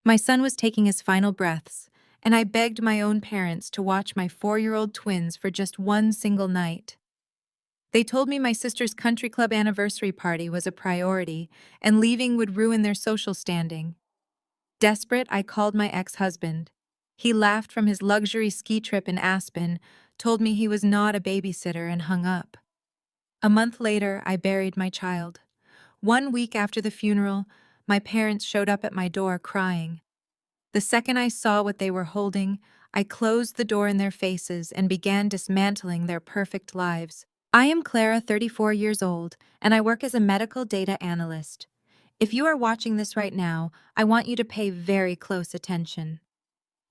My son was taking his final breaths, and I begged my own parents to watch my 4-year-old twins for just one single night. They told me my sister's country club anniversary party was a priority, and leaving would ruin their social standing. Desperate, I called my ex-husband. He laughed from his luxury ski trip in Aspen, told me he was not a babysitter, and hung up. A month later, I buried my child. 1 week after the funeral, my parents showed up at my door crying. The second I saw what they were holding, I closed the door in their faces and began dismantling their perfect lives. I am Clara, 34 years old, and I work as a medical data analyst. If you are watching this right now, I want you to pay very close attention.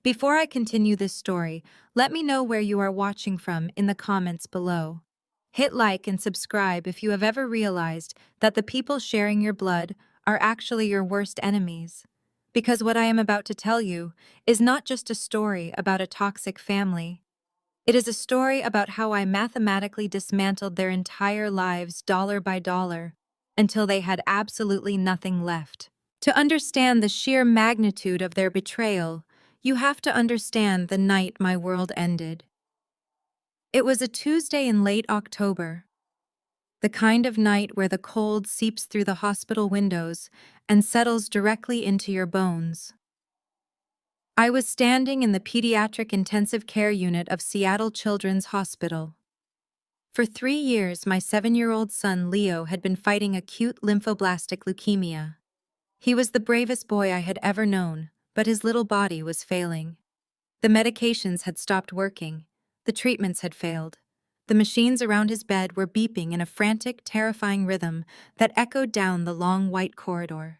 Before I continue this story, let me know where you are watching from in the comments below. Hit like and subscribe if you have ever realized that the people sharing your blood are actually your worst enemies. Because what I am about to tell you is not just a story about a toxic family. It is a story about how I mathematically dismantled their entire lives dollar by dollar until they had absolutely nothing left. To understand the sheer magnitude of their betrayal, you have to understand the night my world ended. It was a Tuesday in late October, the kind of night where the cold seeps through the hospital windows and settles directly into your bones. I was standing in the pediatric intensive care unit of Seattle Children's Hospital. For 3 years, my 7-year-old son Leo had been fighting acute lymphoblastic leukemia. He was the bravest boy I had ever known, but his little body was failing. The medications had stopped working. The treatments had failed. The machines around his bed were beeping in a frantic, terrifying rhythm that echoed down the long white corridor.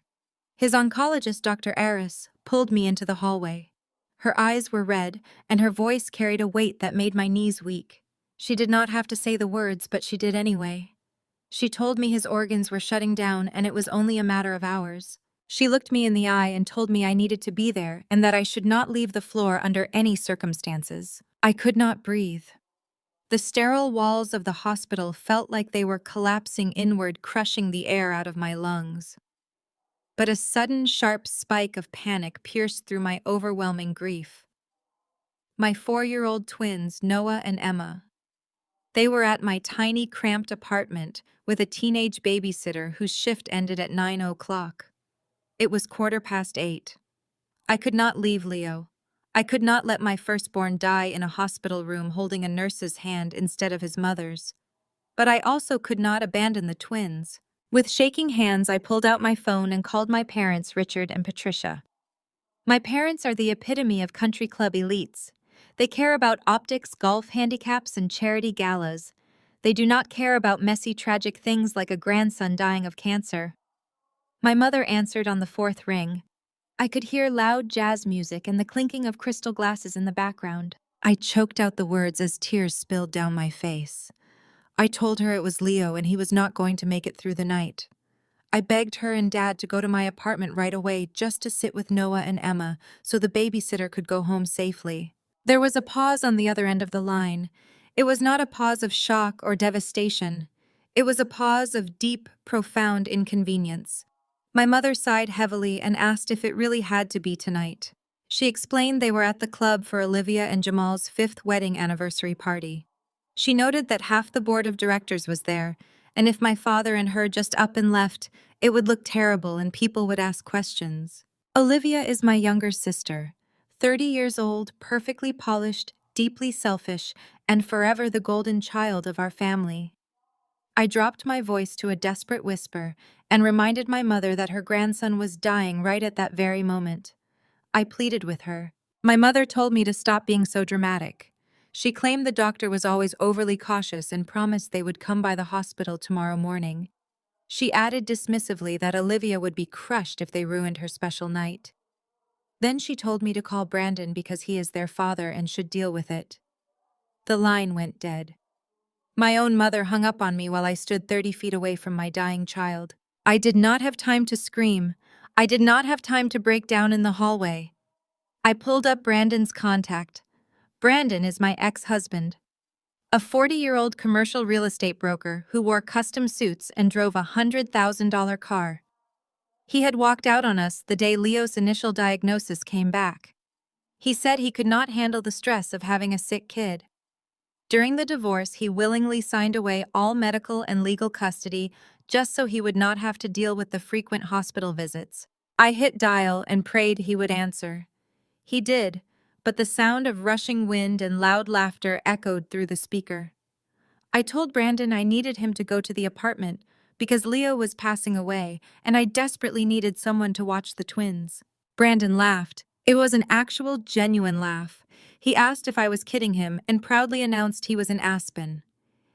His oncologist, Dr. Aris, pulled me into the hallway. Her eyes were red, and her voice carried a weight that made my knees weak. She did not have to say the words, but she did anyway. She told me his organs were shutting down and it was only a matter of hours. She looked me in the eye and told me I needed to be there and that I should not leave the floor under any circumstances. I could not breathe. The sterile walls of the hospital felt like they were collapsing inward, crushing the air out of my lungs. But a sudden, sharp spike of panic pierced through my overwhelming grief. My 4-year-old twins, Noah and Emma. They were at my tiny, cramped apartment with a teenage babysitter whose shift ended at 9 o'clock. It was 8:15. I could not leave Leo. I could not let my firstborn die in a hospital room holding a nurse's hand instead of his mother's. But I also could not abandon the twins. With shaking hands, I pulled out my phone and called my parents, Richard and Patricia. My parents are the epitome of country club elites. They care about optics, golf handicaps, and charity galas. They do not care about messy, tragic things like a grandson dying of cancer. My mother answered on the 4th ring. I could hear loud jazz music and the clinking of crystal glasses in the background. I choked out the words as tears spilled down my face. I told her it was Leo and he was not going to make it through the night. I begged her and Dad to go to my apartment right away just to sit with Noah and Emma so the babysitter could go home safely. There was a pause on the other end of the line. It was not a pause of shock or devastation. It was a pause of deep, profound inconvenience. My mother sighed heavily and asked if it really had to be tonight. She explained they were at the club for Olivia and Jamal's 5th wedding anniversary party. She noted that half the board of directors was there, and if my father and her just up and left, it would look terrible and people would ask questions. Olivia is my younger sister, 30 years old, perfectly polished, deeply selfish, and forever the golden child of our family. I dropped my voice to a desperate whisper and reminded my mother that her grandson was dying right at that very moment. I pleaded with her. My mother told me to stop being so dramatic. She claimed the doctor was always overly cautious and promised they would come by the hospital tomorrow morning. She added dismissively that Olivia would be crushed if they ruined her special night. Then she told me to call Brandon because he is their father and should deal with it. The line went dead. My own mother hung up on me while I stood 30 feet away from my dying child. I did not have time to scream. I did not have time to break down in the hallway. I pulled up Brandon's contact. Brandon is my ex-husband, a 40-year-old commercial real estate broker who wore custom suits and drove a $100,000 car. He had walked out on us the day Leo's initial diagnosis came back. He said he could not handle the stress of having a sick kid. During the divorce, he willingly signed away all medical and legal custody just so he would not have to deal with the frequent hospital visits. I hit dial and prayed he would answer. He did, but the sound of rushing wind and loud laughter echoed through the speaker. I told Brandon I needed him to go to the apartment because Leo was passing away and I desperately needed someone to watch the twins. Brandon laughed. It was an actual, genuine laugh. He asked if I was kidding him and proudly announced he was in Aspen.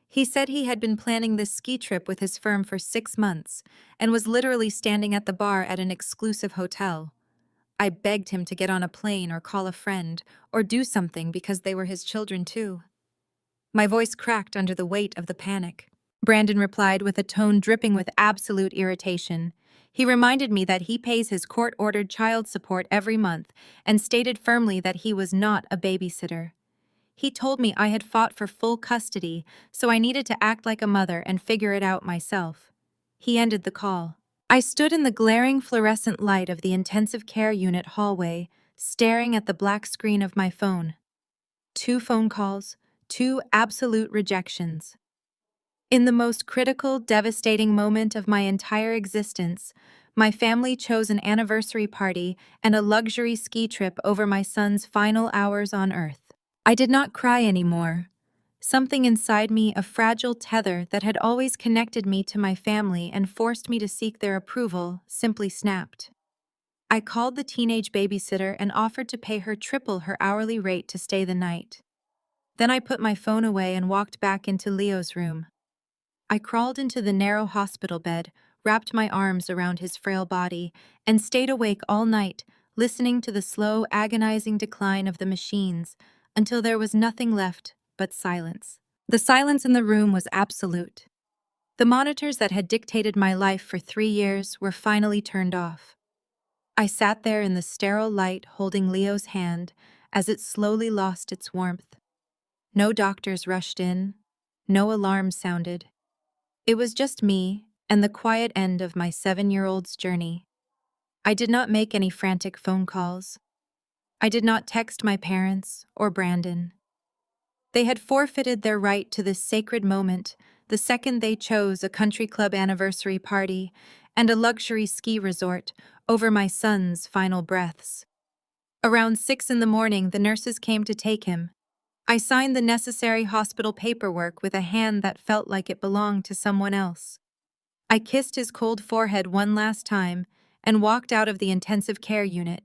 He said he had been planning this ski trip with his firm for 6 months and was literally standing at the bar at an exclusive hotel. I begged him to get on a plane or call a friend or do something because they were his children too. My voice cracked under the weight of the panic. Brandon replied with a tone dripping with absolute irritation. He reminded me that he pays his court-ordered child support every month and stated firmly that he was not a babysitter. He told me I had fought for full custody, so I needed to act like a mother and figure it out myself. He ended the call. I stood in the glaring fluorescent light of the intensive care unit hallway, staring at the black screen of my phone. 2 phone calls, 2 absolute rejections. In the most critical, devastating moment of my entire existence, my family chose an anniversary party and a luxury ski trip over my son's final hours on Earth. I did not cry anymore. Something inside me, a fragile tether that had always connected me to my family and forced me to seek their approval, simply snapped. I called the teenage babysitter and offered to pay her triple her hourly rate to stay the night. Then I put my phone away and walked back into Leo's room. I crawled into the narrow hospital bed, wrapped my arms around his frail body, and stayed awake all night, listening to the slow, agonizing decline of the machines until there was nothing left but silence. The silence in the room was absolute. The monitors that had dictated my life for 3 years were finally turned off. I sat there in the sterile light holding Leo's hand as it slowly lost its warmth. No doctors rushed in, no alarms sounded. It was just me and the quiet end of my 7-year-old's journey. I did not make any frantic phone calls. I did not text my parents or Brandon. They had forfeited their right to this sacred moment the second they chose a country club anniversary party and a luxury ski resort over my son's final breaths. Around 6 in the morning, the nurses came to take him. I signed the necessary hospital paperwork with a hand that felt like it belonged to someone else. I kissed his cold forehead one last time and walked out of the intensive care unit.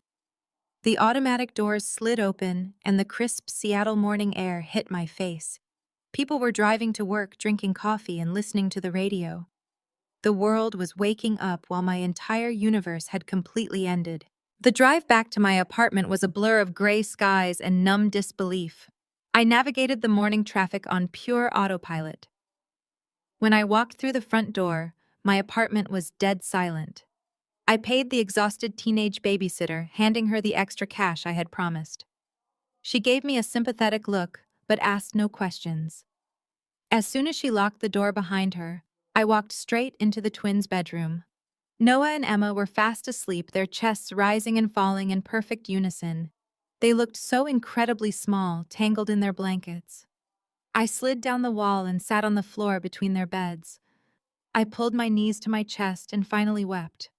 The automatic doors slid open and the crisp Seattle morning air hit my face. People were driving to work, drinking coffee, and listening to the radio. The world was waking up while my entire universe had completely ended. The drive back to my apartment was a blur of gray skies and numb disbelief. I navigated the morning traffic on pure autopilot. When I walked through the front door, my apartment was dead silent. I paid the exhausted teenage babysitter, handing her the extra cash I had promised. She gave me a sympathetic look, but asked no questions. As soon as she locked the door behind her, I walked straight into the twins' bedroom. Noah and Emma were fast asleep, their chests rising and falling in perfect unison. They looked so incredibly small, tangled in their blankets. I slid down the wall and sat on the floor between their beds. I pulled my knees to my chest and finally wept.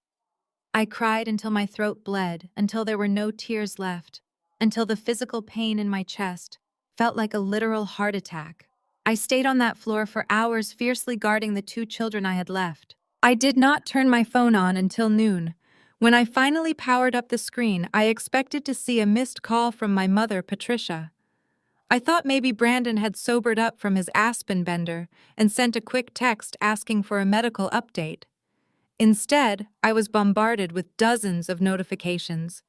I cried until my throat bled, until there were no tears left, until the physical pain in my chest felt like a literal heart attack. I stayed on that floor for hours, fiercely guarding the 2 children I had left. I did not turn my phone on until noon. When I finally powered up the screen, I expected to see a missed call from my mother, Patricia. I thought maybe Brandon had sobered up from his Aspen bender and sent a quick text asking for a medical update. Instead, I was bombarded with dozens of notifications.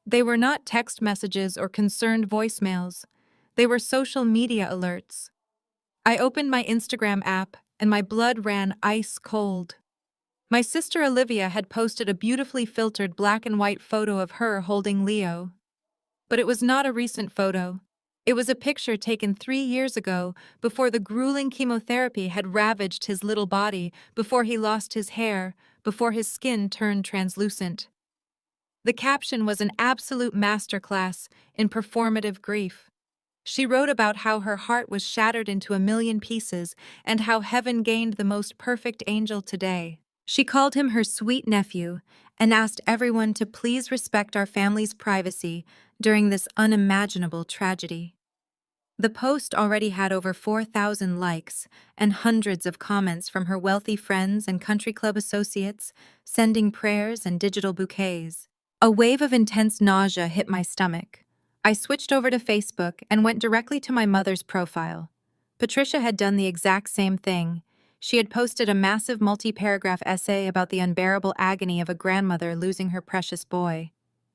They were not text messages or concerned voicemails. They were social media alerts. I opened my Instagram app and my blood ran ice cold. My sister Olivia had posted a beautifully filtered black and white photo of her holding Leo. But it was not a recent photo. It was a picture taken 3 years ago, before the grueling chemotherapy had ravaged his little body, before he lost his hair, before his skin turned translucent. The caption was an absolute masterclass in performative grief. She wrote about how her heart was shattered into a million pieces and how heaven gained the most perfect angel today. She called him her sweet nephew and asked everyone to please respect our family's privacy during this unimaginable tragedy. The post already had over 4,000 likes and hundreds of comments from her wealthy friends and country club associates, sending prayers and digital bouquets. A wave of intense nausea hit my stomach. I switched over to Facebook and went directly to my mother's profile. Patricia had done the exact same thing. She had posted a massive multi-paragraph essay about the unbearable agony of a grandmother losing her precious boy.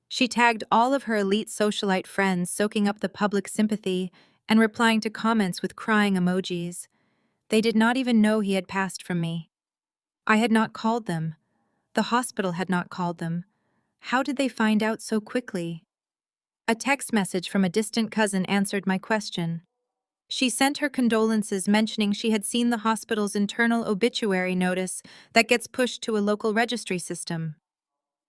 She tagged all of her elite socialite friends, soaking up the public sympathy and replying to comments with crying emojis. They did not even know he had passed from me. I had not called them. The hospital had not called them. How did they find out so quickly? A text message from a distant cousin answered my question. She sent her condolences, mentioning she had seen the hospital's internal obituary notice that gets pushed to a local registry system.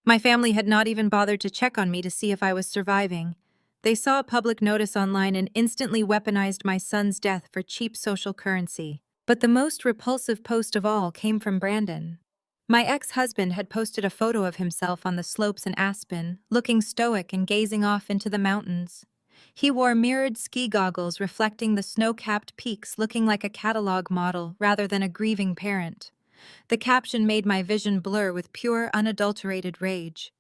My family had not even bothered to check on me to see if I was surviving. They saw a public notice online and instantly weaponized my son's death for cheap social currency. But the most repulsive post of all came from Brandon. My ex-husband had posted a photo of himself on the slopes in Aspen, looking stoic and gazing off into the mountains. He wore mirrored ski goggles reflecting the snow-capped peaks, looking like a catalog model rather than a grieving parent. The caption made my vision blur with pure, unadulterated rage.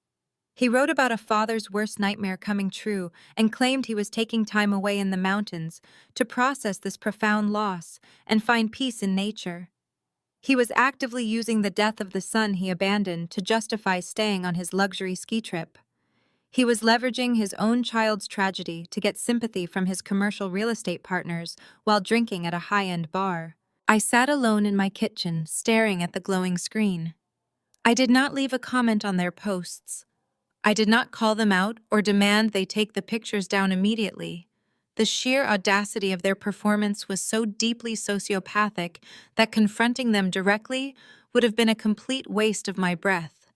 He wrote about a father's worst nightmare coming true and claimed he was taking time away in the mountains to process this profound loss and find peace in nature. He was actively using the death of the son he abandoned to justify staying on his luxury ski trip. He was leveraging his own child's tragedy to get sympathy from his commercial real estate partners while drinking at a high-end bar. I sat alone in my kitchen, staring at the glowing screen. I did not leave a comment on their posts. I did not call them out or demand they take the pictures down immediately. The sheer audacity of their performance was so deeply sociopathic that confronting them directly would have been a complete waste of my breath.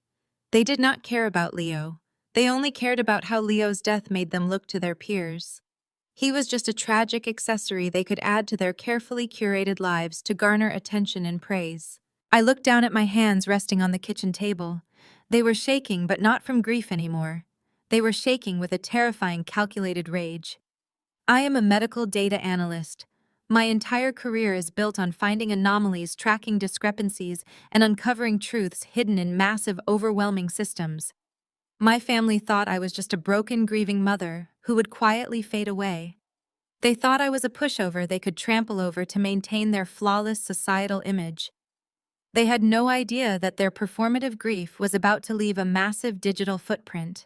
They did not care about Leo. They only cared about how Leo's death made them look to their peers. He was just a tragic accessory they could add to their carefully curated lives to garner attention and praise. I looked down at my hands resting on the kitchen table. They were shaking, but not from grief anymore. They were shaking with a terrifying, calculated rage. I am a medical data analyst. My entire career is built on finding anomalies, tracking discrepancies, and uncovering truths hidden in massive, overwhelming systems. My family thought I was just a broken, grieving mother who would quietly fade away. They thought I was a pushover they could trample over to maintain their flawless societal image. They had no idea that their performative grief was about to leave a massive digital footprint.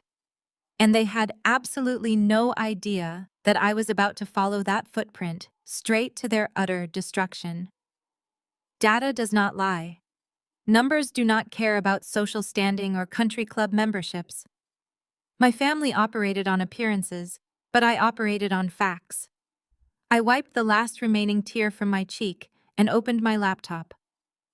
And they had absolutely no idea that I was about to follow that footprint straight to their utter destruction. Data does not lie. Numbers do not care about social standing or country club memberships. My family operated on appearances, but I operated on facts. I wiped the last remaining tear from my cheek and opened my laptop.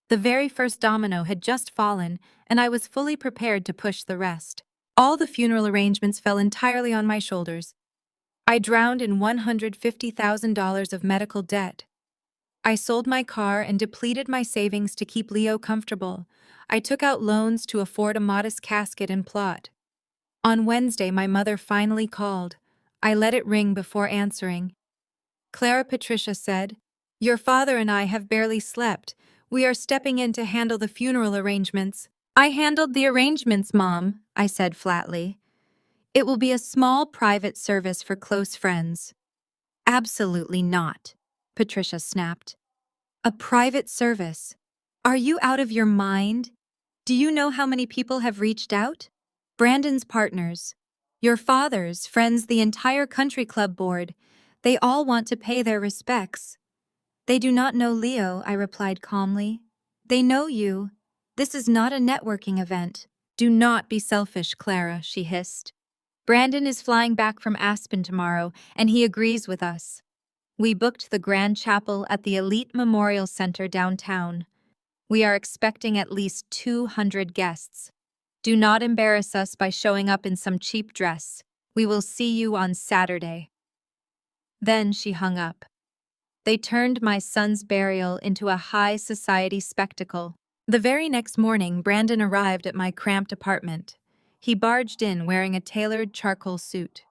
The very first domino had just fallen, and I was fully prepared to push the rest. All the funeral arrangements fell entirely on my shoulders. I drowned in $150,000 of medical debt. I sold my car and depleted my savings to keep Leo comfortable. I took out loans to afford a modest casket and plot. On Wednesday, my mother finally called. I let it ring before answering. Clara, Patricia said, "Your father and I have barely slept. We are stepping in to handle the funeral arrangements." "I handled the arrangements, Mom," I said flatly. "It will be a small private service for close friends." "Absolutely not," Patricia snapped. "A private service? Are you out of your mind? Do you know how many people have reached out? Brandon's partners, your father's friends, the entire country club board. They all want to pay their respects." "They do not know Leo," I replied calmly. "They know you. This is not a networking event." "Do not be selfish, Clara," she hissed. Brandon is flying back from Aspen tomorrow, and he agrees with us. We booked the Grand Chapel at the Elite Memorial Center downtown. We are expecting at least 200 guests. Do not embarrass us by showing up in some cheap dress. We will see you on Saturday. Then she hung up. They turned my son's burial into a high society spectacle. The very next morning, Brandon arrived at my cramped apartment. He barged in wearing a tailored charcoal suit.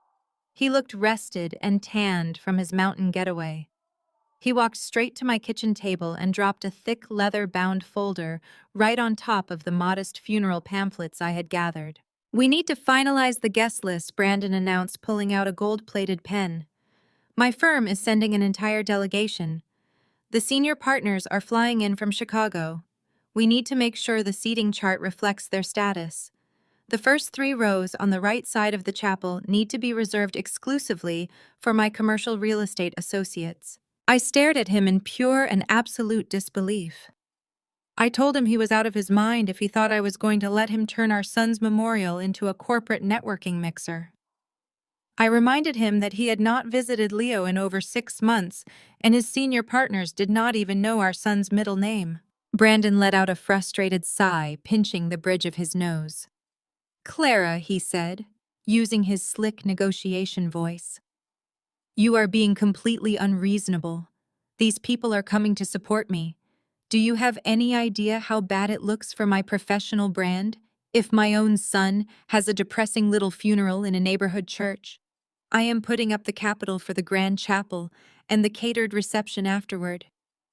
He looked rested and tanned from his mountain getaway. He walked straight to my kitchen table and dropped a thick leather-bound folder right on top of the modest funeral pamphlets I had gathered. "We need to finalize the guest list," Brandon announced, pulling out a gold-plated pen. "My firm is sending an entire delegation. The senior partners are flying in from Chicago. We need to make sure the seating chart reflects their status. The first 3 rows on the right side of the chapel need to be reserved exclusively for my commercial real estate associates." I stared at him in pure and absolute disbelief. I told him he was out of his mind if he thought I was going to let him turn our son's memorial into a corporate networking mixer. I reminded him that he had not visited Leo in over 6 months, and his senior partners did not even know our son's middle name. Brandon let out a frustrated sigh, pinching the bridge of his nose. "Clara," he said, using his slick negotiation voice, "you are being completely unreasonable. These people are coming to support me. Do you have any idea how bad it looks for my professional brand if my own son has a depressing little funeral in a neighborhood church? I am putting up the capital for the Grand Chapel and the catered reception afterward.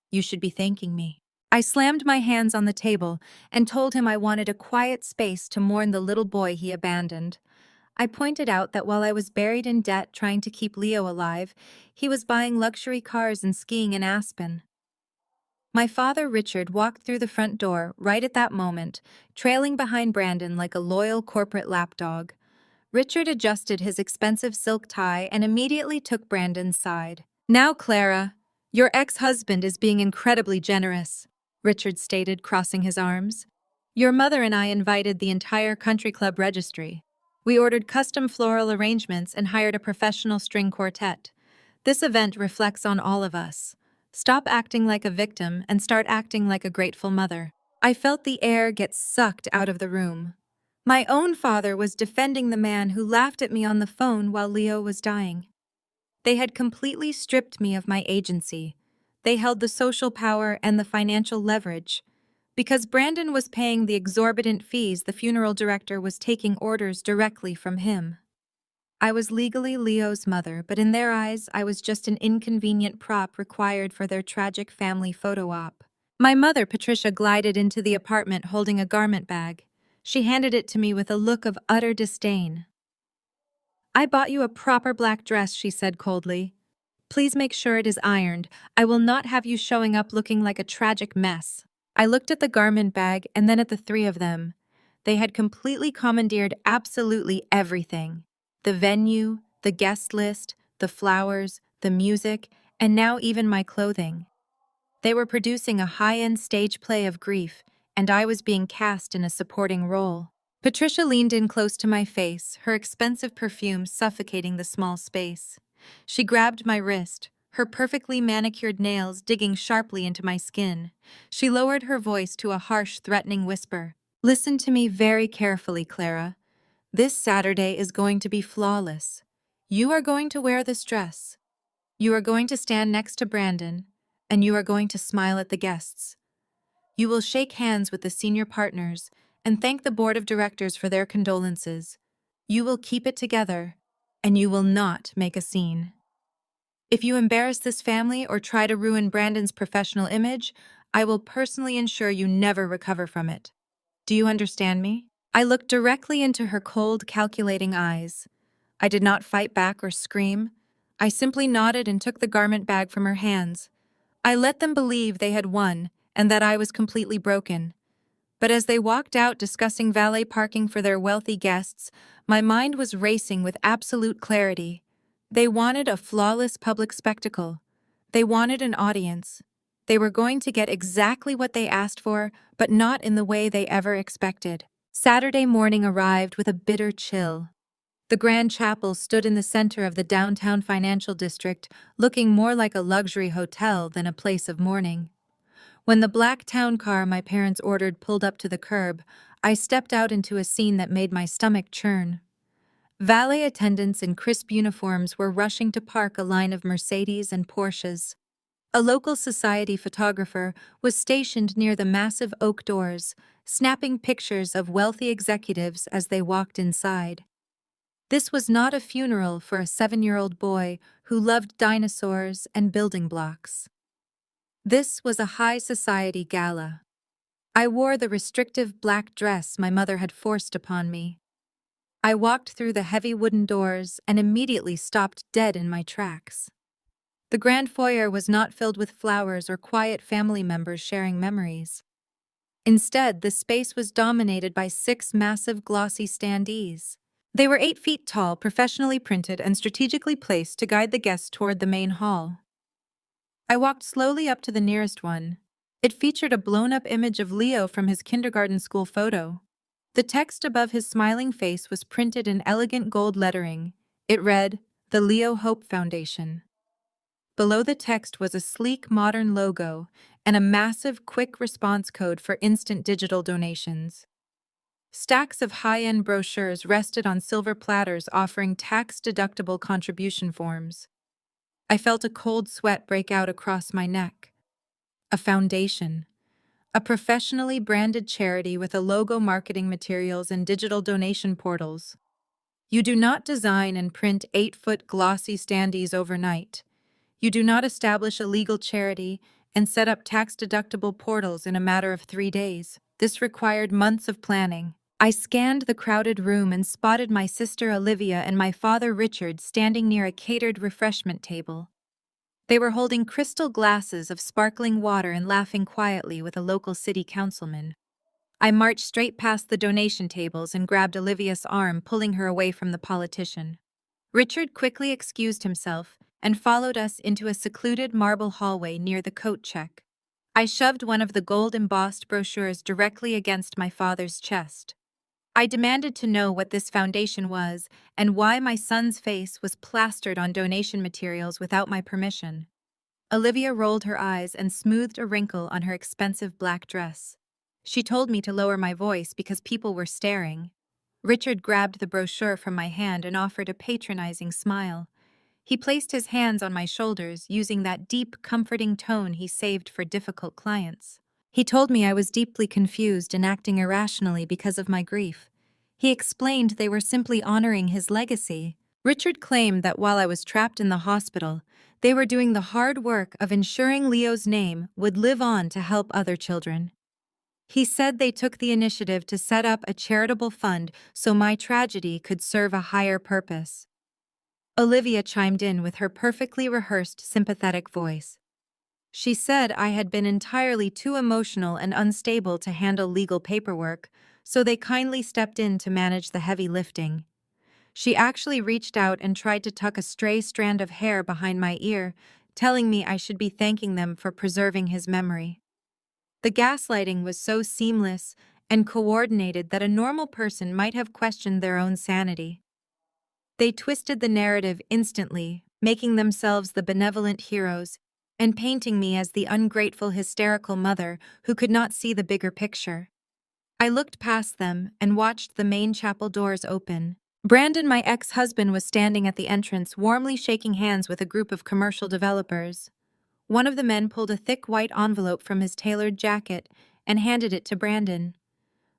You should be thanking me." I slammed my hands on the table and told him I wanted a quiet space to mourn the little boy he abandoned. I pointed out that while I was buried in debt trying to keep Leo alive, he was buying luxury cars and skiing in Aspen. My father, Richard, walked through the front door right at that moment, trailing behind Brandon like a loyal corporate lapdog. Richard adjusted his expensive silk tie and immediately took Brandon's side. "Now, Clara, your ex-husband is being incredibly generous," Richard stated, crossing his arms. "Your mother and I invited the entire country club registry. We ordered custom floral arrangements and hired a professional string quartet. This event reflects on all of us. Stop acting like a victim and start acting like a grateful mother." I felt the air get sucked out of the room. My own father was defending the man who laughed at me on the phone while Leo was dying. They had completely stripped me of my agency. They held the social power and the financial leverage. Because Brandon was paying the exorbitant fees, the funeral director was taking orders directly from him. I was legally Leo's mother, but in their eyes, I was just an inconvenient prop required for their tragic family photo op. My mother, Patricia, glided into the apartment holding a garment bag. She handed it to me with a look of utter disdain. "I bought you a proper black dress," she said coldly. "Please make sure it is ironed. I will not have you showing up looking like a tragic mess." I looked at the garment bag and then at the 3 of them. They had completely commandeered absolutely everything. The venue, the guest list, the flowers, the music, and now even my clothing. They were producing a high-end stage play of grief, and I was being cast in a supporting role. Patricia leaned in close to my face, her expensive perfume suffocating the small space. She grabbed my wrist, her perfectly manicured nails digging sharply into my skin. She lowered her voice to a harsh, threatening whisper. "Listen to me very carefully, Clara. This Saturday is going to be flawless. You are going to wear this dress. You are going to stand next to Brandon, and you are going to smile at the guests. You will shake hands with the senior partners and thank the board of directors for their condolences. You will keep it together, and you will not make a scene. If you embarrass this family or try to ruin Brandon's professional image, I will personally ensure you never recover from it. Do you understand me?" I looked directly into her cold, calculating eyes. I did not fight back or scream. I simply nodded and took the garment bag from her hands. I let them believe they had won and that I was completely broken. But as they walked out discussing valet parking for their wealthy guests, my mind was racing with absolute clarity. They wanted a flawless public spectacle. They wanted an audience. They were going to get exactly what they asked for, but not in the way they ever expected. Saturday morning arrived with a bitter chill. The Grand Chapel stood in the center of the downtown financial district, looking more like a luxury hotel than a place of mourning. When the black town car my parents ordered pulled up to the curb, I stepped out into a scene that made my stomach churn. Valet attendants in crisp uniforms were rushing to park a line of Mercedes and Porsches. A local society photographer was stationed near the massive oak doors, snapping pictures of wealthy executives as they walked inside. This was not a funeral for a 7-year-old boy who loved dinosaurs and building blocks. This was a high society gala. I wore the restrictive black dress my mother had forced upon me. I walked through the heavy wooden doors and immediately stopped dead in my tracks. The grand foyer was not filled with flowers or quiet family members sharing memories. Instead, the space was dominated by 6 massive glossy standees. They were 8 feet tall, professionally printed, and strategically placed to guide the guests toward the main hall. I walked slowly up to the nearest one. It featured a blown-up image of Leo from his kindergarten school photo. The text above his smiling face was printed in elegant gold lettering. It read, "The Leo Hope Foundation." Below the text was a sleek modern logo and a massive quick response code for instant digital donations. Stacks of high-end brochures rested on silver platters offering tax-deductible contribution forms. I felt a cold sweat break out across my neck. A foundation. A professionally branded charity with a logo, marketing materials, and digital donation portals. You do not design and print 8-foot glossy standees overnight. You do not establish a legal charity and set up tax-deductible portals in a matter of 3 days. This required months of planning. I scanned the crowded room and spotted my sister Olivia and my father Richard standing near a catered refreshment table. They were holding crystal glasses of sparkling water and laughing quietly with a local city councilman. I marched straight past the donation tables and grabbed Olivia's arm, pulling her away from the politician. Richard quickly excused himself and followed us into a secluded marble hallway near the coat check. I shoved one of the gold-embossed brochures directly against my father's chest. I demanded to know what this foundation was and why my son's face was plastered on donation materials without my permission. Olivia rolled her eyes and smoothed a wrinkle on her expensive black dress. She told me to lower my voice because people were staring. Richard grabbed the brochure from my hand and offered a patronizing smile. He placed his hands on my shoulders, using that deep, comforting tone he saved for difficult clients. He told me I was deeply confused and acting irrationally because of my grief. He explained they were simply honoring his legacy. Richard claimed that while I was trapped in the hospital, they were doing the hard work of ensuring Leo's name would live on to help other children. He said they took the initiative to set up a charitable fund so my tragedy could serve a higher purpose. Olivia chimed in with her perfectly rehearsed, sympathetic voice. She said I had been entirely too emotional and unstable to handle legal paperwork, so they kindly stepped in to manage the heavy lifting. She actually reached out and tried to tuck a stray strand of hair behind my ear, telling me I should be thanking them for preserving his memory. The gaslighting was so seamless and coordinated that a normal person might have questioned their own sanity. They twisted the narrative instantly, making themselves the benevolent heroes and painting me as the ungrateful, hysterical mother who could not see the bigger picture. I looked past them and watched the main chapel doors open. Brandon, my ex-husband, was standing at the entrance, warmly shaking hands with a group of commercial developers. One of the men pulled a thick white envelope from his tailored jacket and handed it to Brandon.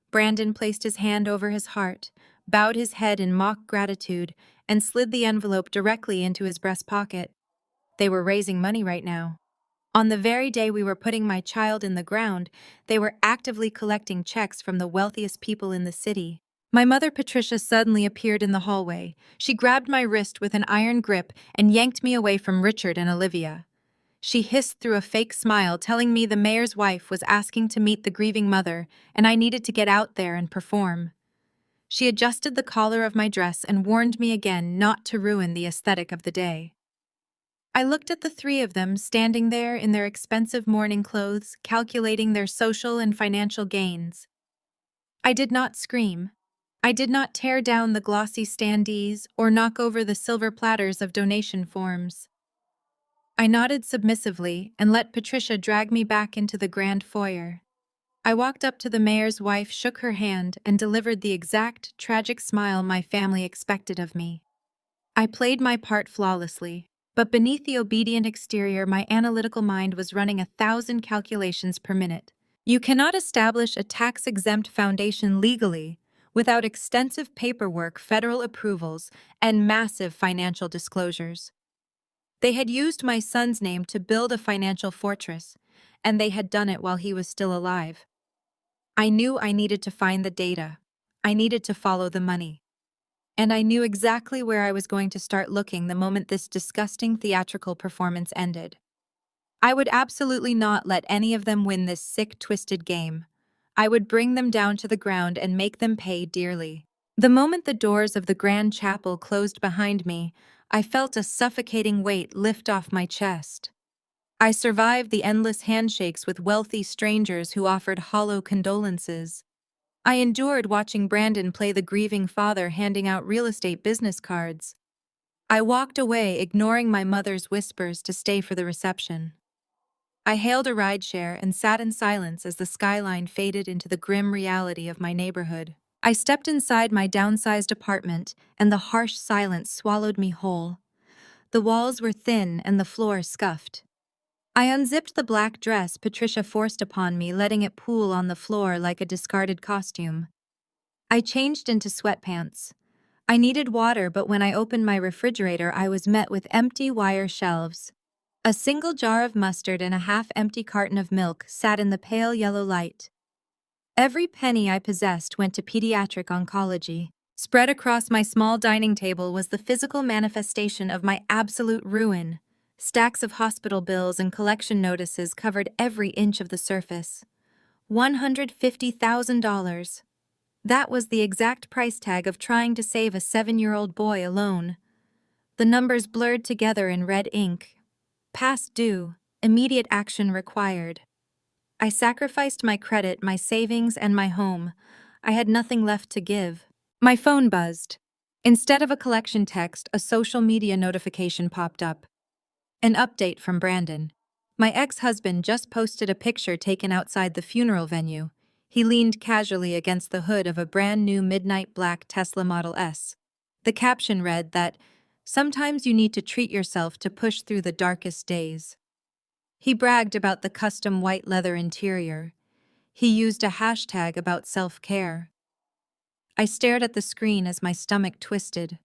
Brandon placed his hand over his heart, bowed his head in mock gratitude, and slid the envelope directly into his breast pocket. They were raising money right now. On the very day we were putting my child in the ground, they were actively collecting checks from the wealthiest people in the city. My mother, Patricia, suddenly appeared in the hallway. She grabbed my wrist with an iron grip and yanked me away from Richard and Olivia. She hissed through a fake smile, telling me the mayor's wife was asking to meet the grieving mother, and I needed to get out there and perform. She adjusted the collar of my dress and warned me again not to ruin the aesthetic of the day. I looked at the 3 of them standing there in their expensive mourning clothes, calculating their social and financial gains. I did not scream. I did not tear down the glossy standees or knock over the silver platters of donation forms. I nodded submissively and let Patricia drag me back into the grand foyer. I walked up to the mayor's wife, shook her hand, and delivered the exact, tragic smile my family expected of me. I played my part flawlessly, but beneath the obedient exterior, my analytical mind was running 1,000 calculations per minute. You cannot establish a tax-exempt foundation legally without extensive paperwork, federal approvals, and massive financial disclosures. They had used my son's name to build a financial fortress, and they had done it while he was still alive. I knew I needed to find the data. I needed to follow the money. And I knew exactly where I was going to start looking the moment this disgusting theatrical performance ended. I would absolutely not let any of them win this sick, twisted game. I would bring them down to the ground and make them pay dearly. The moment the doors of the grand chapel closed behind me, I felt a suffocating weight lift off my chest. I survived the endless handshakes with wealthy strangers who offered hollow condolences. I endured watching Brandon play the grieving father handing out real estate business cards. I walked away, ignoring my mother's whispers to stay for the reception. I hailed a rideshare and sat in silence as the skyline faded into the grim reality of my neighborhood. I stepped inside my downsized apartment, and the harsh silence swallowed me whole. The walls were thin and the floor scuffed. I unzipped the black dress Patricia forced upon me, letting it pool on the floor like a discarded costume. I changed into sweatpants. I needed water, but when I opened my refrigerator, I was met with empty wire shelves. A single jar of mustard and a half-empty carton of milk sat in the pale yellow light. Every penny I possessed went to pediatric oncology. Spread across my small dining table was the physical manifestation of my absolute ruin. Stacks of hospital bills and collection notices covered every inch of the surface. $150,000. That was the exact price tag of trying to save a 7-year-old boy alone. The numbers blurred together in red ink. Past due, immediate action required. I sacrificed my credit, my savings, and my home. I had nothing left to give. My phone buzzed. Instead of a collection text, a social media notification popped up. An update from Brandon. My ex-husband just posted a picture taken outside the funeral venue. He leaned casually against the hood of a brand new midnight black Tesla Model S. The caption read that, "Sometimes you need to treat yourself to push through the darkest days." He bragged about the custom white leather interior. He used a hashtag about self-care. I stared at the screen as my stomach twisted.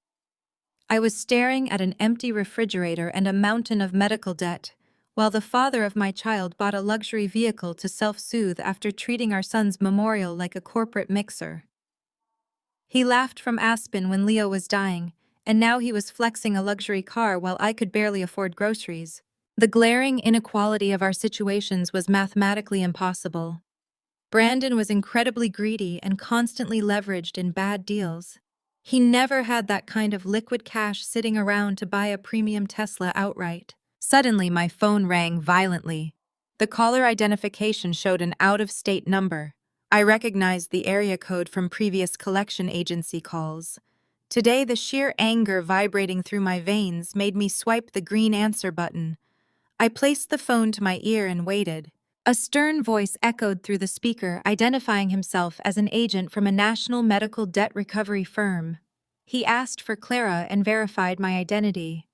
I was staring at an empty refrigerator and a mountain of medical debt, while the father of my child bought a luxury vehicle to self-soothe after treating our son's memorial like a corporate mixer. He laughed from Aspen when Leo was dying, and now he was flexing a luxury car while I could barely afford groceries. The glaring inequality of our situations was mathematically impossible. Brandon was incredibly greedy and constantly leveraged in bad deals. He never had that kind of liquid cash sitting around to buy a premium Tesla outright. Suddenly, my phone rang violently. The caller identification showed an out-of-state number. I recognized the area code from previous collection agency calls. Today, the sheer anger vibrating through my veins made me swipe the green answer button. I placed the phone to my ear and waited. A stern voice echoed through the speaker, identifying himself as an agent from a national medical debt recovery firm. He asked for Clara and verified my identity.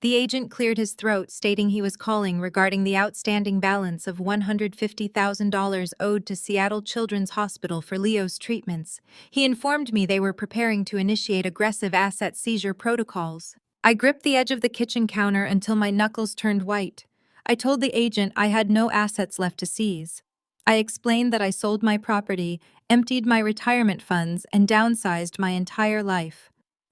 The agent cleared his throat, stating he was calling regarding the outstanding balance of $150,000 owed to Seattle Children's Hospital for Leo's treatments. He informed me they were preparing to initiate aggressive asset seizure protocols. I gripped the edge of the kitchen counter until my knuckles turned white. I told the agent I had no assets left to seize. I explained that I sold my property, emptied my retirement funds, and downsized my entire life.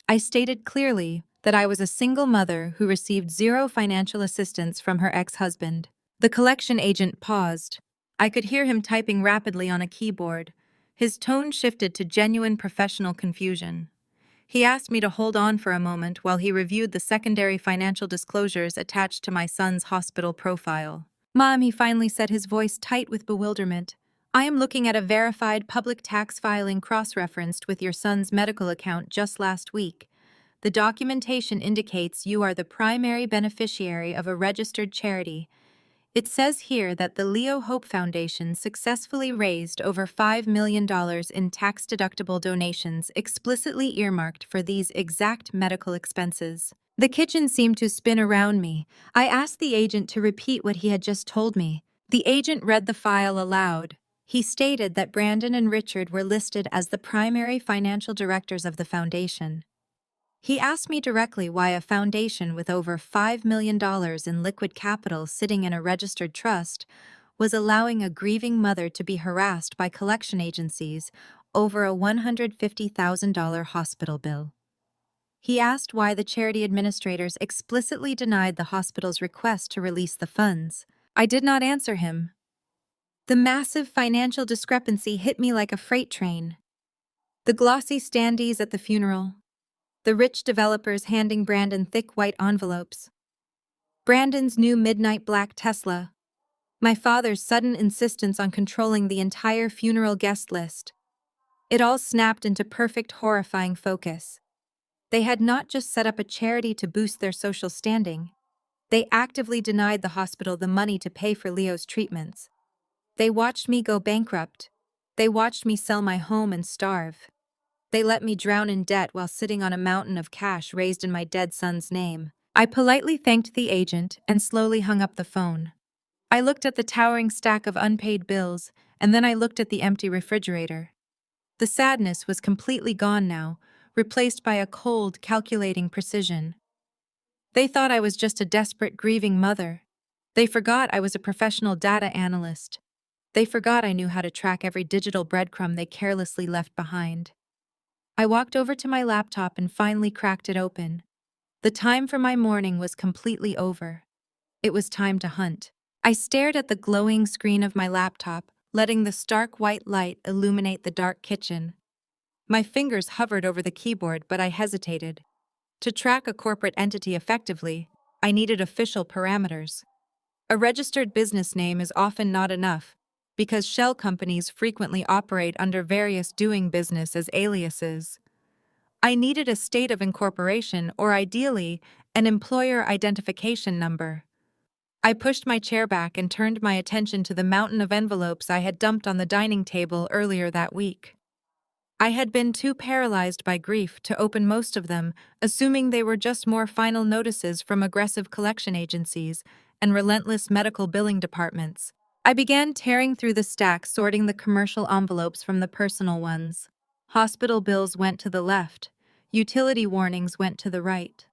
I stated clearly that I was a single mother who received zero financial assistance from her ex-husband. The collection agent paused. I could hear him typing rapidly on a keyboard. His tone shifted to genuine professional confusion. He asked me to hold on for a moment while he reviewed the secondary financial disclosures attached to my son's hospital profile. "Mom," he finally said, his voice tight with bewilderment, I am looking at a verified public tax filing cross-referenced with your son's medical account just last week. The documentation indicates you are the primary beneficiary of a registered charity. It says here that the Leo Hope Foundation successfully raised over $5 million in tax-deductible donations explicitly earmarked for these exact medical expenses. The kitchen seemed to spin around me. I asked the agent to repeat what he had just told me. The agent read the file aloud. He stated that Brandon and Richard were listed as the primary financial directors of the foundation. He asked me directly why a foundation with over $5 million in liquid capital sitting in a registered trust was allowing a grieving mother to be harassed by collection agencies over a $150,000 hospital bill. He asked why the charity administrators explicitly denied the hospital's request to release the funds. I did not answer him. The massive financial discrepancy hit me like a freight train. The glossy standees at the funeral. The rich developers handing Brandon thick white envelopes. Brandon's new midnight black Tesla. My father's sudden insistence on controlling the entire funeral guest list. It all snapped into perfect, horrifying focus. They had not just set up a charity to boost their social standing. They actively denied the hospital the money to pay for Leo's treatments. They watched me go bankrupt. They watched me sell my home and starve. They let me drown in debt while sitting on a mountain of cash raised in my dead son's name. I politely thanked the agent and slowly hung up the phone. I looked at the towering stack of unpaid bills, and then I looked at the empty refrigerator. The sadness was completely gone now, replaced by a cold, calculating precision. They thought I was just a desperate, grieving mother. They forgot I was a professional data analyst. They forgot I knew how to track every digital breadcrumb they carelessly left behind. I walked over to my laptop and finally cracked it open. The time for my morning was completely over. It was time to hunt. I stared at the glowing screen of my laptop, letting the stark white light illuminate the dark kitchen. My fingers hovered over the keyboard, but I hesitated. To track a corporate entity effectively, I needed official parameters. A registered business name is often not enough, because shell companies frequently operate under various doing business as aliases. I needed a state of incorporation or, ideally, an employer identification number. I pushed my chair back and turned my attention to the mountain of envelopes I had dumped on the dining table earlier that week. I had been too paralyzed by grief to open most of them, assuming they were just more final notices from aggressive collection agencies and relentless medical billing departments. I began tearing through the stack, sorting the commercial envelopes from the personal ones. Hospital bills went to the left. Utility warnings went to the right.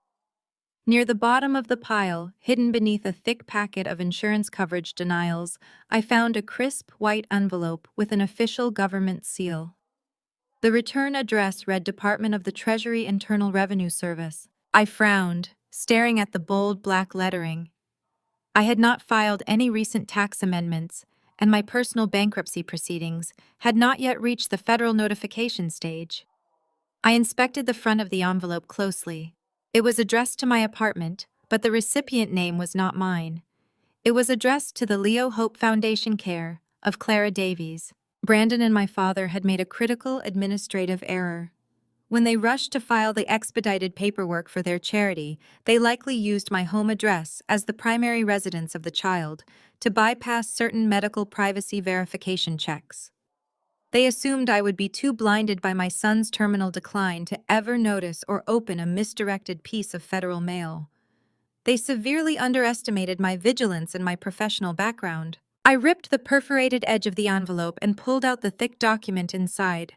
Near the bottom of the pile, hidden beneath a thick packet of insurance coverage denials, I found a crisp white envelope with an official government seal. The return address read Department of the Treasury Internal Revenue Service. I frowned, staring at the bold black lettering. I had not filed any recent tax amendments, and my personal bankruptcy proceedings had not yet reached the federal notification stage. I inspected the front of the envelope closely. It was addressed to my apartment, but the recipient name was not mine. It was addressed to the Leo Hope Foundation Care of Clara Davies. Brandon and my father had made a critical administrative error. When they rushed to file the expedited paperwork for their charity, they likely used my home address as the primary residence of the child to bypass certain medical privacy verification checks. They assumed I would be too blinded by my son's terminal decline to ever notice or open a misdirected piece of federal mail. They severely underestimated my vigilance and my professional background. I ripped the perforated edge of the envelope and pulled out the thick document inside.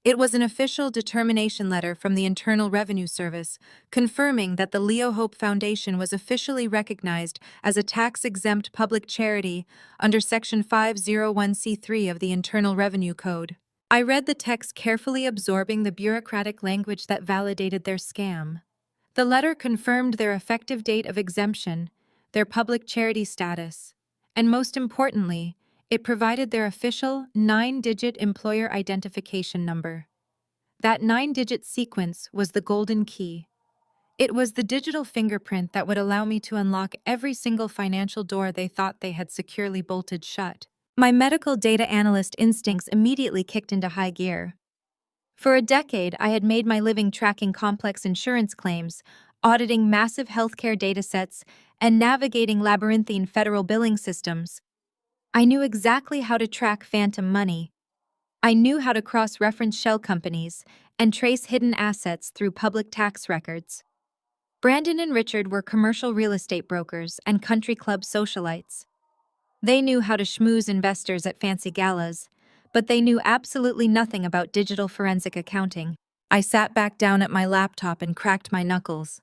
It was an official determination letter from the Internal Revenue Service, confirming that the Leo Hope Foundation was officially recognized as a tax-exempt public charity under Section 501c3 of the Internal Revenue Code. I read the text carefully, absorbing the bureaucratic language that validated their scam. The letter confirmed their effective date of exemption, their public charity status, and most importantly, it provided their official 9-digit employer identification number. That 9-digit sequence was the golden key. It was the digital fingerprint that would allow me to unlock every single financial door they thought they had securely bolted shut. My medical data analyst instincts immediately kicked into high gear. For a decade, I had made my living tracking complex insurance claims, auditing massive healthcare datasets, and navigating labyrinthine federal billing systems. I knew exactly how to track phantom money. I knew how to cross-reference shell companies and trace hidden assets through public tax records. Brandon and Richard were commercial real estate brokers and country club socialites. They knew how to schmooze investors at fancy galas, but they knew absolutely nothing about digital forensic accounting. I sat back down at my laptop and cracked my knuckles.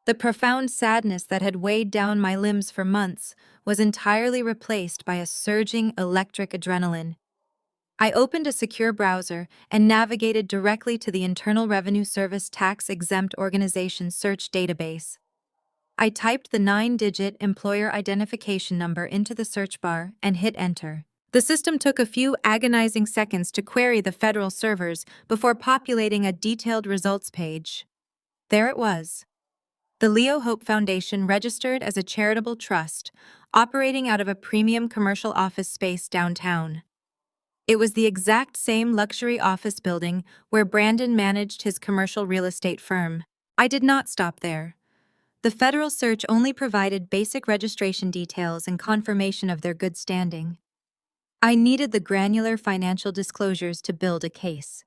The profound sadness that had weighed down my limbs for months was entirely replaced by a surging electric adrenaline. I opened a secure browser and navigated directly to the Internal Revenue Service tax-exempt organization search database. I typed the 9-digit employer identification number into the search bar and hit enter. The system took a few agonizing seconds to query the federal servers before populating a detailed results page. There it was. The Leo Hope Foundation registered as a charitable trust, operating out of a premium commercial office space downtown. It was the exact same luxury office building where Brandon managed his commercial real estate firm. I did not stop there. The federal search only provided basic registration details and confirmation of their good standing. I needed the granular financial disclosures to build a case.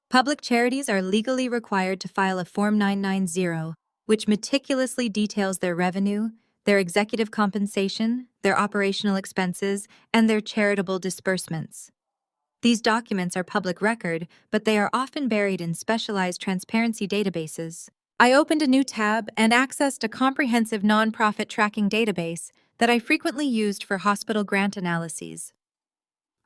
Public charities are legally required to file a Form 990, which meticulously details their revenue, their executive compensation, their operational expenses, and their charitable disbursements. These documents are public record, but they are often buried in specialized transparency databases. I opened a new tab and accessed a comprehensive nonprofit tracking database that I frequently used for hospital grant analyses.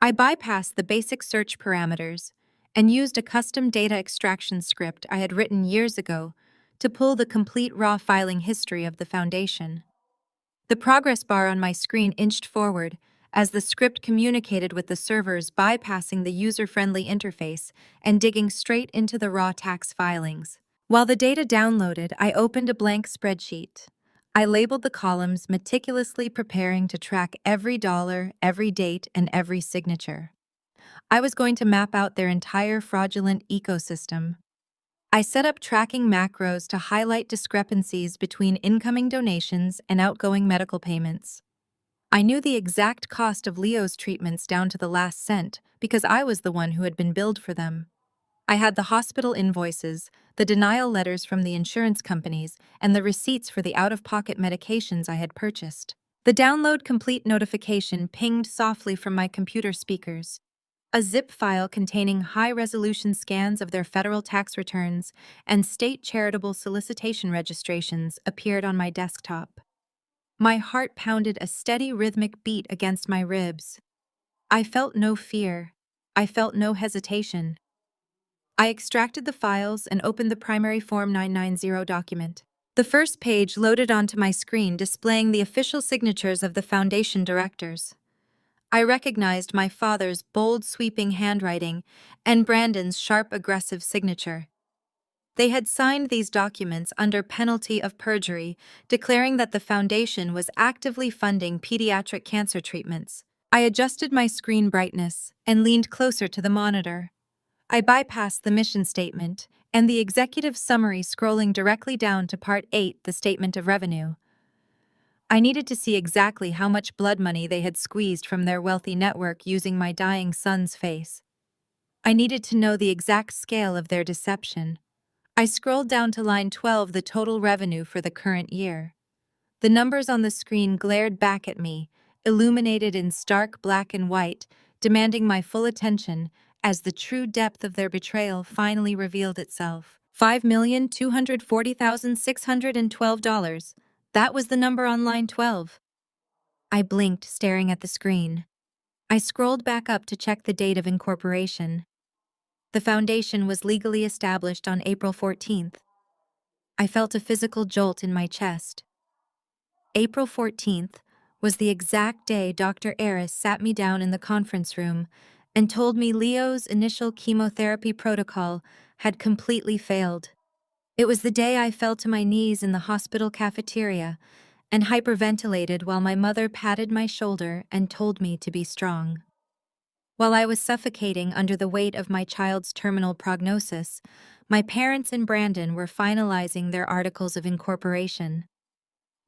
I bypassed the basic search parameters and used a custom data extraction script I had written years ago to pull the complete raw filing history of the foundation. The progress bar on my screen inched forward as the script communicated with the servers, bypassing the user-friendly interface and digging straight into the raw tax filings. While the data downloaded, I opened a blank spreadsheet. I labeled the columns, meticulously preparing to track every dollar, every date, and every signature. I was going to map out their entire fraudulent ecosystem. I set up tracking macros to highlight discrepancies between incoming donations and outgoing medical payments. I knew the exact cost of Leo's treatments down to the last cent because I was the one who had been billed for them. I had the hospital invoices, the denial letters from the insurance companies, and the receipts for the out-of-pocket medications I had purchased. The download complete notification pinged softly from my computer speakers. A zip file containing high-resolution scans of their federal tax returns and state charitable solicitation registrations appeared on my desktop. My heart pounded a steady rhythmic beat against my ribs. I felt no fear. I felt no hesitation. I extracted the files and opened the primary Form 990 document. The first page loaded onto my screen, displaying the official signatures of the Foundation directors. I recognized my father's bold, sweeping handwriting and Brandon's sharp, aggressive signature. They had signed these documents under penalty of perjury, declaring that the Foundation was actively funding pediatric cancer treatments. I adjusted my screen brightness and leaned closer to the monitor. I bypassed the mission statement and the executive summary, scrolling directly down to Part 8, the Statement of Revenue. I needed to see exactly how much blood money they had squeezed from their wealthy network using my dying son's face. I needed to know the exact scale of their deception. I scrolled down to line 12, the total revenue for the current year. The numbers on the screen glared back at me, illuminated in stark black and white, demanding my full attention as the true depth of their betrayal finally revealed itself. $5,240,612. That was the number on line 12. I blinked, staring at the screen. I scrolled back up to check the date of incorporation. The Foundation was legally established on April 14th. I felt a physical jolt in my chest. April 14th was the exact day Dr. Eris sat me down in the conference room and told me Leo's initial chemotherapy protocol had completely failed. It was the day I fell to my knees in the hospital cafeteria and hyperventilated while my mother patted my shoulder and told me to be strong. While I was suffocating under the weight of my child's terminal prognosis, my parents and Brandon were finalizing their articles of incorporation.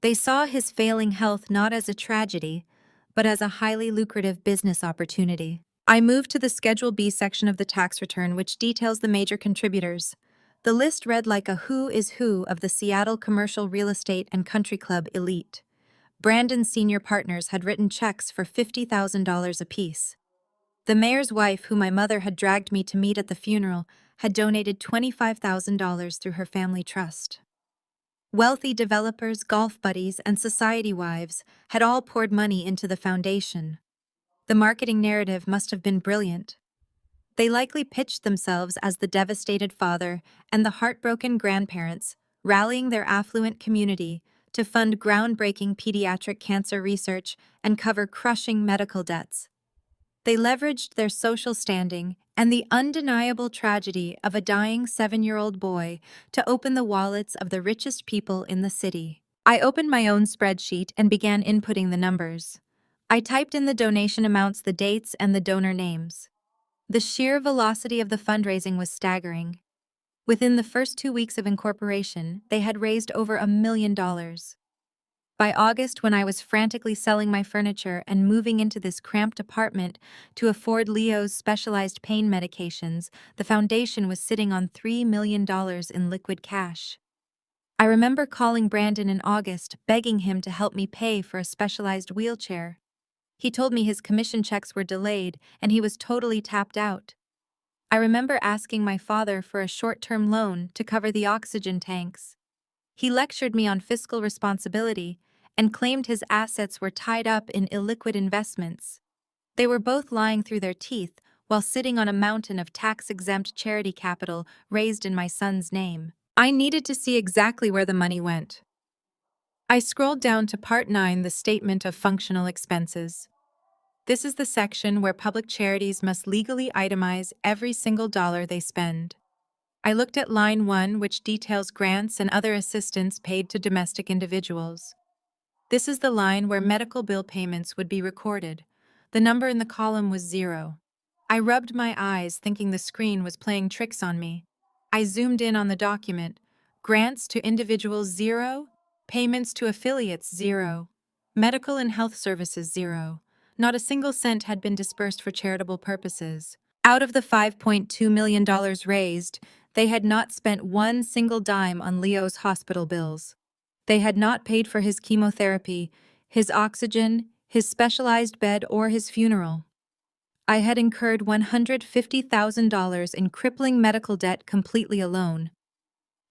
They saw his failing health not as a tragedy, but as a highly lucrative business opportunity. I moved to the Schedule B section of the tax return, which details the major contributors. The list read like a who is who of the Seattle commercial real estate and country club elite. Brandon's senior partners had written checks for $50,000 apiece. The mayor's wife, who my mother had dragged me to meet at the funeral, had donated $25,000 through her family trust. Wealthy developers, golf buddies, and society wives had all poured money into the foundation. The marketing narrative must have been brilliant. They likely pitched themselves as the devastated father and the heartbroken grandparents, rallying their affluent community to fund groundbreaking pediatric cancer research and cover crushing medical debts. They leveraged their social standing and the undeniable tragedy of a dying 7-year-old boy to open the wallets of the richest people in the city. I opened my own spreadsheet and began inputting the numbers. I typed in the donation amounts, the dates, and the donor names. The sheer velocity of the fundraising was staggering. Within the first 2 weeks of incorporation, they had raised over $1 million. By August, when I was frantically selling my furniture and moving into this cramped apartment to afford Leo's specialized pain medications, the foundation was sitting on $3 million in liquid cash. I remember calling Brandon in August, begging him to help me pay for a specialized wheelchair. He told me his commission checks were delayed and he was totally tapped out. I remember asking my father for a short-term loan to cover the oxygen tanks. He lectured me on fiscal responsibility and claimed his assets were tied up in illiquid investments. They were both lying through their teeth while sitting on a mountain of tax-exempt charity capital raised in my son's name. I needed to see exactly where the money went. I scrolled down to Part 9, the Statement of Functional Expenses. This is the section where public charities must legally itemize every single dollar they spend. I looked at line 1, which details grants and other assistance paid to domestic individuals. This is the line where medical bill payments would be recorded. The number in the column was 0. I rubbed my eyes, thinking the screen was playing tricks on me. I zoomed in on the document. Grants to individuals, 0. Payments to affiliates, 0. Medical and health services, 0. Not a single cent had been dispersed for charitable purposes. Out of the $5.2 million raised, they had not spent one single dime on Leo's hospital bills. They had not paid for his chemotherapy, his oxygen, his specialized bed, or his funeral. I had incurred $150,000 in crippling medical debt completely alone.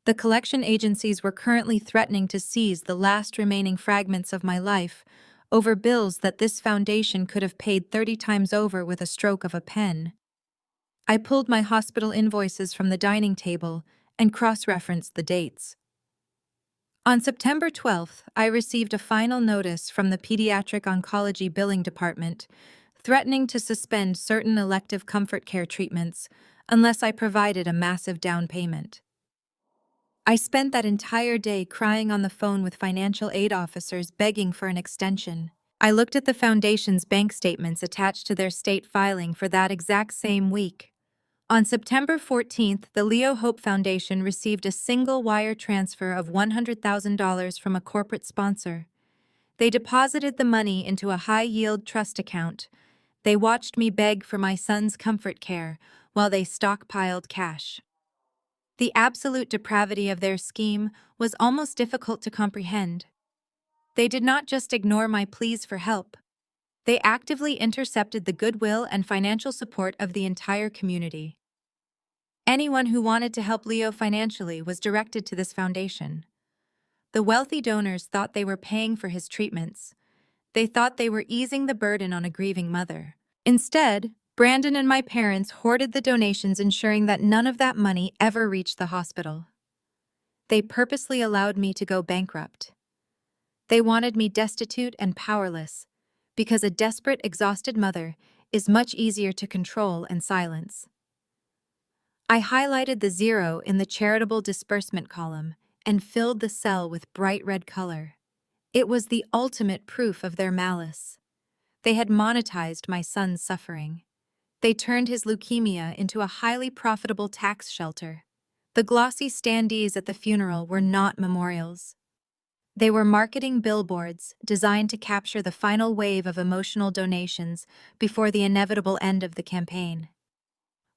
The collection agencies were currently threatening to seize the last remaining fragments of my life over bills that this foundation could have paid 30 times over with a stroke of a pen. I pulled my hospital invoices from the dining table and cross-referenced the dates. On September 12th, I received a final notice from the Pediatric Oncology Billing Department threatening to suspend certain elective comfort care treatments unless I provided a massive down payment. I spent that entire day crying on the phone with financial aid officers begging for an extension. I looked at the foundation's bank statements attached to their state filing for that exact same week. On September 14th, the Leo Hope Foundation received a single wire transfer of $100,000 from a corporate sponsor. They deposited the money into a high-yield trust account. They watched me beg for my son's comfort care while they stockpiled cash. The absolute depravity of their scheme was almost difficult to comprehend. They did not just ignore my pleas for help. They actively intercepted the goodwill and financial support of the entire community. Anyone who wanted to help Leo financially was directed to this foundation. The wealthy donors thought they were paying for his treatments. They thought they were easing the burden on a grieving mother. Instead, Brandon and my parents hoarded the donations, ensuring that none of that money ever reached the hospital. They purposely allowed me to go bankrupt. They wanted me destitute and powerless, because a desperate, exhausted mother is much easier to control and silence. I highlighted the 0 in the charitable disbursement column and filled the cell with bright red color. It was the ultimate proof of their malice. They had monetized my son's suffering. They turned his leukemia into a highly profitable tax shelter. The glossy standees at the funeral were not memorials. They were marketing billboards designed to capture the final wave of emotional donations before the inevitable end of the campaign.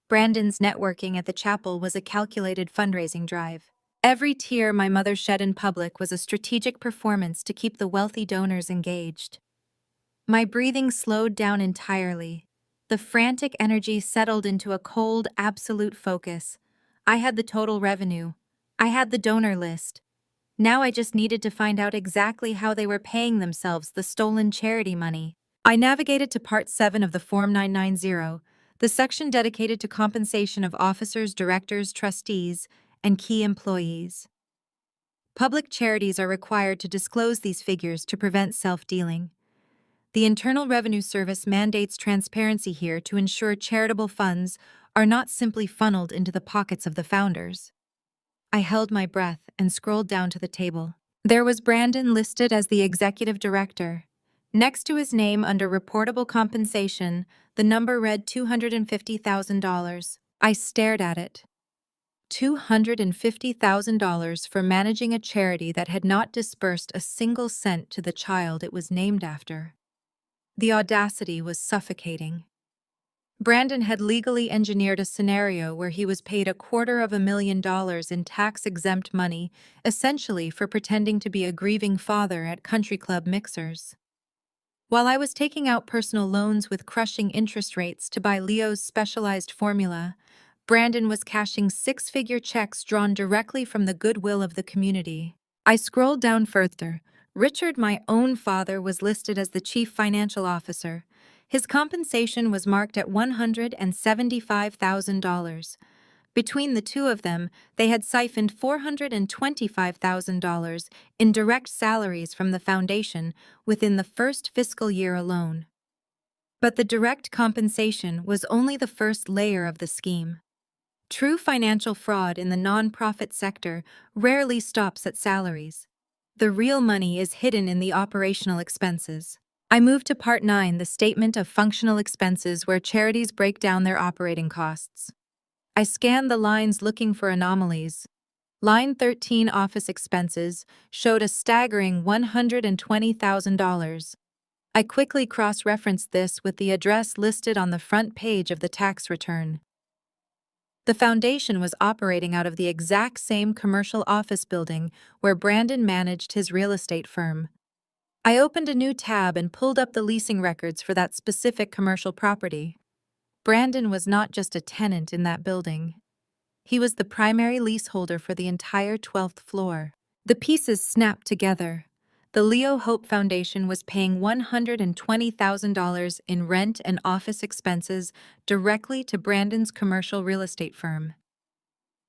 Brandon's networking at the chapel was a calculated fundraising drive. Every tear my mother shed in public was a strategic performance to keep the wealthy donors engaged. My breathing slowed down entirely. The frantic energy settled into a cold, absolute focus. I had the total revenue. I had the donor list. Now I just needed to find out exactly how they were paying themselves the stolen charity money. I navigated to Part 7 of the Form 990, the section dedicated to compensation of officers, directors, trustees, and key employees. Public charities are required to disclose these figures to prevent self-dealing. The Internal Revenue Service mandates transparency here to ensure charitable funds are not simply funneled into the pockets of the founders. I held my breath and scrolled down to the table. There was Brandon listed as the executive director. Next to his name under reportable compensation, the number read $250,000. I stared at it. $250,000 for managing a charity that had not disbursed a single cent to the child it was named after. The audacity was suffocating. Brandon had legally engineered a scenario where he was paid $250,000 in tax-exempt money, essentially for pretending to be a grieving father at country club mixers. While I was taking out personal loans with crushing interest rates to buy Leo's specialized formula, Brandon was cashing six-figure checks drawn directly from the goodwill of the community. I scrolled down further. Richard, my own father, was listed as the chief financial officer. His compensation was marked at $175,000. Between the two of them, they had siphoned $425,000 in direct salaries from the foundation within the first fiscal year alone. But the direct compensation was only the first layer of the scheme. True financial fraud in the nonprofit sector rarely stops at salaries. The real money is hidden in the operational expenses. I moved to Part 9, the statement of functional expenses, where charities break down their operating costs. I scanned the lines looking for anomalies. Line 13, office expenses, showed a staggering $120,000. I quickly cross-referenced this with the address listed on the front page of the tax return. The foundation was operating out of the exact same commercial office building where Brandon managed his real estate firm. I opened a new tab and pulled up the leasing records for that specific commercial property. Brandon was not just a tenant in that building. He was the primary leaseholder for the entire 12th floor. The pieces snapped together. The Leo Hope Foundation was paying $120,000 in rent and office expenses directly to Brandon's commercial real estate firm.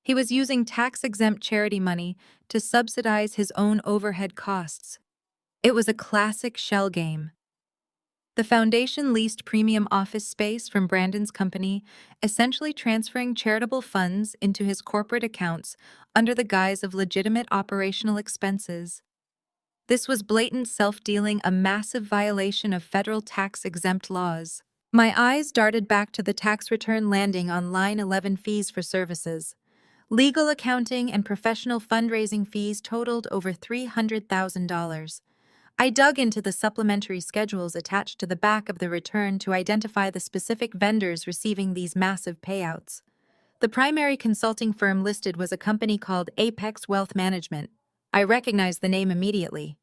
He was using tax-exempt charity money to subsidize his own overhead costs. It was a classic shell game. The foundation leased premium office space from Brandon's company, essentially transferring charitable funds into his corporate accounts under the guise of legitimate operational expenses. This was blatant self-dealing, a massive violation of federal tax-exempt laws. My eyes darted back to the tax return, landing on line 11, fees for services. Legal, accounting, and professional fundraising fees totaled over $300,000. I dug into the supplementary schedules attached to the back of the return to identify the specific vendors receiving these massive payouts. The primary consulting firm listed was a company called Apex Wealth Management. I recognized the name immediately.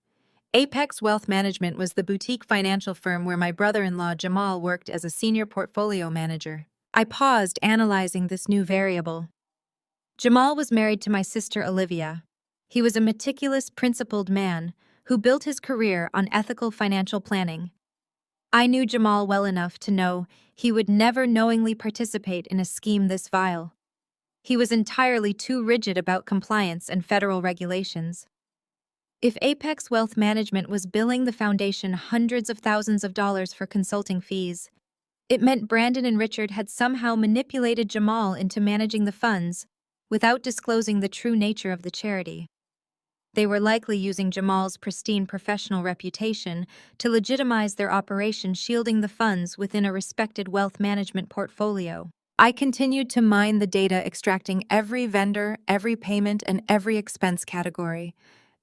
Apex Wealth Management was the boutique financial firm where my brother-in-law Jamal worked as a senior portfolio manager. I paused, analyzing this new variable. Jamal was married to my sister Olivia. He was a meticulous, principled man who built his career on ethical financial planning. I knew Jamal well enough to know he would never knowingly participate in a scheme this vile. He was entirely too rigid about compliance and federal regulations. If Apex Wealth Management was billing the foundation hundreds of thousands of dollars for consulting fees, it meant Brandon and Richard had somehow manipulated Jamal into managing the funds without disclosing the true nature of the charity. They were likely using Jamal's pristine professional reputation to legitimize their operation, shielding the funds within a respected wealth management portfolio. I continued to mine the data, extracting every vendor, every payment, and every expense category.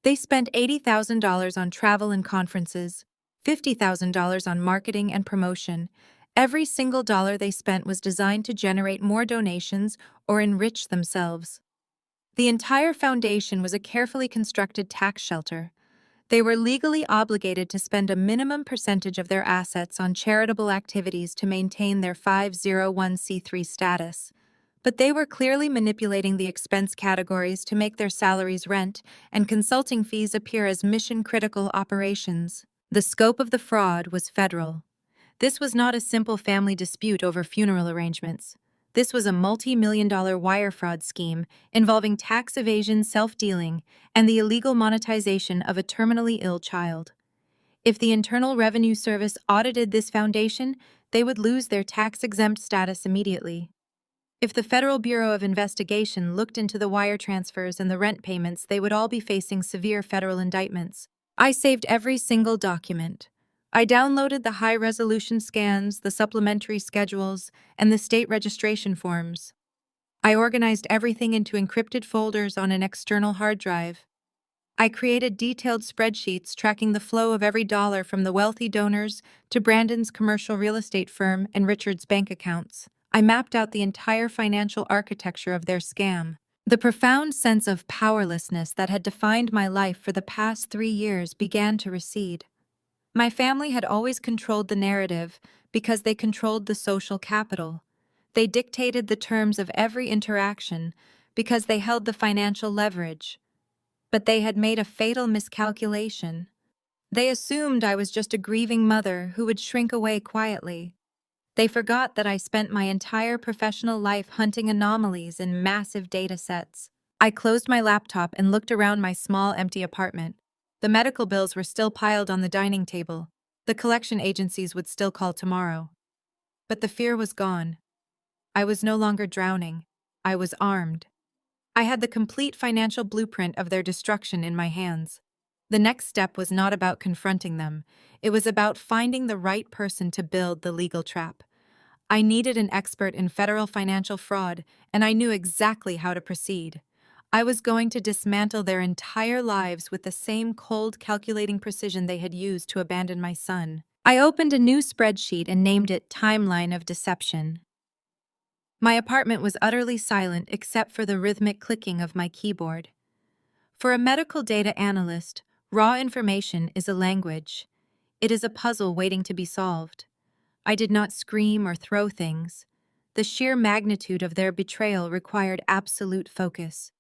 They spent $80,000 on travel and conferences, $50,000 on marketing and promotion. Every single dollar they spent was designed to generate more donations or enrich themselves. The entire foundation was a carefully constructed tax shelter. They were legally obligated to spend a minimum percentage of their assets on charitable activities to maintain their 501c3 status. But they were clearly manipulating the expense categories to make their salaries, rent, and consulting fees appear as mission-critical operations. The scope of the fraud was federal. This was not a simple family dispute over funeral arrangements. This was a multi-million-dollar wire fraud scheme involving tax evasion, self-dealing, and the illegal monetization of a terminally ill child. If the Internal Revenue Service audited this foundation, they would lose their tax-exempt status immediately. If the Federal Bureau of Investigation looked into the wire transfers and the rent payments, they would all be facing severe federal indictments. I saved every single document. I downloaded the high-resolution scans, the supplementary schedules, and the state registration forms. I organized everything into encrypted folders on an external hard drive. I created detailed spreadsheets tracking the flow of every dollar from the wealthy donors to Brandon's commercial real estate firm and Richard's bank accounts. I mapped out the entire financial architecture of their scam. The profound sense of powerlessness that had defined my life for the past 3 years began to recede. My family had always controlled the narrative because they controlled the social capital. They dictated the terms of every interaction because they held the financial leverage. But they had made a fatal miscalculation. They assumed I was just a grieving mother who would shrink away quietly. They forgot that I spent my entire professional life hunting anomalies in massive data sets. I closed my laptop and looked around my small, empty apartment. The medical bills were still piled on the dining table. The collection agencies would still call tomorrow. But the fear was gone. I was no longer drowning. I was armed. I had the complete financial blueprint of their destruction in my hands. The next step was not about confronting them. It was about finding the right person to build the legal trap. I needed an expert in federal financial fraud, and I knew exactly how to proceed. I was going to dismantle their entire lives with the same cold, calculating precision they had used to abandon my son. I opened a new spreadsheet and named it Timeline of Deception. My apartment was utterly silent except for the rhythmic clicking of my keyboard. For a medical data analyst, raw information is a language. It is a puzzle waiting to be solved. I did not scream or throw things. The sheer magnitude of their betrayal required absolute focus.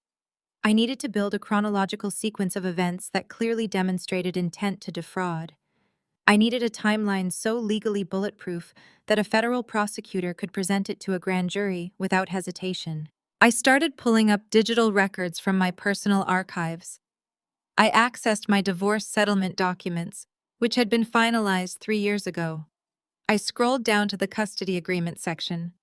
I needed to build a chronological sequence of events that clearly demonstrated intent to defraud. I needed a timeline so legally bulletproof that a federal prosecutor could present it to a grand jury without hesitation. I started pulling up digital records from my personal archives. I accessed my divorce settlement documents, which had been finalized 3 years ago. I scrolled down to the custody agreement section.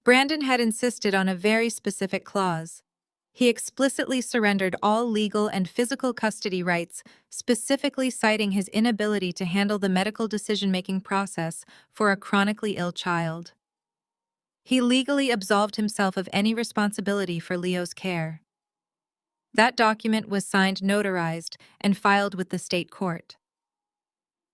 Brandon had insisted on a very specific clause. He explicitly surrendered all legal and physical custody rights, specifically citing his inability to handle the medical decision-making process for a chronically ill child. He legally absolved himself of any responsibility for Leo's care. That document was signed, notarized, and filed with the state court.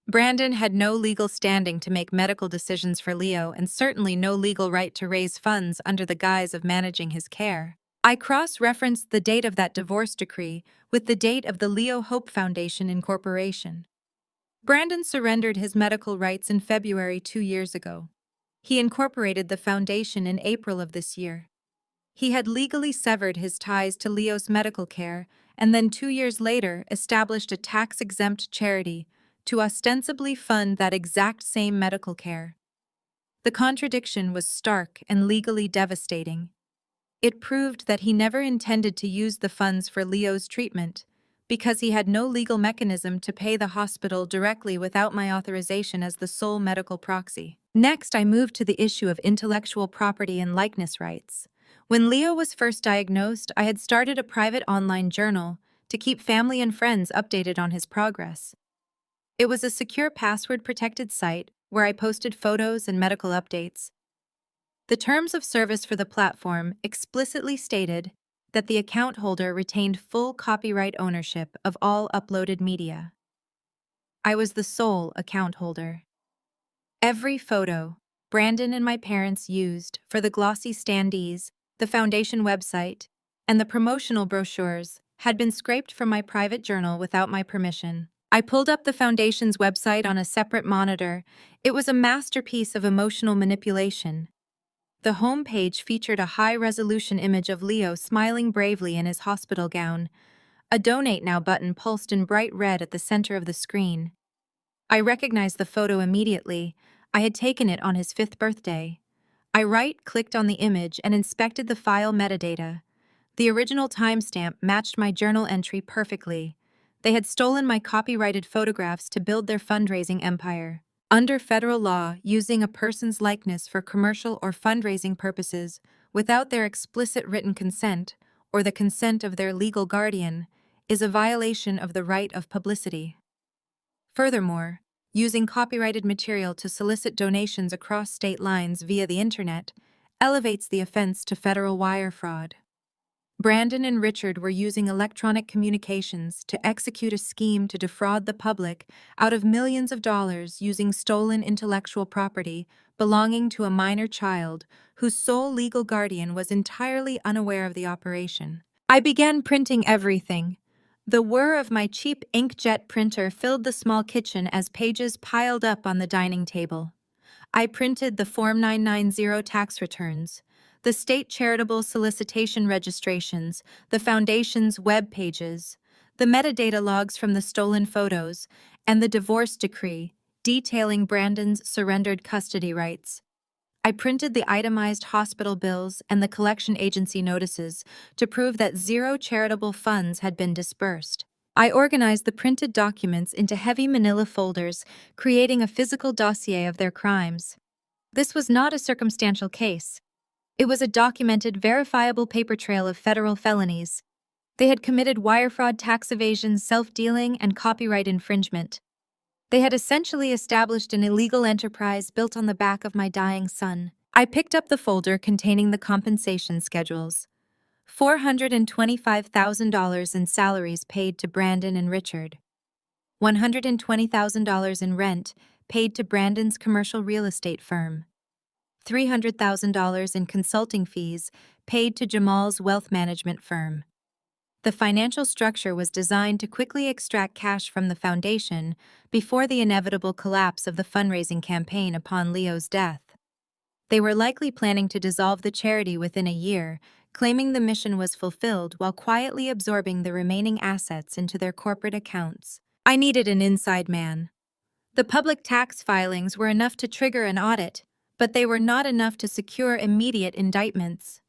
Brandon had no legal standing to make medical decisions for Leo and certainly no legal right to raise funds under the guise of managing his care. I cross-referenced the date of that divorce decree with the date of the Leo Hope Foundation incorporation. Brandon surrendered his medical rights in February 2 years ago. He incorporated the foundation in April of this year. He had legally severed his ties to Leo's medical care and then 2 years later established a tax-exempt charity to ostensibly fund that exact same medical care. The contradiction was stark and legally devastating. It proved that he never intended to use the funds for Leo's treatment because he had no legal mechanism to pay the hospital directly without my authorization as the sole medical proxy. Next, I moved to the issue of intellectual property and likeness rights. When Leo was first diagnosed, I had started a private online journal to keep family and friends updated on his progress. It was a secure password-protected site where I posted photos and medical updates. The terms of service for the platform explicitly stated that the account holder retained full copyright ownership of all uploaded media. I was the sole account holder. Every photo Brandon and my parents used for the glossy standees, the foundation website, and the promotional brochures had been scraped from my private journal without my permission. I pulled up the foundation's website on a separate monitor. It was a masterpiece of emotional manipulation. The homepage featured a high-resolution image of Leo smiling bravely in his hospital gown. A Donate Now button pulsed in bright red at the center of the screen. I recognized the photo immediately. I had taken it on his 5th birthday. I right-clicked on the image and inspected the file metadata. The original timestamp matched my journal entry perfectly. They had stolen my copyrighted photographs to build their fundraising empire. Under federal law, using a person's likeness for commercial or fundraising purposes without their explicit written consent or the consent of their legal guardian is a violation of the right of publicity. Furthermore, using copyrighted material to solicit donations across state lines via the internet elevates the offense to federal wire fraud. Brandon and Richard were using electronic communications to execute a scheme to defraud the public out of millions of dollars using stolen intellectual property belonging to a minor child whose sole legal guardian was entirely unaware of the operation. I began printing everything. The whir of my cheap inkjet printer filled the small kitchen as pages piled up on the dining table. I printed the Form 990 tax returns, the state charitable solicitation registrations, the foundation's web pages, the metadata logs from the stolen photos, and the divorce decree detailing Brandon's surrendered custody rights. I printed the itemized hospital bills and the collection agency notices to prove that zero charitable funds had been disbursed. I organized the printed documents into heavy manila folders, creating a physical dossier of their crimes. This was not a circumstantial case. It was a documented, verifiable paper trail of federal felonies. They had committed wire fraud, tax evasion, self-dealing, and copyright infringement. They had essentially established an illegal enterprise built on the back of my dying son. I picked up the folder containing the compensation schedules. $425,000 in salaries paid to Brandon and Richard. $120,000 in rent paid to Brandon's commercial real estate firm. $300,000 in consulting fees paid to Jamal's wealth management firm. The financial structure was designed to quickly extract cash from the foundation before the inevitable collapse of the fundraising campaign upon Leo's death. They were likely planning to dissolve the charity within a year, claiming the mission was fulfilled while quietly absorbing the remaining assets into their corporate accounts. I needed an inside man. The public tax filings were enough to trigger an audit, but they were not enough to secure immediate indictments.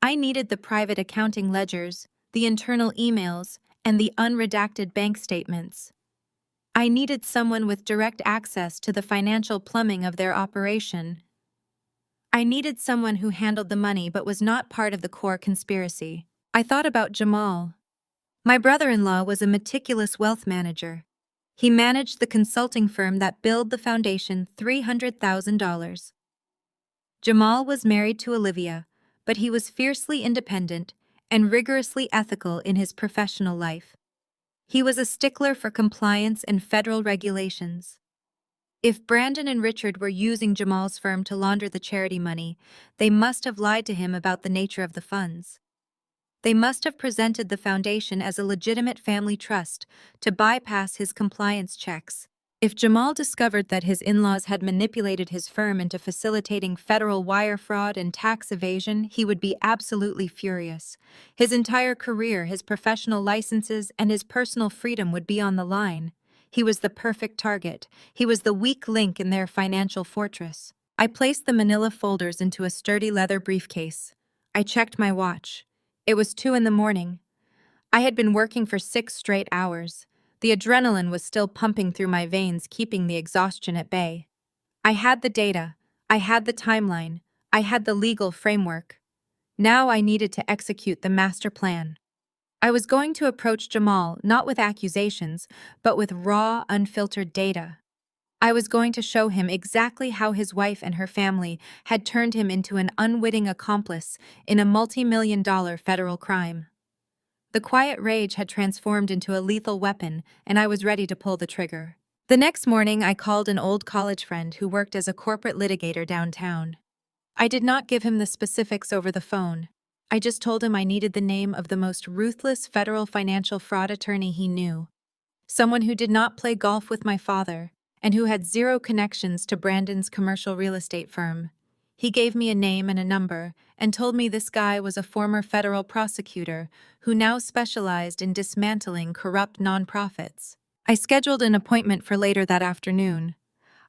I needed the private accounting ledgers, the internal emails, and the unredacted bank statements. I needed someone with direct access to the financial plumbing of their operation. I needed someone who handled the money but was not part of the core conspiracy. I thought about Jamal. My brother-in-law was a meticulous wealth manager. He managed the consulting firm that billed the foundation $300,000. Jamal was married to Olivia, but he was fiercely independent and rigorously ethical in his professional life. He was a stickler for compliance and federal regulations. If Brandon and Richard were using Jamal's firm to launder the charity money, they must have lied to him about the nature of the funds. They must have presented the foundation as a legitimate family trust to bypass his compliance checks. If Jamal discovered that his in-laws had manipulated his firm into facilitating federal wire fraud and tax evasion, he would be absolutely furious. His entire career, his professional licenses, and his personal freedom would be on the line. He was the perfect target. He was the weak link in their financial fortress. I placed the manila folders into a sturdy leather briefcase. I checked my watch. It was 2 a.m. I had been working for 6 straight hours. The adrenaline was still pumping through my veins, keeping the exhaustion at bay. I had the data. I had the timeline. I had the legal framework. Now I needed to execute the master plan. I was going to approach Jamal not with accusations, but with raw, unfiltered data. I was going to show him exactly how his wife and her family had turned him into an unwitting accomplice in a multi-million-dollar federal crime. The quiet rage had transformed into a lethal weapon, and I was ready to pull the trigger. The next morning, I called an old college friend who worked as a corporate litigator downtown. I did not give him the specifics over the phone. I just told him I needed the name of the most ruthless federal financial fraud attorney he knew. Someone who did not play golf with my father, and who had zero connections to Brandon's commercial real estate firm. He gave me a name and a number, and told me this guy was a former federal prosecutor who now specialized in dismantling corrupt nonprofits. I scheduled an appointment for later that afternoon.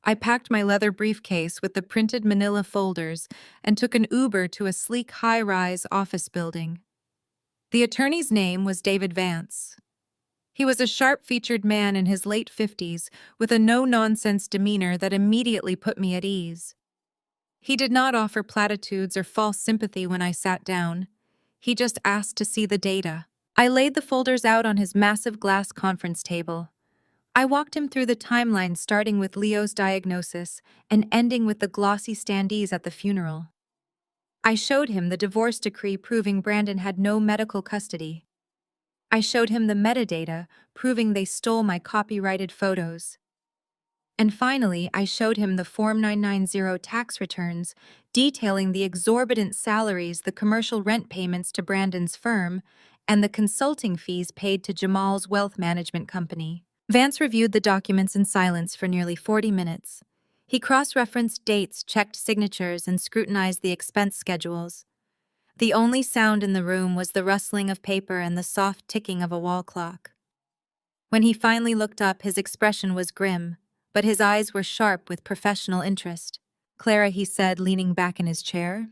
I packed my leather briefcase with the printed manila folders and took an Uber to a sleek high-rise office building. The attorney's name was David Vance. He was a sharp-featured man in his late 50s with a no-nonsense demeanor that immediately put me at ease. He did not offer platitudes or false sympathy when I sat down. He just asked to see the data. I laid the folders out on his massive glass conference table. I walked him through the timeline starting with Leo's diagnosis and ending with the glossy standees at the funeral. I showed him the divorce decree proving Brandon had no medical custody. I showed him the metadata proving they stole my copyrighted photos. And finally, I showed him the Form 990 tax returns detailing the exorbitant salaries, the commercial rent payments to Brandon's firm, and the consulting fees paid to Jamal's wealth management company. Vance reviewed the documents in silence for nearly 40 minutes. He cross-referenced dates, checked signatures, and scrutinized the expense schedules. The only sound in the room was the rustling of paper and the soft ticking of a wall clock. When he finally looked up, his expression was grim, but his eyes were sharp with professional interest. "Clara," he said, leaning back in his chair,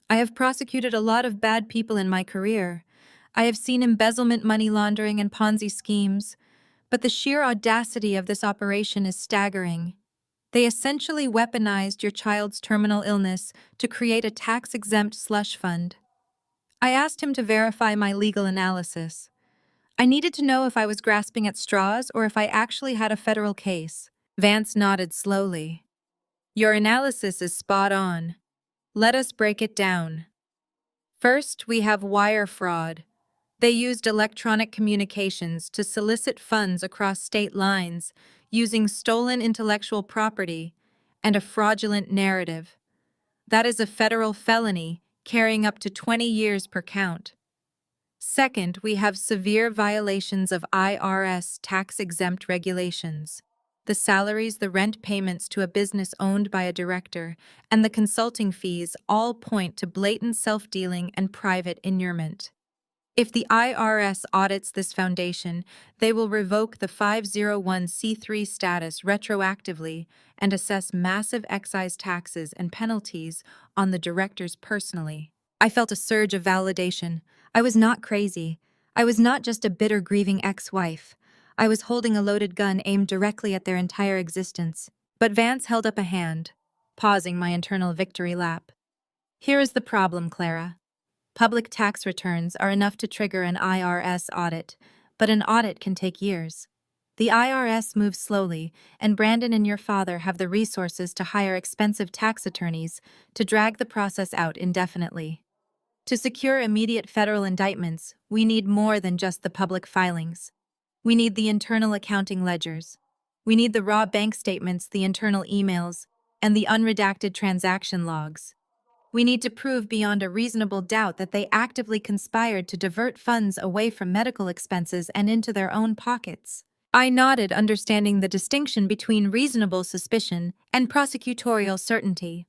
"I have prosecuted a lot of bad people in my career. I have seen embezzlement, money laundering, and Ponzi schemes, but the sheer audacity of this operation is staggering. They essentially weaponized your child's terminal illness to create a tax-exempt slush fund." I asked him to verify my legal analysis. I needed to know if I was grasping at straws or if I actually had a federal case. Vance nodded slowly. "Your analysis is spot on. Let us break it down. First, we have wire fraud. They used electronic communications to solicit funds across state lines using stolen intellectual property and a fraudulent narrative. That is a federal felony, carrying up to 20 years per count. Second, we have severe violations of IRS tax-exempt regulations. The salaries, the rent payments to a business owned by a director, and the consulting fees all point to blatant self-dealing and private inurement. If the IRS audits this foundation, they will revoke the 501c3 status retroactively and assess massive excise taxes and penalties on the directors personally. I felt a surge of validation. I was not crazy. I was not just a bitter, grieving ex-wife. I was holding a loaded gun aimed directly at their entire existence. But Vance held up a hand, pausing my internal victory lap. "Here is the problem, Clara. Public tax returns are enough to trigger an IRS audit, but an audit can take years. The IRS moves slowly, and Brandon and your father have the resources to hire expensive tax attorneys to drag the process out indefinitely. To secure immediate federal indictments, we need more than just the public filings. We need the internal accounting ledgers. We need the raw bank statements, the internal emails, and the unredacted transaction logs. We need to prove beyond a reasonable doubt that they actively conspired to divert funds away from medical expenses and into their own pockets." I nodded, understanding the distinction between reasonable suspicion and prosecutorial certainty.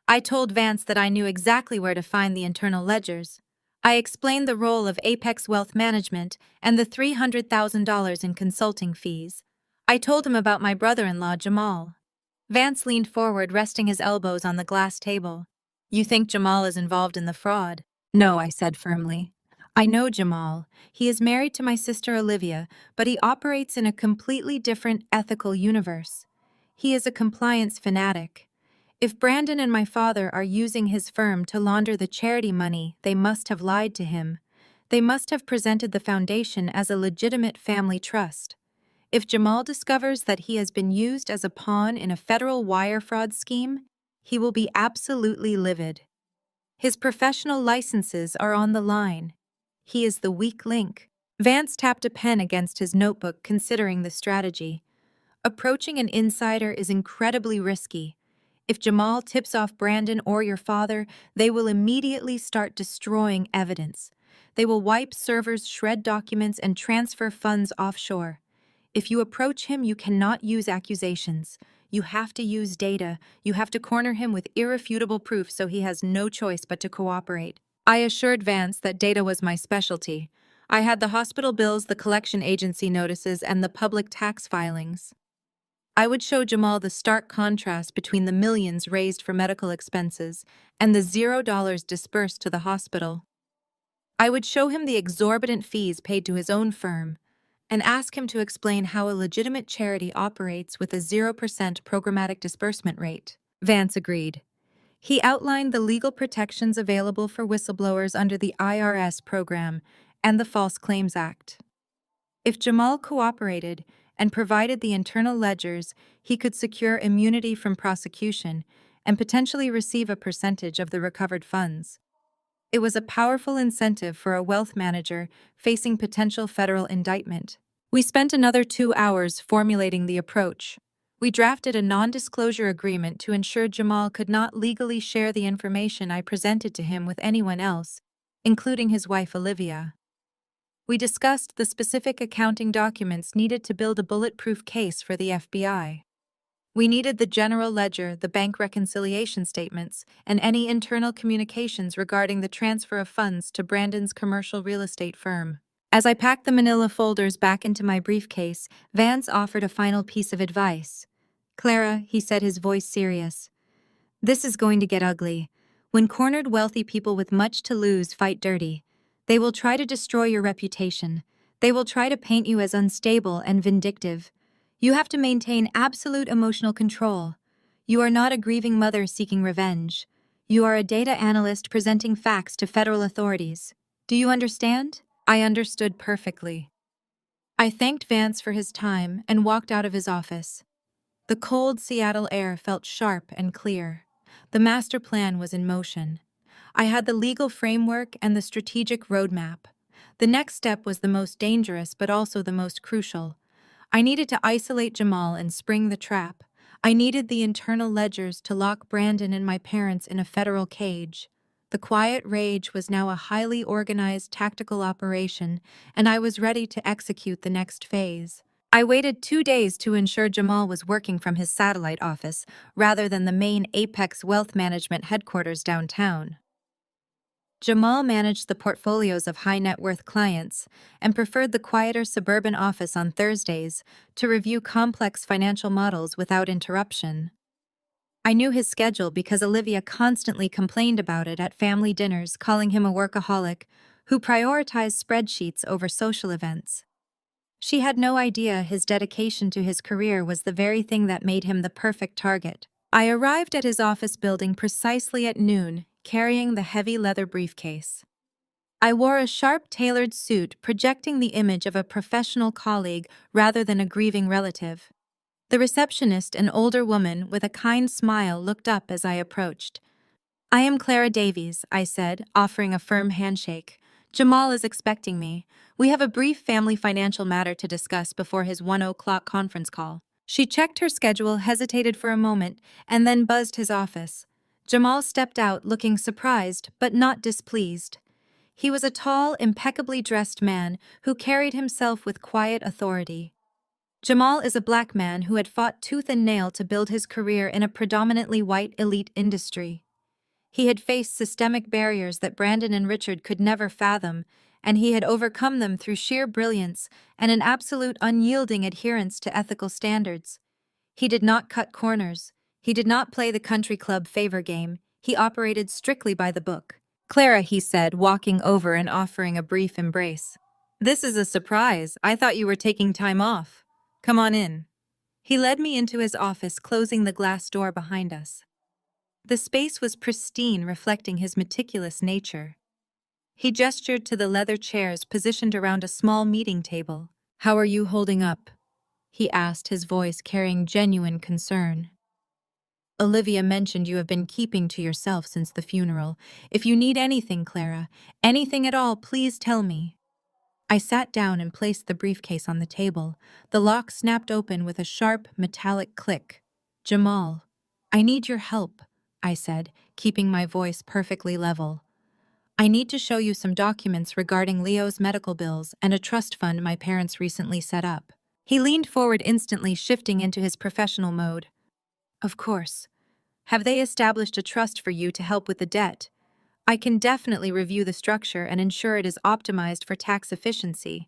I told Vance that I knew exactly where to find the internal ledgers. I explained the role of Apex Wealth Management and the $300,000 in consulting fees. I told him about my brother-in-law, Jamal. Vance leaned forward, resting his elbows on the glass table. "You think Jamal is involved in the fraud?" "No," I said firmly. "I know Jamal. He is married to my sister Olivia, but he operates in a completely different ethical universe. He is a compliance fanatic. If Brandon and my father are using his firm to launder the charity money, they must have lied to him. They must have presented the foundation as a legitimate family trust. If Jamal discovers that he has been used as a pawn in a federal wire fraud scheme, he will be absolutely livid. His professional licenses are on the line. He is the weak link. Vance tapped a pen against his notebook, considering the strategy. Approaching an insider is incredibly risky. If Jamal tips off Brandon or your father, they will immediately start destroying evidence. They will wipe servers, shred documents, and transfer funds offshore. If you approach him, you cannot use accusations. You have to use data. You have to corner him with irrefutable proof so he has no choice but to cooperate. I assured Vance that data was my specialty. I had the hospital bills, the collection agency notices, and the public tax filings. I would show Jamal the stark contrast between the millions raised for medical expenses and the $0 dispersed to the hospital. I would show him the exorbitant fees paid to his own firm and ask him to explain how a legitimate charity operates with a 0% programmatic disbursement rate. Vance agreed. He outlined the legal protections available for whistleblowers under the IRS program and the False Claims Act. If Jamal cooperated and provided the internal ledgers, he could secure immunity from prosecution and potentially receive a percentage of the recovered funds. It was a powerful incentive for a wealth manager facing potential federal indictment. We spent another 2 hours formulating the approach. We drafted a non-disclosure agreement to ensure Jamal could not legally share the information I presented to him with anyone else, including his wife Olivia. We discussed the specific accounting documents needed to build a bulletproof case for the FBI. We needed the general ledger, the bank reconciliation statements, and any internal communications regarding the transfer of funds to Brandon's commercial real estate firm. As I packed the manila folders back into my briefcase, Vance offered a final piece of advice. "Clara," he said, his voice serious, "this is going to get ugly. When cornered wealthy people with much to lose fight dirty, they will try to destroy your reputation. They will try to paint you as unstable and vindictive. You have to maintain absolute emotional control. You are not a grieving mother seeking revenge. You are a data analyst presenting facts to federal authorities. Do you understand?" I understood perfectly. I thanked Vance for his time and walked out of his office. The cold Seattle air felt sharp and clear. The master plan was in motion. I had the legal framework and the strategic roadmap. The next step was the most dangerous but also the most crucial. I needed to isolate Jamal and spring the trap. I needed the internal ledgers to lock Brandon and my parents in a federal cage. The quiet rage was now a highly organized tactical operation, and I was ready to execute the next phase. I waited 2 days to ensure Jamal was working from his satellite office rather than the main Apex Wealth Management headquarters downtown. Jamal managed the portfolios of high-net-worth clients and preferred the quieter suburban office on Thursdays to review complex financial models without interruption. I knew his schedule because Olivia constantly complained about it at family dinners, calling him a workaholic who prioritized spreadsheets over social events. She had no idea his dedication to his career was the very thing that made him the perfect target. I arrived at his office building precisely at noon, carrying the heavy leather briefcase. I wore a sharp, tailored suit projecting the image of a professional colleague rather than a grieving relative. The receptionist, an older woman with a kind smile, looked up as I approached. "I am Clara Davies," I said, offering a firm handshake. "Jamal is expecting me. We have a brief family financial matter to discuss before his 1 o'clock conference call." She checked her schedule, hesitated for a moment, and then buzzed his office. Jamal stepped out, looking surprised but not displeased. He was a tall, impeccably dressed man who carried himself with quiet authority. Jamal is a black man who had fought tooth and nail to build his career in a predominantly white elite industry. He had faced systemic barriers that Brandon and Richard could never fathom, and he had overcome them through sheer brilliance and an absolute unyielding adherence to ethical standards. He did not cut corners. He did not play the country club favor game. He operated strictly by the book. "Clara," he said, walking over and offering a brief embrace. "This is a surprise. I thought you were taking time off. Come on in." He led me into his office, closing the glass door behind us. The space was pristine, reflecting his meticulous nature. He gestured to the leather chairs positioned around a small meeting table. "How are you holding up?" he asked, his voice carrying genuine concern. "Olivia mentioned you have been keeping to yourself since the funeral. If you need anything, Clara, anything at all, please tell me." I sat down and placed the briefcase on the table. The lock snapped open with a sharp, metallic click. "Jamal, I need your help," I said, keeping my voice perfectly level. "I need to show you some documents regarding Leo's medical bills and a trust fund my parents recently set up." He leaned forward instantly, shifting into his professional mode. "Of course. Have they established a trust for you to help with the debt? I can definitely review the structure and ensure it is optimized for tax efficiency."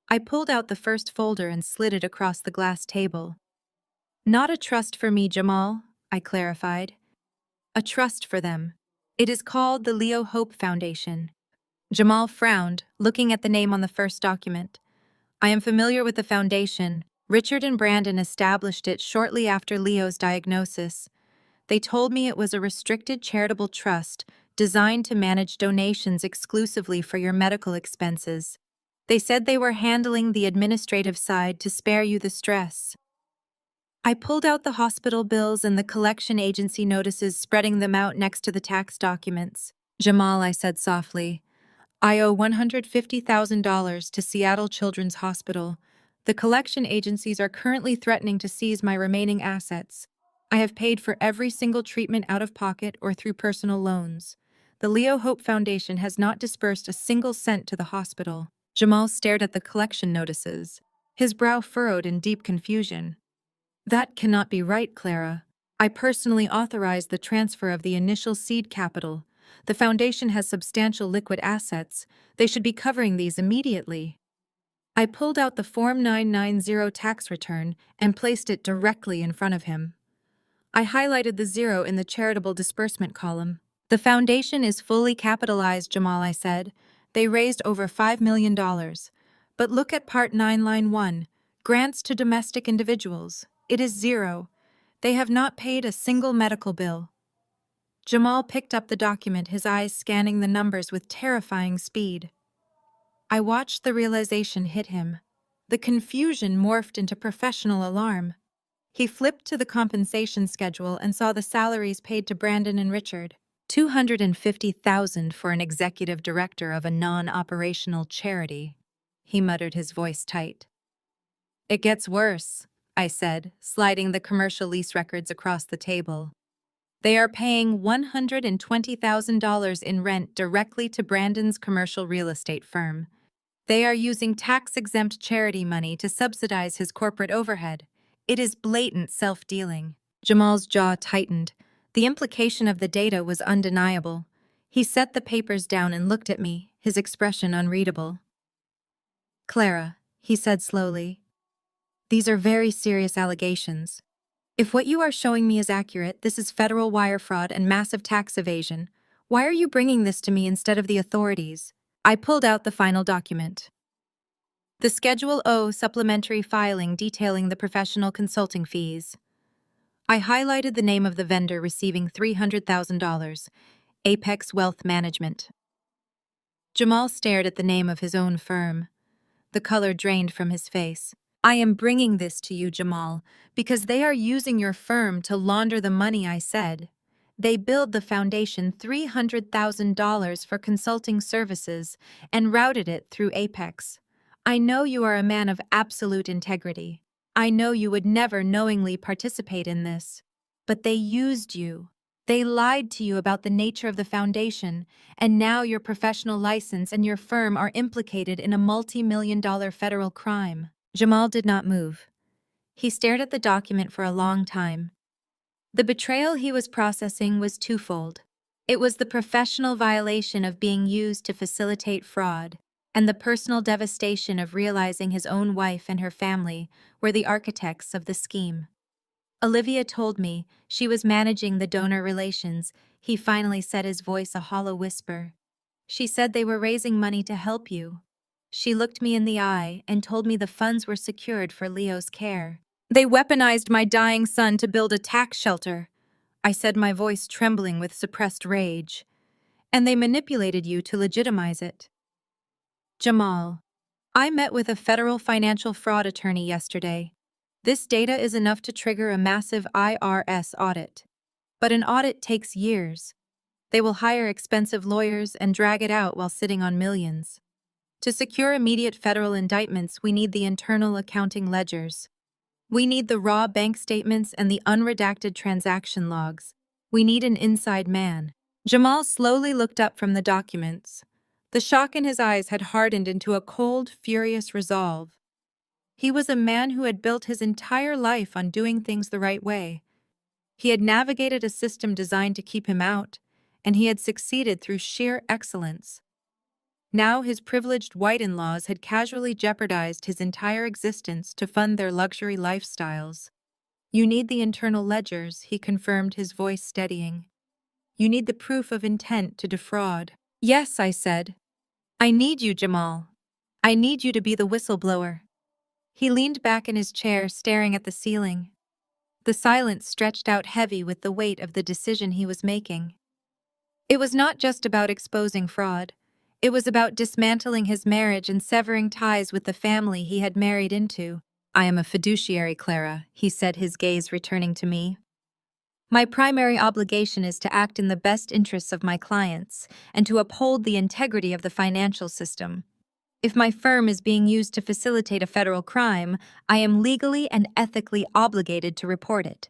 I pulled out the first folder and slid it across the glass table. "Not a trust for me, Jamal," I clarified. "A trust for them. It is called the Leo Hope Foundation." Jamal frowned, looking at the name on the first document. "I am familiar with the foundation. Richard and Brandon established it shortly after Leo's diagnosis. They told me it was a restricted charitable trust designed to manage donations exclusively for your medical expenses. They said they were handling the administrative side to spare you the stress." I pulled out the hospital bills and the collection agency notices, spreading them out next to the tax documents. "Jamal," I said softly, "I owe $150,000 to Seattle Children's Hospital. The collection agencies are currently threatening to seize my remaining assets. I have paid for every single treatment out of pocket or through personal loans. The Leo Hope Foundation has not disbursed a single cent to the hospital." Jamal stared at the collection notices, his brow furrowed in deep confusion. "That cannot be right, Clara. I personally authorized the transfer of the initial seed capital. The foundation has substantial liquid assets. They should be covering these immediately." I pulled out the Form 990 tax return and placed it directly in front of him. I highlighted the zero in the charitable disbursement column. "The foundation is fully capitalized, Jamal," I said. "They raised over $5 million. But look at Part 9, Line 1, grants to domestic individuals. It is zero. They have not paid a single medical bill." Jamal picked up the document, his eyes scanning the numbers with terrifying speed. I watched the realization hit him. The confusion morphed into professional alarm. He flipped to the compensation schedule and saw the salaries paid to Brandon and Richard. $250,000 for an executive director of a non-operational charity. He muttered, his voice tight. "It gets worse," I said, sliding the commercial lease records across the table. "They are paying $120,000 in rent directly to Brandon's commercial real estate firm. They are using tax-exempt charity money to subsidize his corporate overhead. It is blatant self-dealing." Jamal's jaw tightened. The implication of the data was undeniable. He set the papers down and looked at me, his expression unreadable. "Clara," he said slowly, "these are very serious allegations. If what you are showing me is accurate, this is federal wire fraud and massive tax evasion. Why are you bringing this to me instead of the authorities?" I pulled out the final document. The Schedule O supplementary filing detailing the professional consulting fees. I highlighted the name of the vendor receiving $300,000, Apex Wealth Management. Jamal stared at the name of his own firm. The color drained from his face. "I am bringing this to you, Jamal, because they are using your firm to launder the money," I said. "They billed the foundation $300,000 for consulting services and routed it through Apex. I know you are a man of absolute integrity. I know you would never knowingly participate in this. But they used you. They lied to you about the nature of the foundation, and now your professional license and your firm are implicated in a multi-million-dollar federal crime." Jamal did not move. He stared at the document for a long time. The betrayal he was processing was twofold. It was the professional violation of being used to facilitate fraud, and the personal devastation of realizing his own wife and her family were the architects of the scheme. "Olivia told me she was managing the donor relations," he finally said, his voice a hollow whisper. "She said they were raising money to help you. She looked me in the eye and told me the funds were secured for Leo's care. They weaponized my dying son to build a tax shelter," I said, my voice trembling with suppressed rage. and they manipulated you to legitimize it. Jamal, I met with a federal financial fraud attorney yesterday. This data is enough to trigger a massive IRS audit. But an audit takes years. They will hire expensive lawyers and drag it out while sitting on millions. To secure immediate federal indictments, we need the internal accounting ledgers. We need the raw bank statements and the unredacted transaction logs. We need an inside man. Jamal slowly looked up from the documents. The shock in his eyes had hardened into a cold, furious resolve. He was a man who had built his entire life on doing things the right way. He had navigated a system designed to keep him out, and he had succeeded through sheer excellence. Now his privileged white in-laws had casually jeopardized his entire existence to fund their luxury lifestyles. You need the internal ledgers, he confirmed, his voice steadying. You need the proof of intent to defraud. Yes, I said. I need you, Jamal. I need you to be the whistleblower. He leaned back in his chair, staring at the ceiling. The silence stretched out heavy with the weight of the decision he was making. It was not just about exposing fraud. It was about dismantling his marriage and severing ties with the family he had married into. I am a fiduciary, Clara, he said, his gaze returning to me. My primary obligation is to act in the best interests of my clients and to uphold the integrity of the financial system. If my firm is being used to facilitate a federal crime, I am legally and ethically obligated to report it.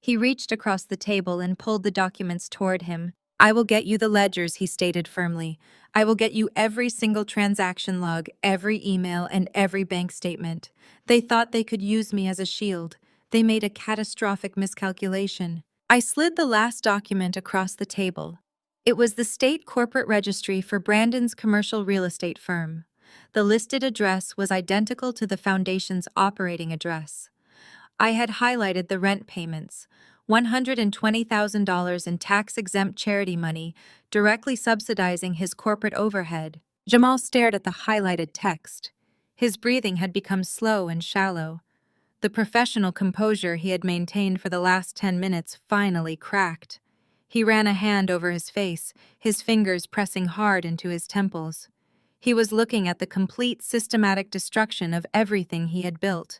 He reached across the table and pulled the documents toward him. I will get you the ledgers, he stated firmly. I will get you every single transaction log, every email, and every bank statement. They thought they could use me as a shield. They made a catastrophic miscalculation. I slid the last document across the table. It was the state corporate registry for Brandon's commercial real estate firm. The listed address was identical to the foundation's operating address. I had highlighted the rent payments, $120,000 in tax-exempt charity money, directly subsidizing his corporate overhead. Jamal stared at the highlighted text. His breathing had become slow and shallow. The professional composure he had maintained for the last 10 minutes finally cracked. He ran a hand over his face, his fingers pressing hard into his temples. He was looking at the complete systematic destruction of everything he had built.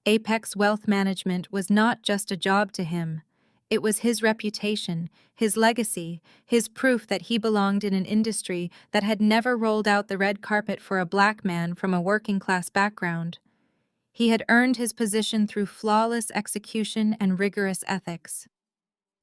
Apex Wealth Management was not just a job to him. It was his reputation, his legacy, his proof that he belonged in an industry that had never rolled out the red carpet for a black man from a working-class background. He had earned his position through flawless execution and rigorous ethics.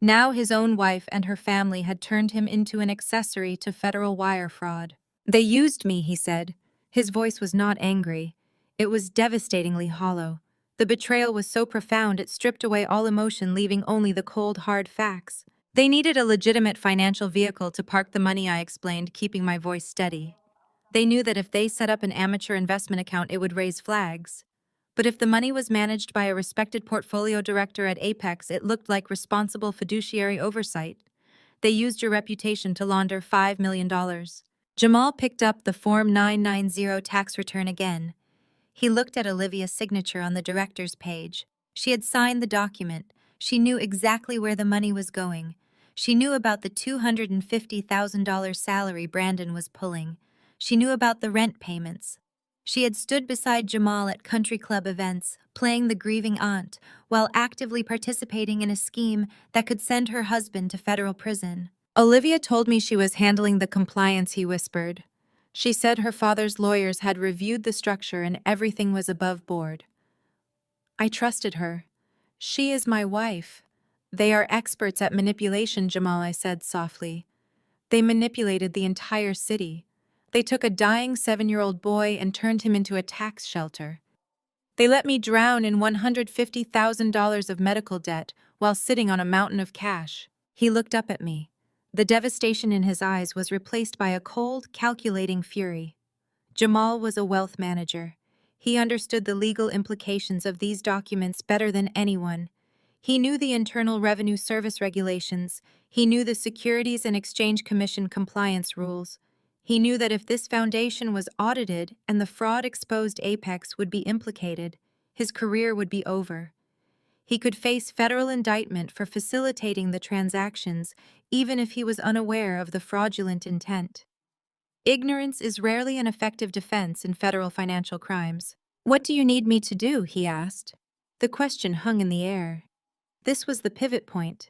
Now his own wife and her family had turned him into an accessory to federal wire fraud. They used me, he said. His voice was not angry. It was devastatingly hollow. The betrayal was so profound it stripped away all emotion, leaving only the cold, hard facts. They needed a legitimate financial vehicle to park the money, I explained, keeping my voice steady. They knew that if they set up an amateur investment account, it would raise flags. But if the money was managed by a respected portfolio director at Apex, it looked like responsible fiduciary oversight. They used your reputation to launder $5 million. Jamal picked up the Form 990 tax return again. He looked at Olivia's signature on the director's page. She had signed the document. She knew exactly where the money was going. She knew about the $250,000 salary Brandon was pulling. She knew about the rent payments. She had stood beside Jamal at country club events, playing the grieving aunt, while actively participating in a scheme that could send her husband to federal prison. Olivia told me she was handling the compliance, he whispered. She said her father's lawyers had reviewed the structure and everything was above board. I trusted her. She is my wife. They are experts at manipulation, Jamal, I said softly. They manipulated the entire city. They took a dying 7-year-old boy and turned him into a tax shelter. They let me drown in $150,000 of medical debt while sitting on a mountain of cash. He looked up at me. The devastation in his eyes was replaced by a cold, calculating fury. Jamal was a wealth manager. He understood the legal implications of these documents better than anyone. He knew the Internal Revenue Service regulations. He knew the Securities and Exchange Commission compliance rules. He knew that if this foundation was audited and the fraud exposed Apex would be implicated, his career would be over. He could face federal indictment for facilitating the transactions, even if he was unaware of the fraudulent intent. Ignorance is rarely an effective defense in federal financial crimes. "What do you need me to do?" he asked. The question hung in the air. This was the pivot point.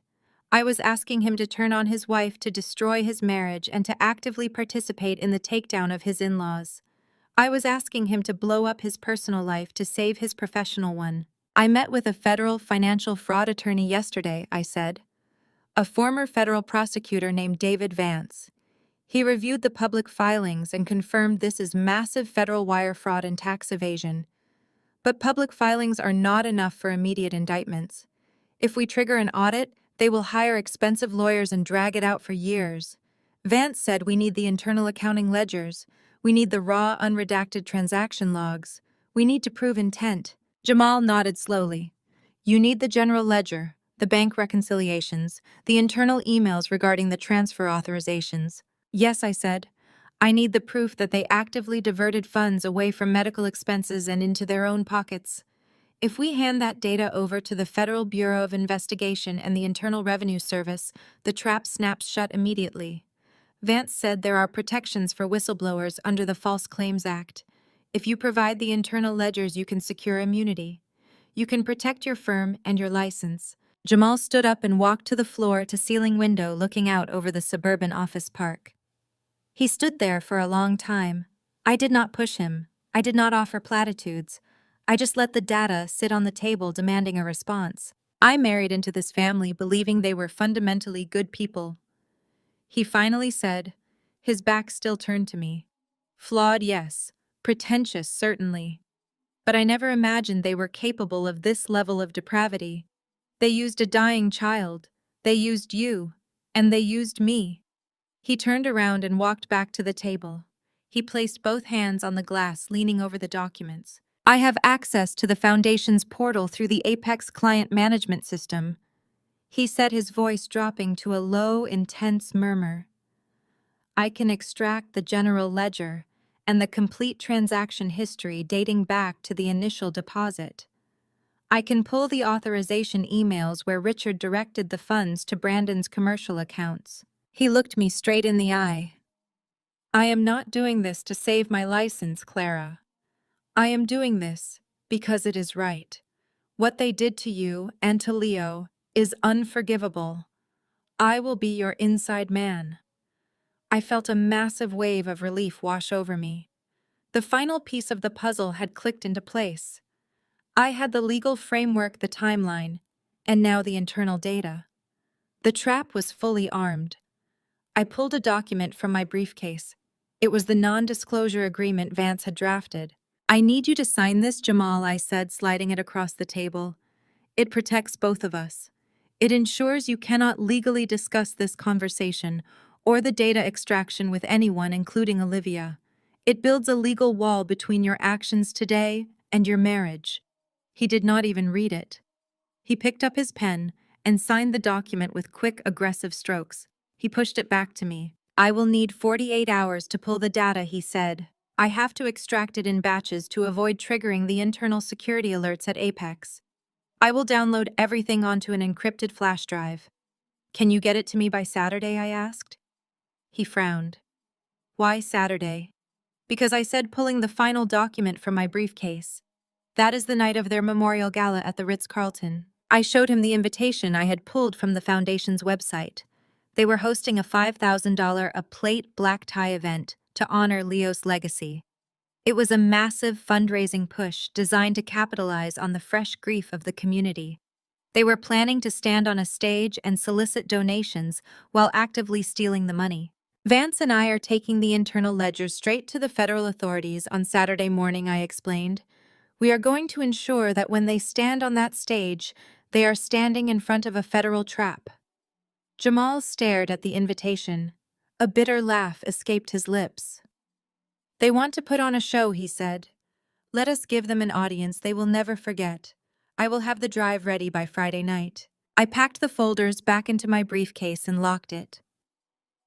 I was asking him to turn on his wife to destroy his marriage and to actively participate in the takedown of his in-laws. I was asking him to blow up his personal life to save his professional one. "I met with a federal financial fraud attorney yesterday," I said. "A former federal prosecutor named David Vance. He reviewed the public filings and confirmed this is massive federal wire fraud and tax evasion. But public filings are not enough for immediate indictments. If we trigger an audit, they will hire expensive lawyers and drag it out for years. Vance said we need the internal accounting ledgers. We need the raw, unredacted transaction logs. We need to prove intent." Jamal nodded slowly. "You need the general ledger, the bank reconciliations, the internal emails regarding the transfer authorizations." "Yes," I said. "I need the proof that they actively diverted funds away from medical expenses and into their own pockets. If we hand that data over to the Federal Bureau of Investigation and the Internal Revenue Service, the trap snaps shut immediately." Vance said there are protections for whistleblowers under the False Claims Act. If you provide the internal ledgers, you can secure immunity. You can protect your firm and your license. Jamal stood up and walked to the floor-to-ceiling window looking out over the suburban office park. He stood there for a long time. I did not push him. I did not offer platitudes. I just let the data sit on the table demanding a response. I married into this family believing they were fundamentally good people. He finally said, his back still turned to me. "Flawed, yes. Pretentious, certainly. But I never imagined they were capable of this level of depravity. They used a dying child. They used you. And they used me." He turned around and walked back to the table. He placed both hands on the glass, leaning over the documents. "I have access to the Foundation's portal through the Apex Client Management System," he said, his voice dropping to a low, intense murmur. "I can extract the general ledger and the complete transaction history dating back to the initial deposit. I can pull the authorization emails where Richard directed the funds to Brandon's commercial accounts." He looked me straight in the eye. "I am not doing this to save my license, Clara. I am doing this because it is right. What they did to you and to Leo is unforgivable. I will be your inside man." I felt a massive wave of relief wash over me. The final piece of the puzzle had clicked into place. I had the legal framework, the timeline, and now the internal data. The trap was fully armed. I pulled a document from my briefcase. It was the non-disclosure agreement Vance had drafted. "I need you to sign this, Jamal," I said, sliding it across the table. "It protects both of us. It ensures you cannot legally discuss this conversation or the data extraction with anyone, including Olivia. It builds a legal wall between your actions today and your marriage." He did not even read it. He picked up his pen and signed the document with quick, aggressive strokes. He pushed it back to me. "I will need 48 hours to pull the data," he said. "I have to extract it in batches to avoid triggering the internal security alerts at Apex. I will download everything onto an encrypted flash drive." "Can you get it to me by Saturday?" I asked. He frowned. "Why Saturday?" "Because I said pulling the final document from my briefcase. That is the night of their memorial gala at the Ritz-Carlton." I showed him the invitation I had pulled from the Foundation's website. They were hosting a $5,000 a plate black tie event to honor Leo's legacy. It was a massive fundraising push designed to capitalize on the fresh grief of the community. They were planning to stand on a stage and solicit donations while actively stealing the money. "Vance and I are taking the internal ledger straight to the federal authorities on Saturday morning," I explained. "We are going to ensure that when they stand on that stage, they are standing in front of a federal trap." Jamal stared at the invitation. A bitter laugh escaped his lips. "They want to put on a show," he said. "Let us give them an audience they will never forget. I will have the drive ready by Friday night." I packed the folders back into my briefcase and locked it.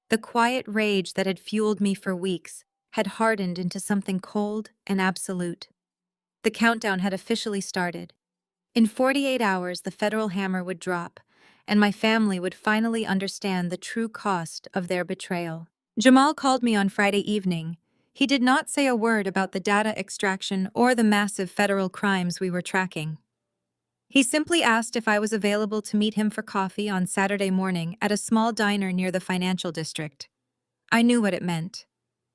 The quiet rage that had fueled me for weeks had hardened into something cold and absolute. The countdown had officially started. In 48 hours, the federal hammer would drop, and my family would finally understand the true cost of their betrayal. Jamal called me on Friday evening. He did not say a word about the data extraction or the massive federal crimes we were tracking. He simply asked if I was available to meet him for coffee on Saturday morning at a small diner near the financial district. I knew what it meant.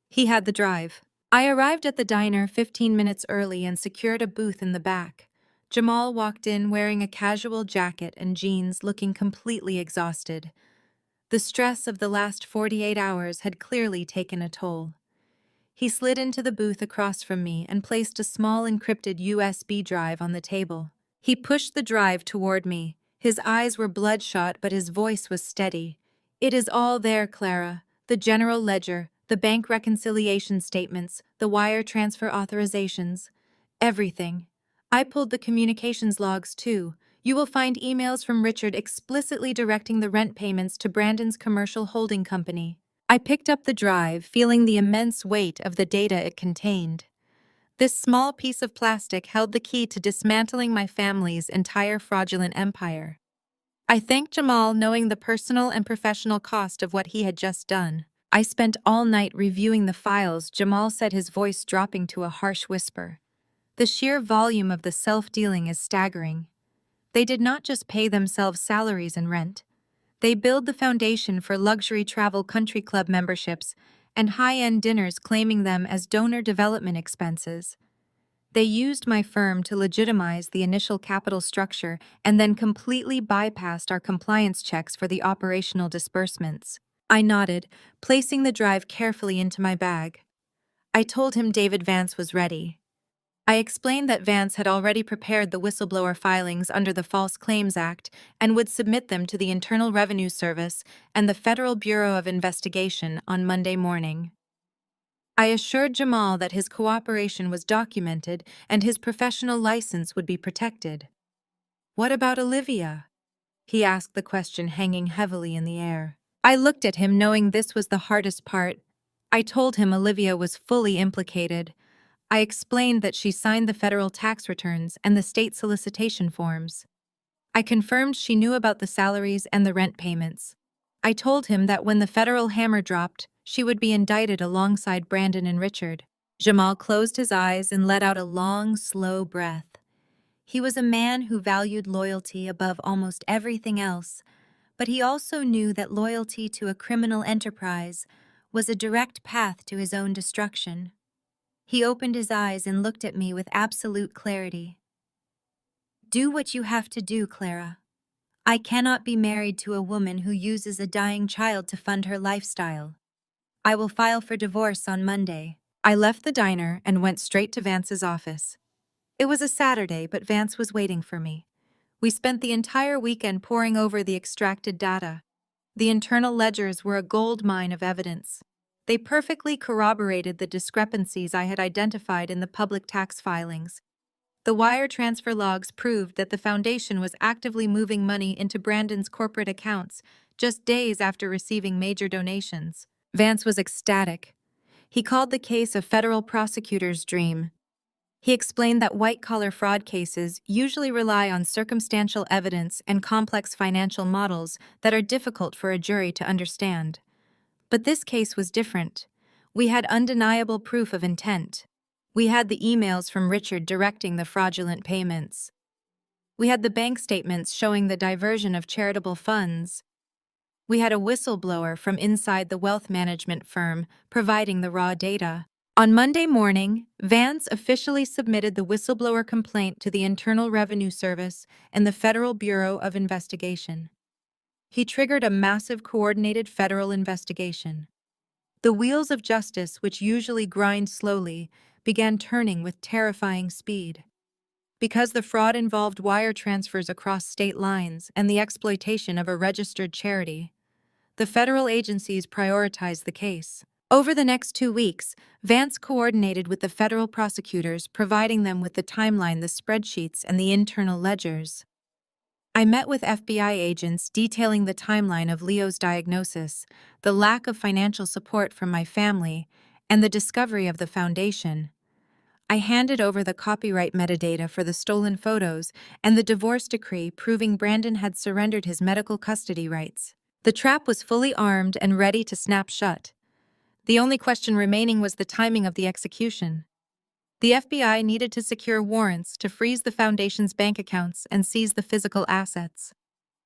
He had the drive. I arrived at the diner 15 minutes early and secured a booth in the back. Jamal walked in wearing a casual jacket and jeans, looking completely exhausted. The stress of the last 48 hours had clearly taken a toll. He slid into the booth across from me and placed a small encrypted USB drive on the table. He pushed the drive toward me. His eyes were bloodshot, but his voice was steady. "It is all there, Clara. The general ledger, the bank reconciliation statements, the wire transfer authorizations. Everything. I pulled the communications logs, too. You will find emails from Richard explicitly directing the rent payments to Brandon's commercial holding company." I picked up the drive, feeling the immense weight of the data it contained. This small piece of plastic held the key to dismantling my family's entire fraudulent empire. I thanked Jamal, knowing the personal and professional cost of what he had just done. I spent all night reviewing the files, Jamal said, his voice dropping to a harsh whisper. The sheer volume of the self-dealing is staggering. They did not just pay themselves salaries and rent. They build the foundation for luxury travel country club memberships and high-end dinners, claiming them as donor development expenses. They used my firm to legitimize the initial capital structure and then completely bypassed our compliance checks for the operational disbursements. I nodded, placing the drive carefully into my bag. I told him David Vance was ready. I explained that Vance had already prepared the whistleblower filings under the False Claims Act and would submit them to the Internal Revenue Service and the Federal Bureau of Investigation on Monday morning. I assured Jamal that his cooperation was documented and his professional license would be protected. "What about Olivia?" He asked, the question hanging heavily in the air. I looked at him, knowing this was the hardest part. I told him Olivia was fully implicated. I explained that she signed the federal tax returns and the state solicitation forms. I confirmed she knew about the salaries and the rent payments. I told him that when the federal hammer dropped, she would be indicted alongside Brandon and Richard. Jamal closed his eyes and let out a long, slow breath. He was a man who valued loyalty above almost everything else, but he also knew that loyalty to a criminal enterprise was a direct path to his own destruction. He opened his eyes and looked at me with absolute clarity. "Do what you have to do, Clara. I cannot be married to a woman who uses a dying child to fund her lifestyle. I will file for divorce on Monday." I left the diner and went straight to Vance's office. It was a Saturday, but Vance was waiting for me. We spent the entire weekend poring over the extracted data. The internal ledgers were a gold mine of evidence. They perfectly corroborated the discrepancies I had identified in the public tax filings. The wire transfer logs proved that the foundation was actively moving money into Brandon's corporate accounts just days after receiving major donations. Vance was ecstatic. He called the case a federal prosecutor's dream. He explained that white-collar fraud cases usually rely on circumstantial evidence and complex financial models that are difficult for a jury to understand. But this case was different. We had undeniable proof of intent. We had the emails from Richard directing the fraudulent payments. We had the bank statements showing the diversion of charitable funds. We had a whistleblower from inside the wealth management firm providing the raw data. On Monday morning, Vance officially submitted the whistleblower complaint to the Internal Revenue Service and the Federal Bureau of Investigation. He triggered a massive coordinated federal investigation. The wheels of justice, which usually grind slowly, began turning with terrifying speed. Because the fraud involved wire transfers across state lines and the exploitation of a registered charity, the federal agencies prioritized the case. Over the next 2 weeks, Vance coordinated with the federal prosecutors, providing them with the timeline, the spreadsheets, and the internal ledgers. I met with FBI agents detailing the timeline of Leo's diagnosis, the lack of financial support from my family, and the discovery of the foundation. I handed over the copyright metadata for the stolen photos and the divorce decree proving Brandon had surrendered his medical custody rights. The trap was fully armed and ready to snap shut. The only question remaining was the timing of the execution. The FBI needed to secure warrants to freeze the foundation's bank accounts and seize the physical assets.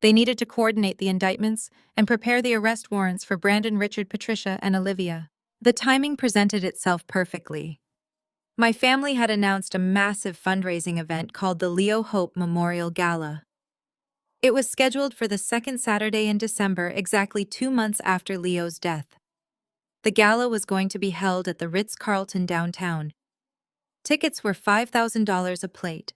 They needed to coordinate the indictments and prepare the arrest warrants for Brandon, Richard, Patricia, and Olivia. The timing presented itself perfectly. My family had announced a massive fundraising event called the Leo Hope Memorial Gala. It was scheduled for the second Saturday in December, exactly 2 months after Leo's death. The gala was going to be held at the Ritz-Carlton downtown. Tickets were $5,000 a plate.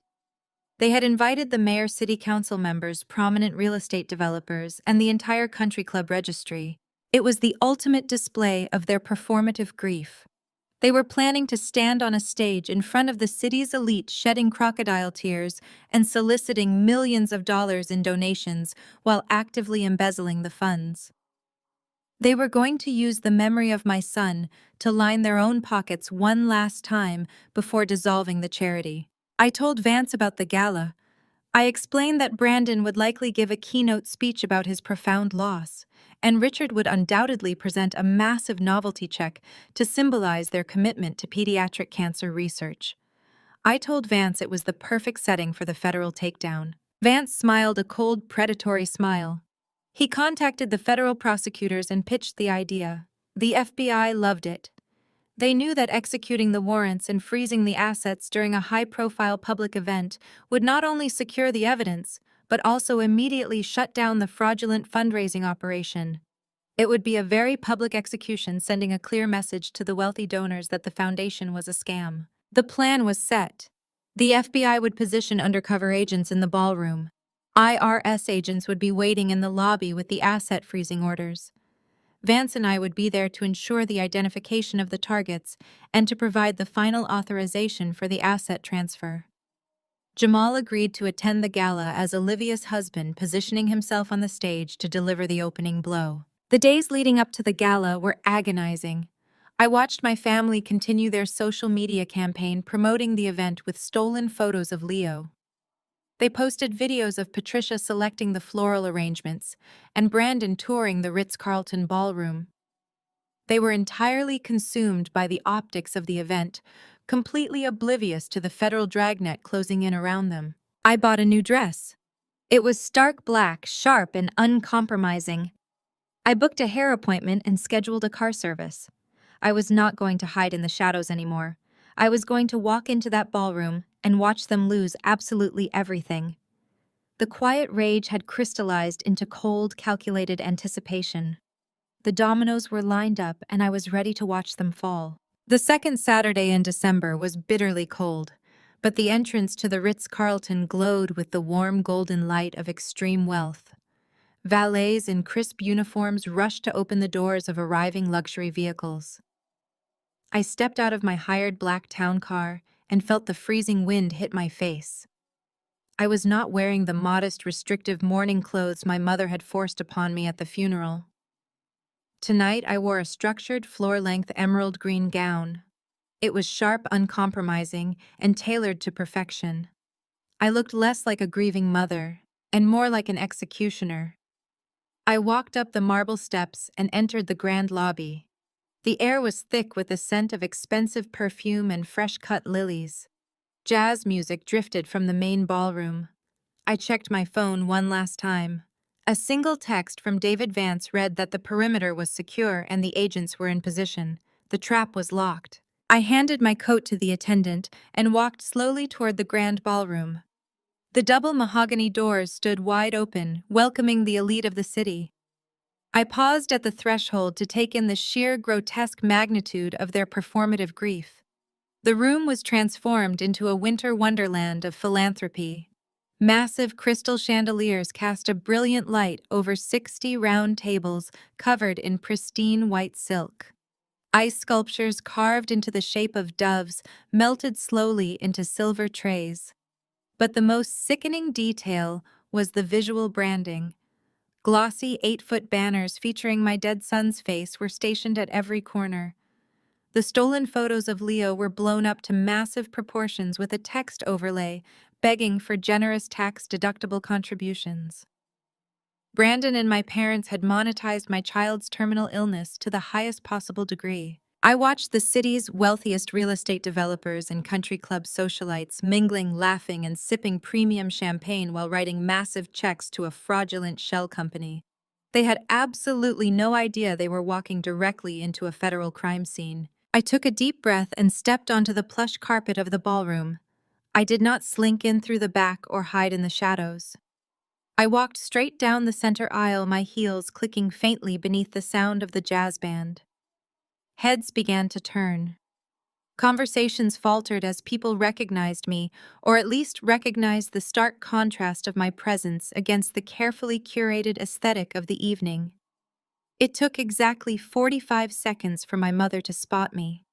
They had invited the mayor, city council members, prominent real estate developers, and the entire country club registry. It was the ultimate display of their performative grief. They were planning to stand on a stage in front of the city's elite, shedding crocodile tears and soliciting millions of dollars in donations while actively embezzling the funds. They were going to use the memory of my son to line their own pockets one last time before dissolving the charity. I told Vance about the gala. I explained that Brandon would likely give a keynote speech about his profound loss, and Richard would undoubtedly present a massive novelty check to symbolize their commitment to pediatric cancer research. I told Vance it was the perfect setting for the federal takedown. Vance smiled a cold, predatory smile. He contacted the federal prosecutors and pitched the idea. The FBI loved it. They knew that executing the warrants and freezing the assets during a high-profile public event would not only secure the evidence, but also immediately shut down the fraudulent fundraising operation. It would be a very public execution, sending a clear message to the wealthy donors that the foundation was a scam. The plan was set. The FBI would position undercover agents in the ballroom. IRS agents would be waiting in the lobby with the asset freezing orders. Vance and I would be there to ensure the identification of the targets and to provide the final authorization for the asset transfer. Jamal agreed to attend the gala as Olivia's husband, positioning himself on the stage to deliver the opening blow. The days leading up to the gala were agonizing. I watched my family continue their social media campaign promoting the event with stolen photos of Leo. They posted videos of Patricia selecting the floral arrangements and Brandon touring the Ritz-Carlton ballroom. They were entirely consumed by the optics of the event, completely oblivious to the federal dragnet closing in around them. I bought a new dress. It was stark black, sharp, and uncompromising. I booked a hair appointment and scheduled a car service. I was not going to hide in the shadows anymore. I was going to walk into that ballroom and watch them lose absolutely everything. The quiet rage had crystallized into cold, calculated anticipation. The dominoes were lined up and I was ready to watch them fall. The second Saturday in December was bitterly cold, but the entrance to the Ritz-Carlton glowed with the warm golden light of extreme wealth. Valets in crisp uniforms rushed to open the doors of arriving luxury vehicles. I stepped out of my hired black town car and felt the freezing wind hit my face. I was not wearing the modest, restrictive mourning clothes my mother had forced upon me at the funeral. Tonight I wore a structured, floor-length emerald green gown. It was sharp, uncompromising, and tailored to perfection. I looked less like a grieving mother and more like an executioner. I walked up the marble steps and entered the grand lobby. The air was thick with the scent of expensive perfume and fresh-cut lilies. Jazz music drifted from the main ballroom. I checked my phone one last time. A single text from David Vance read that the perimeter was secure and the agents were in position. The trap was locked. I handed my coat to the attendant and walked slowly toward the grand ballroom. The double mahogany doors stood wide open, welcoming the elite of the city. I paused at the threshold to take in the sheer grotesque magnitude of their performative grief. The room was transformed into a winter wonderland of philanthropy. Massive crystal chandeliers cast a brilliant light over 60 round tables covered in pristine white silk. Ice sculptures carved into the shape of doves melted slowly into silver trays. But the most sickening detail was the visual branding. Glossy 8-foot banners featuring my dead son's face were stationed at every corner. The stolen photos of Leo were blown up to massive proportions with a text overlay begging for generous tax-deductible contributions. Brandon and my parents had monetized my child's terminal illness to the highest possible degree. I watched the city's wealthiest real estate developers and country club socialites mingling, laughing, and sipping premium champagne while writing massive checks to a fraudulent shell company. They had absolutely no idea they were walking directly into a federal crime scene. I took a deep breath and stepped onto the plush carpet of the ballroom. I did not slink in through the back or hide in the shadows. I walked straight down the center aisle, my heels clicking faintly beneath the sound of the jazz band. Heads began to turn. Conversations faltered as people recognized me, or at least recognized the stark contrast of my presence against the carefully curated aesthetic of the evening. It took exactly 45 seconds for my mother to spot me.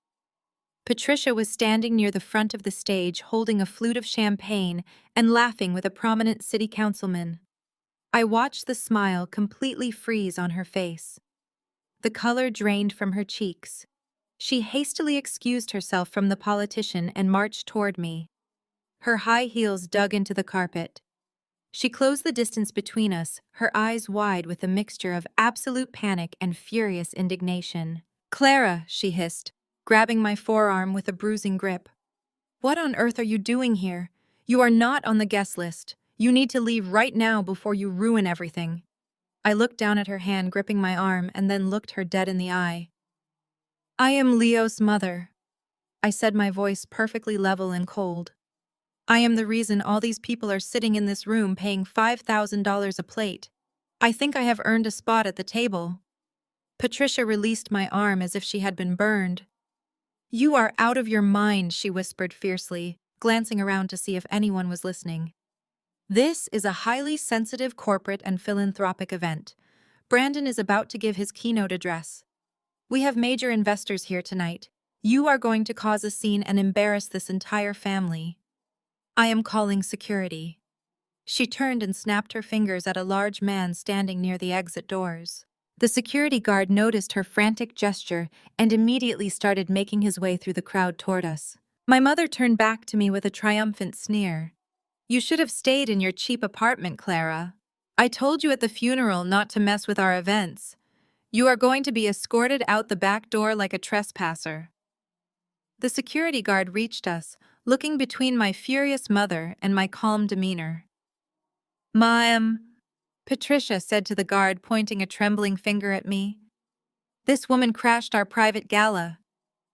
Patricia was standing near the front of the stage holding a flute of champagne and laughing with a prominent city councilman. I watched the smile completely freeze on her face. The color drained from her cheeks. She hastily excused herself from the politician and marched toward me. Her high heels dug into the carpet. She closed the distance between us, her eyes wide with a mixture of absolute panic and furious indignation. "Clara," she hissed, grabbing my forearm with a bruising grip. "What on earth are you doing here? You are not on the guest list. You need to leave right now before you ruin everything." I looked down at her hand gripping my arm and then looked her dead in the eye. "I am Leo's mother," I said, my voice perfectly level and cold. "I am the reason all these people are sitting in this room paying $5,000 a plate. I think I have earned a spot at the table." Patricia released my arm as if she had been burned. "You are out of your mind," she whispered fiercely, glancing around to see if anyone was listening. "This is a highly sensitive corporate and philanthropic event. Brandon is about to give his keynote address. We have major investors here tonight. You are going to cause a scene and embarrass this entire family. I am calling security." She turned and snapped her fingers at a large man standing near the exit doors. The security guard noticed her frantic gesture and immediately started making his way through the crowd toward us. My mother turned back to me with a triumphant sneer. "You should have stayed in your cheap apartment, Clara. I told you at the funeral not to mess with our events. You are going to be escorted out the back door like a trespasser." The security guard reached us, looking between my furious mother and my calm demeanor. "Ma'am," Patricia said to the guard, pointing a trembling finger at me. "This woman crashed our private gala.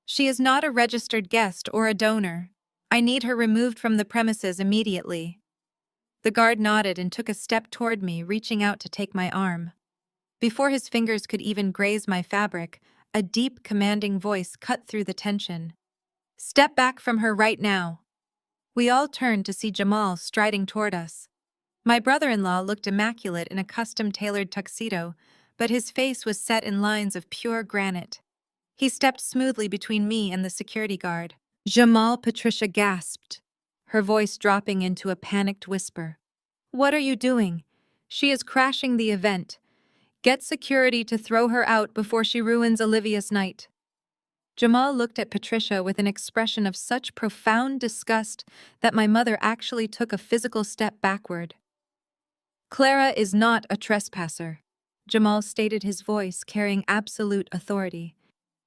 She is not a registered guest or a donor. I need her removed from the premises immediately." The guard nodded and took a step toward me, reaching out to take my arm. Before his fingers could even graze my fabric, a deep, commanding voice cut through the tension. "Step back from her right now." We all turned to see Jamal striding toward us. My brother-in-law looked immaculate in a custom-tailored tuxedo, but his face was set in lines of pure granite. He stepped smoothly between me and the security guard. "Jamal," Patricia gasped, her voice dropping into a panicked whisper. "What are you doing? She is crashing the event. Get security to throw her out before she ruins Olivia's night." Jamal looked at Patricia with an expression of such profound disgust that my mother actually took a physical step backward. "Clara is not a trespasser," Jamal stated, his voice carrying absolute authority.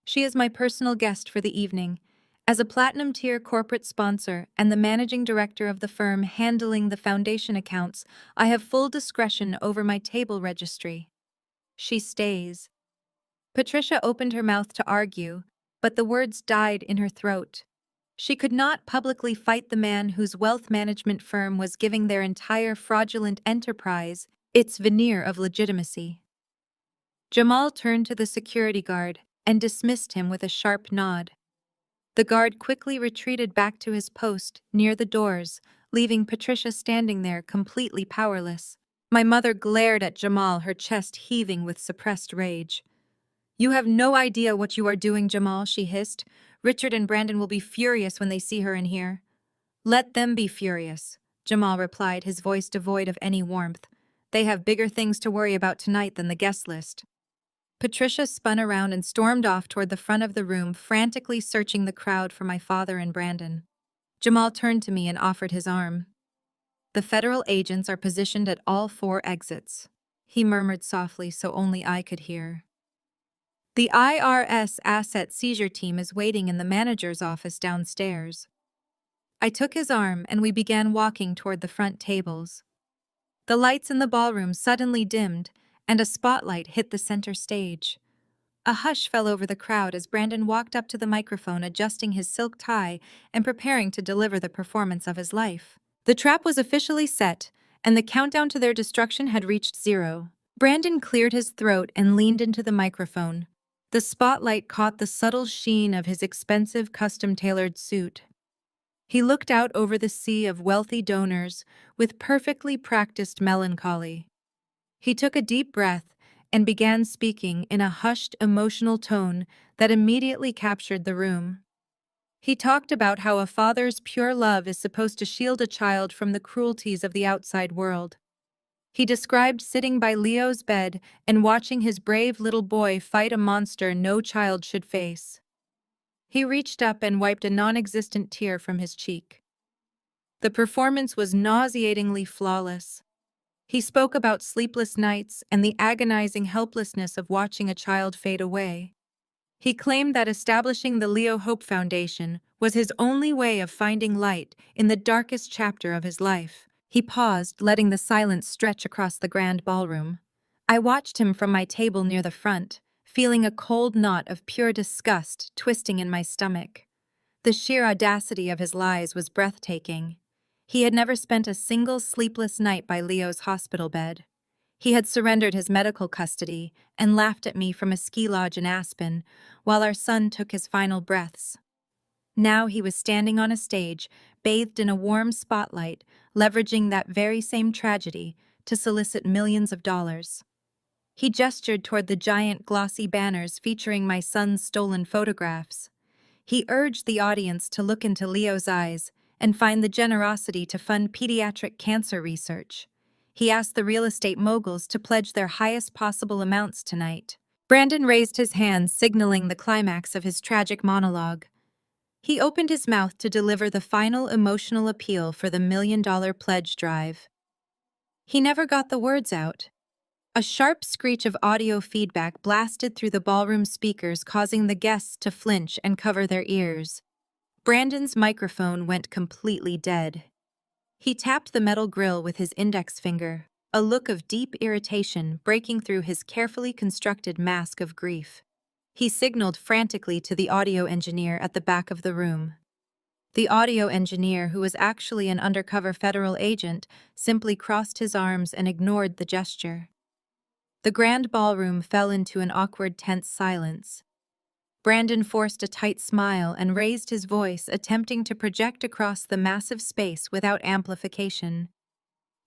"She is my personal guest for the evening. As a platinum-tier corporate sponsor and the managing director of the firm handling the foundation accounts, I have full discretion over my table registry. She stays." Patricia opened her mouth to argue, but the words died in her throat. She could not publicly fight the man whose wealth management firm was giving their entire fraudulent enterprise its veneer of legitimacy. Jamal turned to the security guard and dismissed him with a sharp nod. The guard quickly retreated back to his post near the doors, leaving Patricia standing there completely powerless. My mother glared at Jamal, her chest heaving with suppressed rage. "You have no idea what you are doing, Jamal," she hissed. "Richard and Brandon will be furious when they see her in here." "Let them be furious," Jamal replied, his voice devoid of any warmth. "They have bigger things to worry about tonight than the guest list." Patricia spun around and stormed off toward the front of the room, frantically searching the crowd for my father and Brandon. Jamal turned to me and offered his arm. "The federal agents are positioned at all 4 exits," he murmured softly so only I could hear. "The IRS asset seizure team is waiting in the manager's office downstairs." I took his arm and we began walking toward the front tables. The lights in the ballroom suddenly dimmed, and a spotlight hit the center stage. A hush fell over the crowd as Brandon walked up to the microphone, adjusting his silk tie and preparing to deliver the performance of his life. The trap was officially set, and the countdown to their destruction had reached 0. Brandon cleared his throat and leaned into the microphone. The spotlight caught the subtle sheen of his expensive custom-tailored suit. He looked out over the sea of wealthy donors with perfectly practiced melancholy. He took a deep breath and began speaking in a hushed, emotional tone that immediately captured the room. He talked about how a father's pure love is supposed to shield a child from the cruelties of the outside world. He described sitting by Leo's bed and watching his brave little boy fight a monster no child should face. He reached up and wiped a non-existent tear from his cheek. The performance was nauseatingly flawless. He spoke about sleepless nights and the agonizing helplessness of watching a child fade away. He claimed that establishing the Leo Hope Foundation was his only way of finding light in the darkest chapter of his life. He paused, letting the silence stretch across the grand ballroom. I watched him from my table near the front, feeling a cold knot of pure disgust twisting in my stomach. The sheer audacity of his lies was breathtaking. He had never spent a single sleepless night by Leo's hospital bed. He had surrendered his medical custody and laughed at me from a ski lodge in Aspen while our son took his final breaths. Now he was standing on a stage, bathed in a warm spotlight, leveraging that very same tragedy to solicit millions of dollars. He gestured toward the giant glossy banners featuring my son's stolen photographs. He urged the audience to look into Leo's eyes and find the generosity to fund pediatric cancer research. He asked the real estate moguls to pledge their highest possible amounts tonight. Brandon raised his hand, signaling the climax of his tragic monologue. He opened his mouth to deliver the final emotional appeal for the $1 million pledge drive. He never got the words out. A sharp screech of audio feedback blasted through the ballroom speakers, causing the guests to flinch and cover their ears. Brandon's microphone went completely dead. He tapped the metal grill with his index finger, a look of deep irritation breaking through his carefully constructed mask of grief. He signaled frantically to the audio engineer at the back of the room. The audio engineer, who was actually an undercover federal agent, simply crossed his arms and ignored the gesture. The grand ballroom fell into an awkward, tense silence. Brandon forced a tight smile and raised his voice, attempting to project across the massive space without amplification.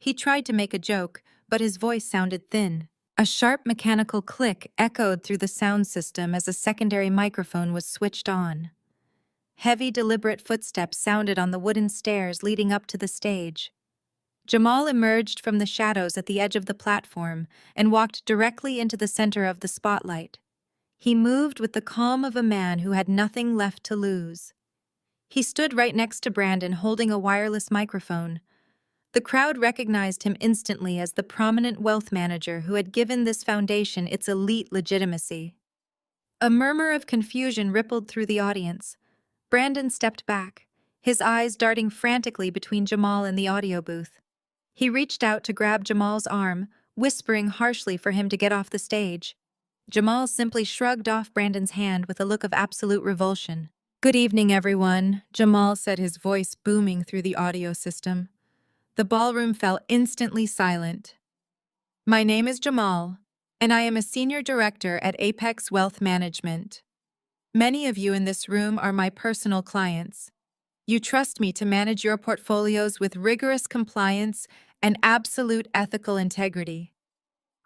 He tried to make a joke, but his voice sounded thin. A sharp mechanical click echoed through the sound system as a secondary microphone was switched on. Heavy, deliberate footsteps sounded on the wooden stairs leading up to the stage. Jamal emerged from the shadows at the edge of the platform and walked directly into the center of the spotlight. He moved with the calm of a man who had nothing left to lose. He stood right next to Brandon, holding a wireless microphone. The crowd recognized him instantly as the prominent wealth manager who had given this foundation its elite legitimacy. A murmur of confusion rippled through the audience. Brandon stepped back, his eyes darting frantically between Jamal and the audio booth. He reached out to grab Jamal's arm, whispering harshly for him to get off the stage. Jamal simply shrugged off Brandon's hand with a look of absolute revulsion. "Good evening, everyone," Jamal said, his voice booming through the audio system. The ballroom fell instantly silent. "My name is Jamal, and I am a senior director at Apex Wealth Management. Many of you in this room are my personal clients. You trust me to manage your portfolios with rigorous compliance and absolute ethical integrity.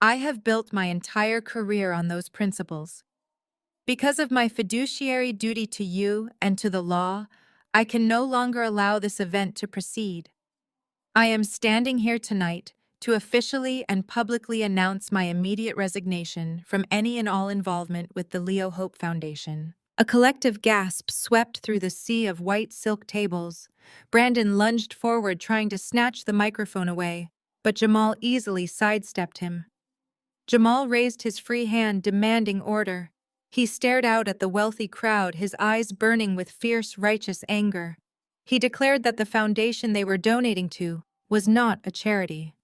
I have built my entire career on those principles. Because of my fiduciary duty to you and to the law, I can no longer allow this event to proceed. I am standing here tonight to officially and publicly announce my immediate resignation from any and all involvement with the Leo Hope Foundation. A collective gasp swept through the sea of white silk tables. Brandon lunged forward, trying to snatch the microphone away, but Jamal easily sidestepped him. Jamal raised his free hand, demanding order. He stared out at the wealthy crowd, his eyes burning with fierce, righteous anger. He declared that the foundation they were donating to was not a charity.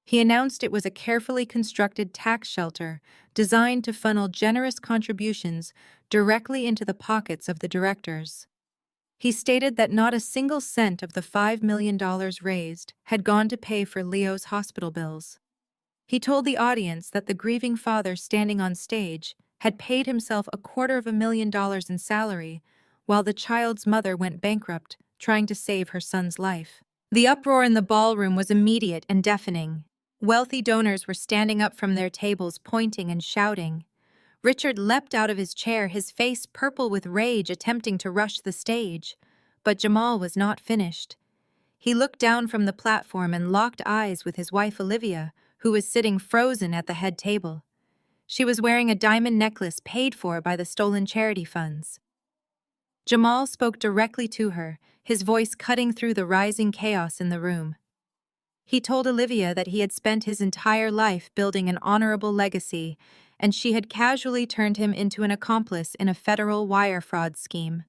He announced it was a carefully constructed tax shelter designed to funnel generous contributions directly into the pockets of the directors. He stated that not a single cent of the $5 million raised had gone to pay for Leo's hospital bills. He told the audience that the grieving father standing on stage had paid himself $250,000 in salary, while the child's mother went bankrupt trying to save her son's life. The uproar in the ballroom was immediate and deafening. Wealthy donors were standing up from their tables, pointing and shouting. Richard leapt out of his chair, his face purple with rage, attempting to rush the stage. But Jamal was not finished. He looked down from the platform and locked eyes with his wife Olivia, who was sitting frozen at the head table. She was wearing a diamond necklace paid for by the stolen charity funds. Jamal spoke directly to her, his voice cutting through the rising chaos in the room. He told Olivia that he had spent his entire life building an honorable legacy, and she had casually turned him into an accomplice in a federal wire fraud scheme.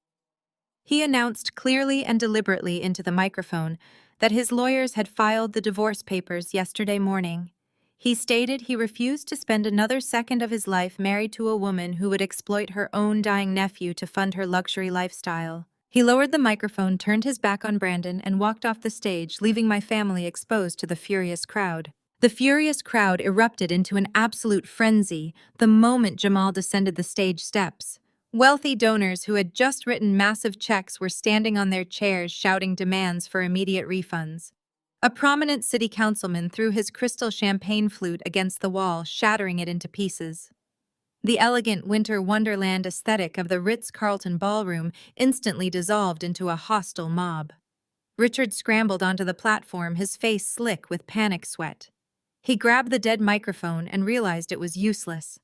He announced clearly and deliberately into the microphone that his lawyers had filed the divorce papers yesterday morning. He stated he refused to spend another second of his life married to a woman who would exploit her own dying nephew to fund her luxury lifestyle. He lowered the microphone, turned his back on Brandon, and walked off the stage, leaving my family exposed to the furious crowd. The furious crowd erupted into an absolute frenzy the moment Jamal descended the stage steps. Wealthy donors who had just written massive checks were standing on their chairs shouting demands for immediate refunds. A prominent city councilman threw his crystal champagne flute against the wall, shattering it into pieces. The elegant winter wonderland aesthetic of the Ritz-Carlton ballroom instantly dissolved into a hostile mob. Richard scrambled onto the platform, his face slick with panic sweat. He grabbed the dead microphone and realized it was useless.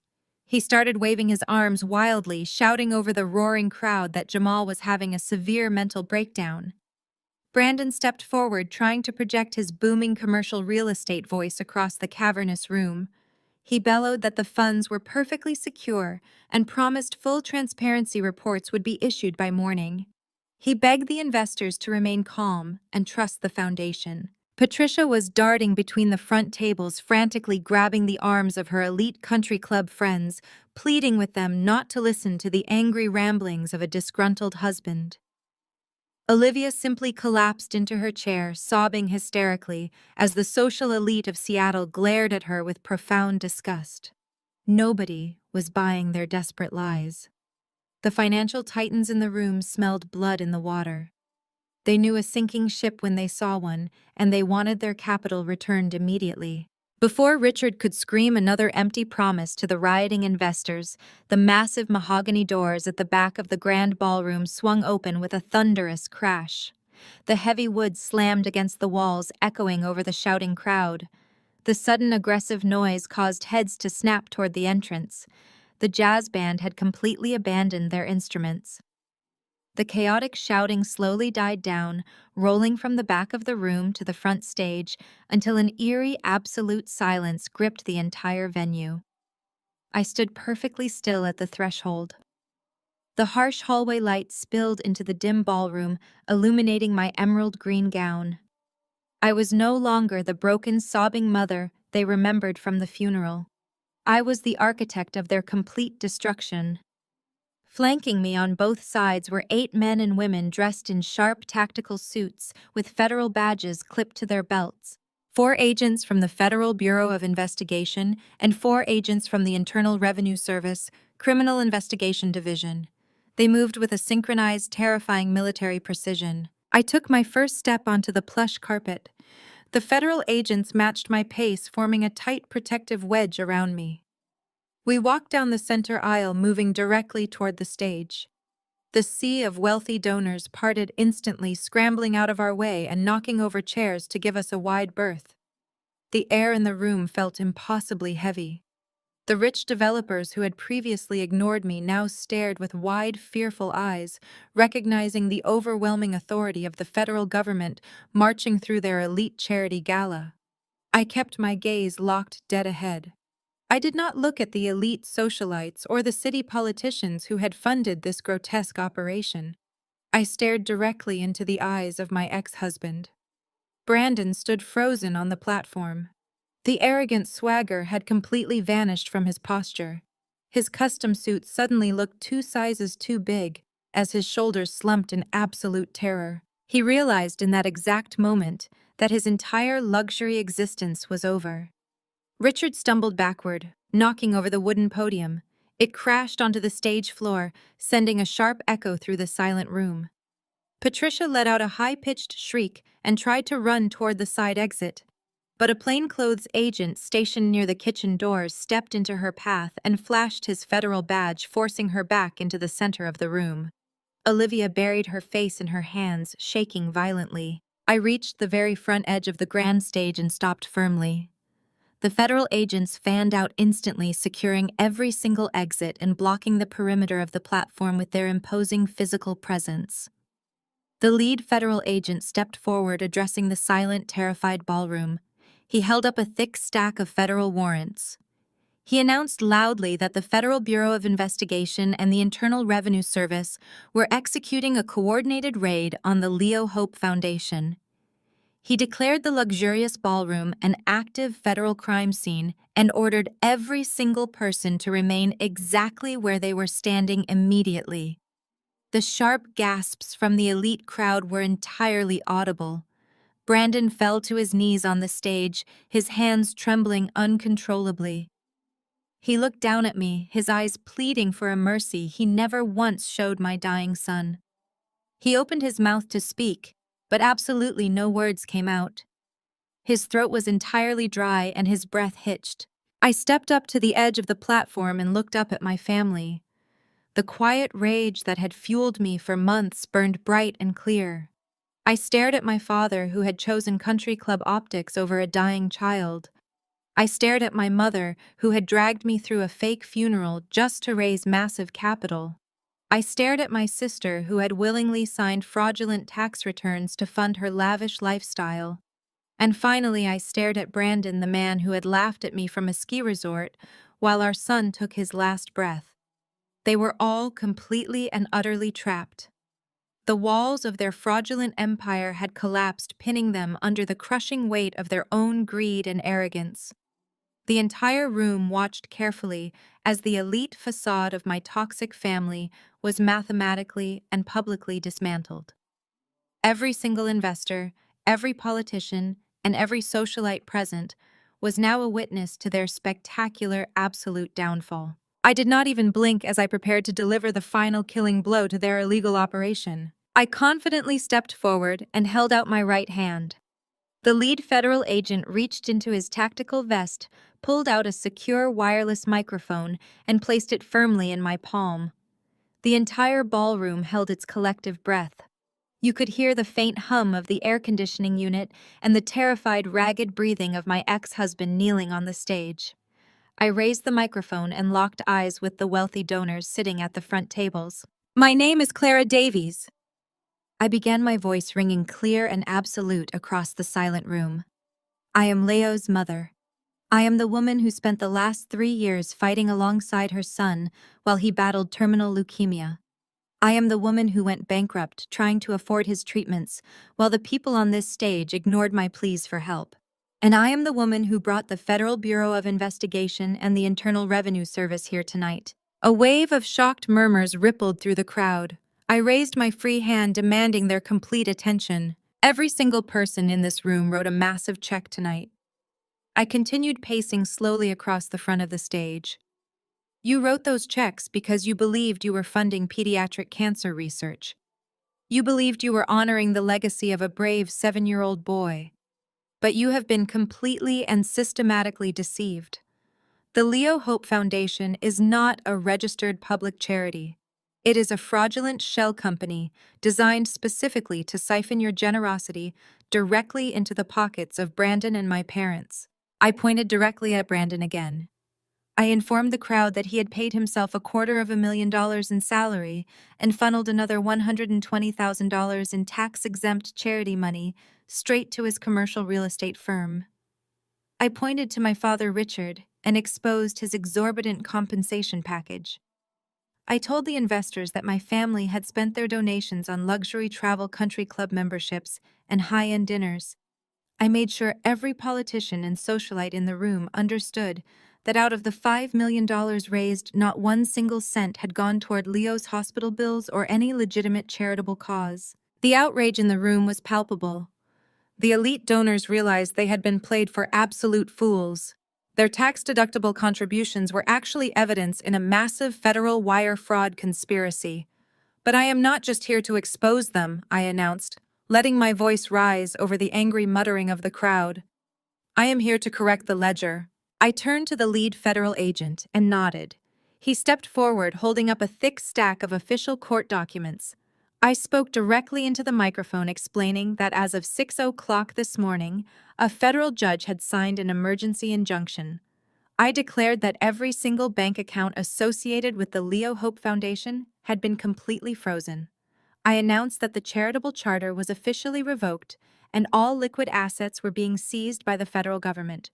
He started waving his arms wildly, shouting over the roaring crowd that Jamal was having a severe mental breakdown. Brandon stepped forward, trying to project his booming commercial real estate voice across the cavernous room. He bellowed that the funds were perfectly secure and promised full transparency reports would be issued by morning. He begged the investors to remain calm and trust the foundation. Patricia was darting between the front tables, frantically grabbing the arms of her elite country club friends, pleading with them not to listen to the angry ramblings of a disgruntled husband. Olivia simply collapsed into her chair, sobbing hysterically, as the social elite of Seattle glared at her with profound disgust. Nobody was buying their desperate lies. The financial titans in the room smelled blood in the water. They knew a sinking ship when they saw one, and they wanted their capital returned immediately. Before Richard could scream another empty promise to the rioting investors, the massive mahogany doors at the back of the grand ballroom swung open with a thunderous crash. The heavy wood slammed against the walls, echoing over the shouting crowd. The sudden aggressive noise caused heads to snap toward the entrance. The jazz band had completely abandoned their instruments. The chaotic shouting slowly died down, rolling from the back of the room to the front stage until an eerie, absolute silence gripped the entire venue. I stood perfectly still at the threshold. The harsh hallway light spilled into the dim ballroom, illuminating my emerald green gown. I was no longer the broken, sobbing mother they remembered from the funeral. I was the architect of their complete destruction. Flanking me on both sides were 8 men and women dressed in sharp tactical suits with federal badges clipped to their belts. 4 agents from the Federal Bureau of Investigation and 4 agents from the Internal Revenue Service, Criminal Investigation Division. They moved with a synchronized, terrifying military precision. I took my first step onto the plush carpet. The federal agents matched my pace, forming a tight protective wedge around me. We walked down the center aisle, moving directly toward the stage. The sea of wealthy donors parted instantly, scrambling out of our way and knocking over chairs to give us a wide berth. The air in the room felt impossibly heavy. The rich developers who had previously ignored me now stared with wide, fearful eyes, recognizing the overwhelming authority of the federal government marching through their elite charity gala. I kept my gaze locked dead ahead. I did not look at the elite socialites or the city politicians who had funded this grotesque operation. I stared directly into the eyes of my ex-husband. Brandon stood frozen on the platform. The arrogant swagger had completely vanished from his posture. His custom suit suddenly looked 2 sizes too big, as his shoulders slumped in absolute terror. He realized in that exact moment that his entire luxury existence was over. Richard stumbled backward, knocking over the wooden podium. It crashed onto the stage floor, sending a sharp echo through the silent room. Patricia let out a high-pitched shriek and tried to run toward the side exit. But a plainclothes agent stationed near the kitchen doors stepped into her path and flashed his federal badge, forcing her back into the center of the room. Olivia buried her face in her hands, shaking violently. I reached the very front edge of the grand stage and stopped firmly. The federal agents fanned out instantly, securing every single exit and blocking the perimeter of the platform with their imposing physical presence. The lead federal agent stepped forward, addressing the silent, terrified ballroom. He held up a thick stack of federal warrants. He announced loudly that the Federal Bureau of Investigation and the Internal Revenue Service were executing a coordinated raid on the Leo Hope Foundation. He declared the luxurious ballroom an active federal crime scene and ordered every single person to remain exactly where they were standing immediately. The sharp gasps from the elite crowd were entirely audible. Brandon fell to his knees on the stage, his hands trembling uncontrollably. He looked down at me, his eyes pleading for a mercy he never once showed my dying son. He opened his mouth to speak, but absolutely no words came out. His throat was entirely dry and his breath hitched. I stepped up to the edge of the platform and looked up at my family. The quiet rage that had fueled me for months burned bright and clear. I stared at my father, who had chosen country club optics over a dying child. I stared at my mother, who had dragged me through a fake funeral just to raise massive capital. I stared at my sister, who had willingly signed fraudulent tax returns to fund her lavish lifestyle. And finally, I stared at Brandon, the man who had laughed at me from a ski resort while our son took his last breath. They were all completely and utterly trapped. The walls of their fraudulent empire had collapsed, pinning them under the crushing weight of their own greed and arrogance. The entire room watched carefully as the elite facade of my toxic family was mathematically and publicly dismantled. Every single investor, every politician, and every socialite present was now a witness to their spectacular absolute downfall. I did not even blink as I prepared to deliver the final killing blow to their illegal operation. I confidently stepped forward and held out my right hand. The lead federal agent reached into his tactical vest, pulled out a secure wireless microphone, and placed it firmly in my palm. The entire ballroom held its collective breath. You could hear the faint hum of the air conditioning unit and the terrified, ragged breathing of my ex-husband kneeling on the stage. I raised the microphone and locked eyes with the wealthy donors sitting at the front tables. "My name is Clara Davies." I began, my voice ringing clear and absolute across the silent room. "I am Leo's mother. I am the woman who spent the last 3 years fighting alongside her son while he battled terminal leukemia. I am the woman who went bankrupt trying to afford his treatments while the people on this stage ignored my pleas for help. And I am the woman who brought the Federal Bureau of Investigation and the Internal Revenue Service here tonight." A wave of shocked murmurs rippled through the crowd. I raised my free hand, demanding their complete attention. Every single person in this room wrote a massive check tonight. I continued pacing slowly across the front of the stage. You wrote those checks because you believed you were funding pediatric cancer research. You believed you were honoring the legacy of a brave 7-year-old boy. But you have been completely and systematically deceived. The Leo Hope Foundation is not a registered public charity. It is a fraudulent shell company designed specifically to siphon your generosity directly into the pockets of Brandon and my parents. I pointed directly at Brandon again. I informed the crowd that he had paid himself $250,000 in salary and funneled another $120,000 in tax-exempt charity money straight to his commercial real estate firm. I pointed to my father Richard and exposed his exorbitant compensation package. I told the investors that my family had spent their donations on luxury travel country club memberships and high-end dinners. I made sure every politician and socialite in the room understood that out of the $5 million raised, not one single cent had gone toward Leo's hospital bills or any legitimate charitable cause. The outrage in the room was palpable. The elite donors realized they had been played for absolute fools. Their tax-deductible contributions were actually evidence in a massive federal wire fraud conspiracy. But I am not just here to expose them, I announced, letting my voice rise over the angry muttering of the crowd. I am here to correct the ledger. I turned to the lead federal agent and nodded. He stepped forward, holding up a thick stack of official court documents. I spoke directly into the microphone, explaining that as of 6:00 this morning, a federal judge had signed an emergency injunction. I declared that every single bank account associated with the Leo Hope Foundation had been completely frozen. I announced that the charitable charter was officially revoked and all liquid assets were being seized by the federal government.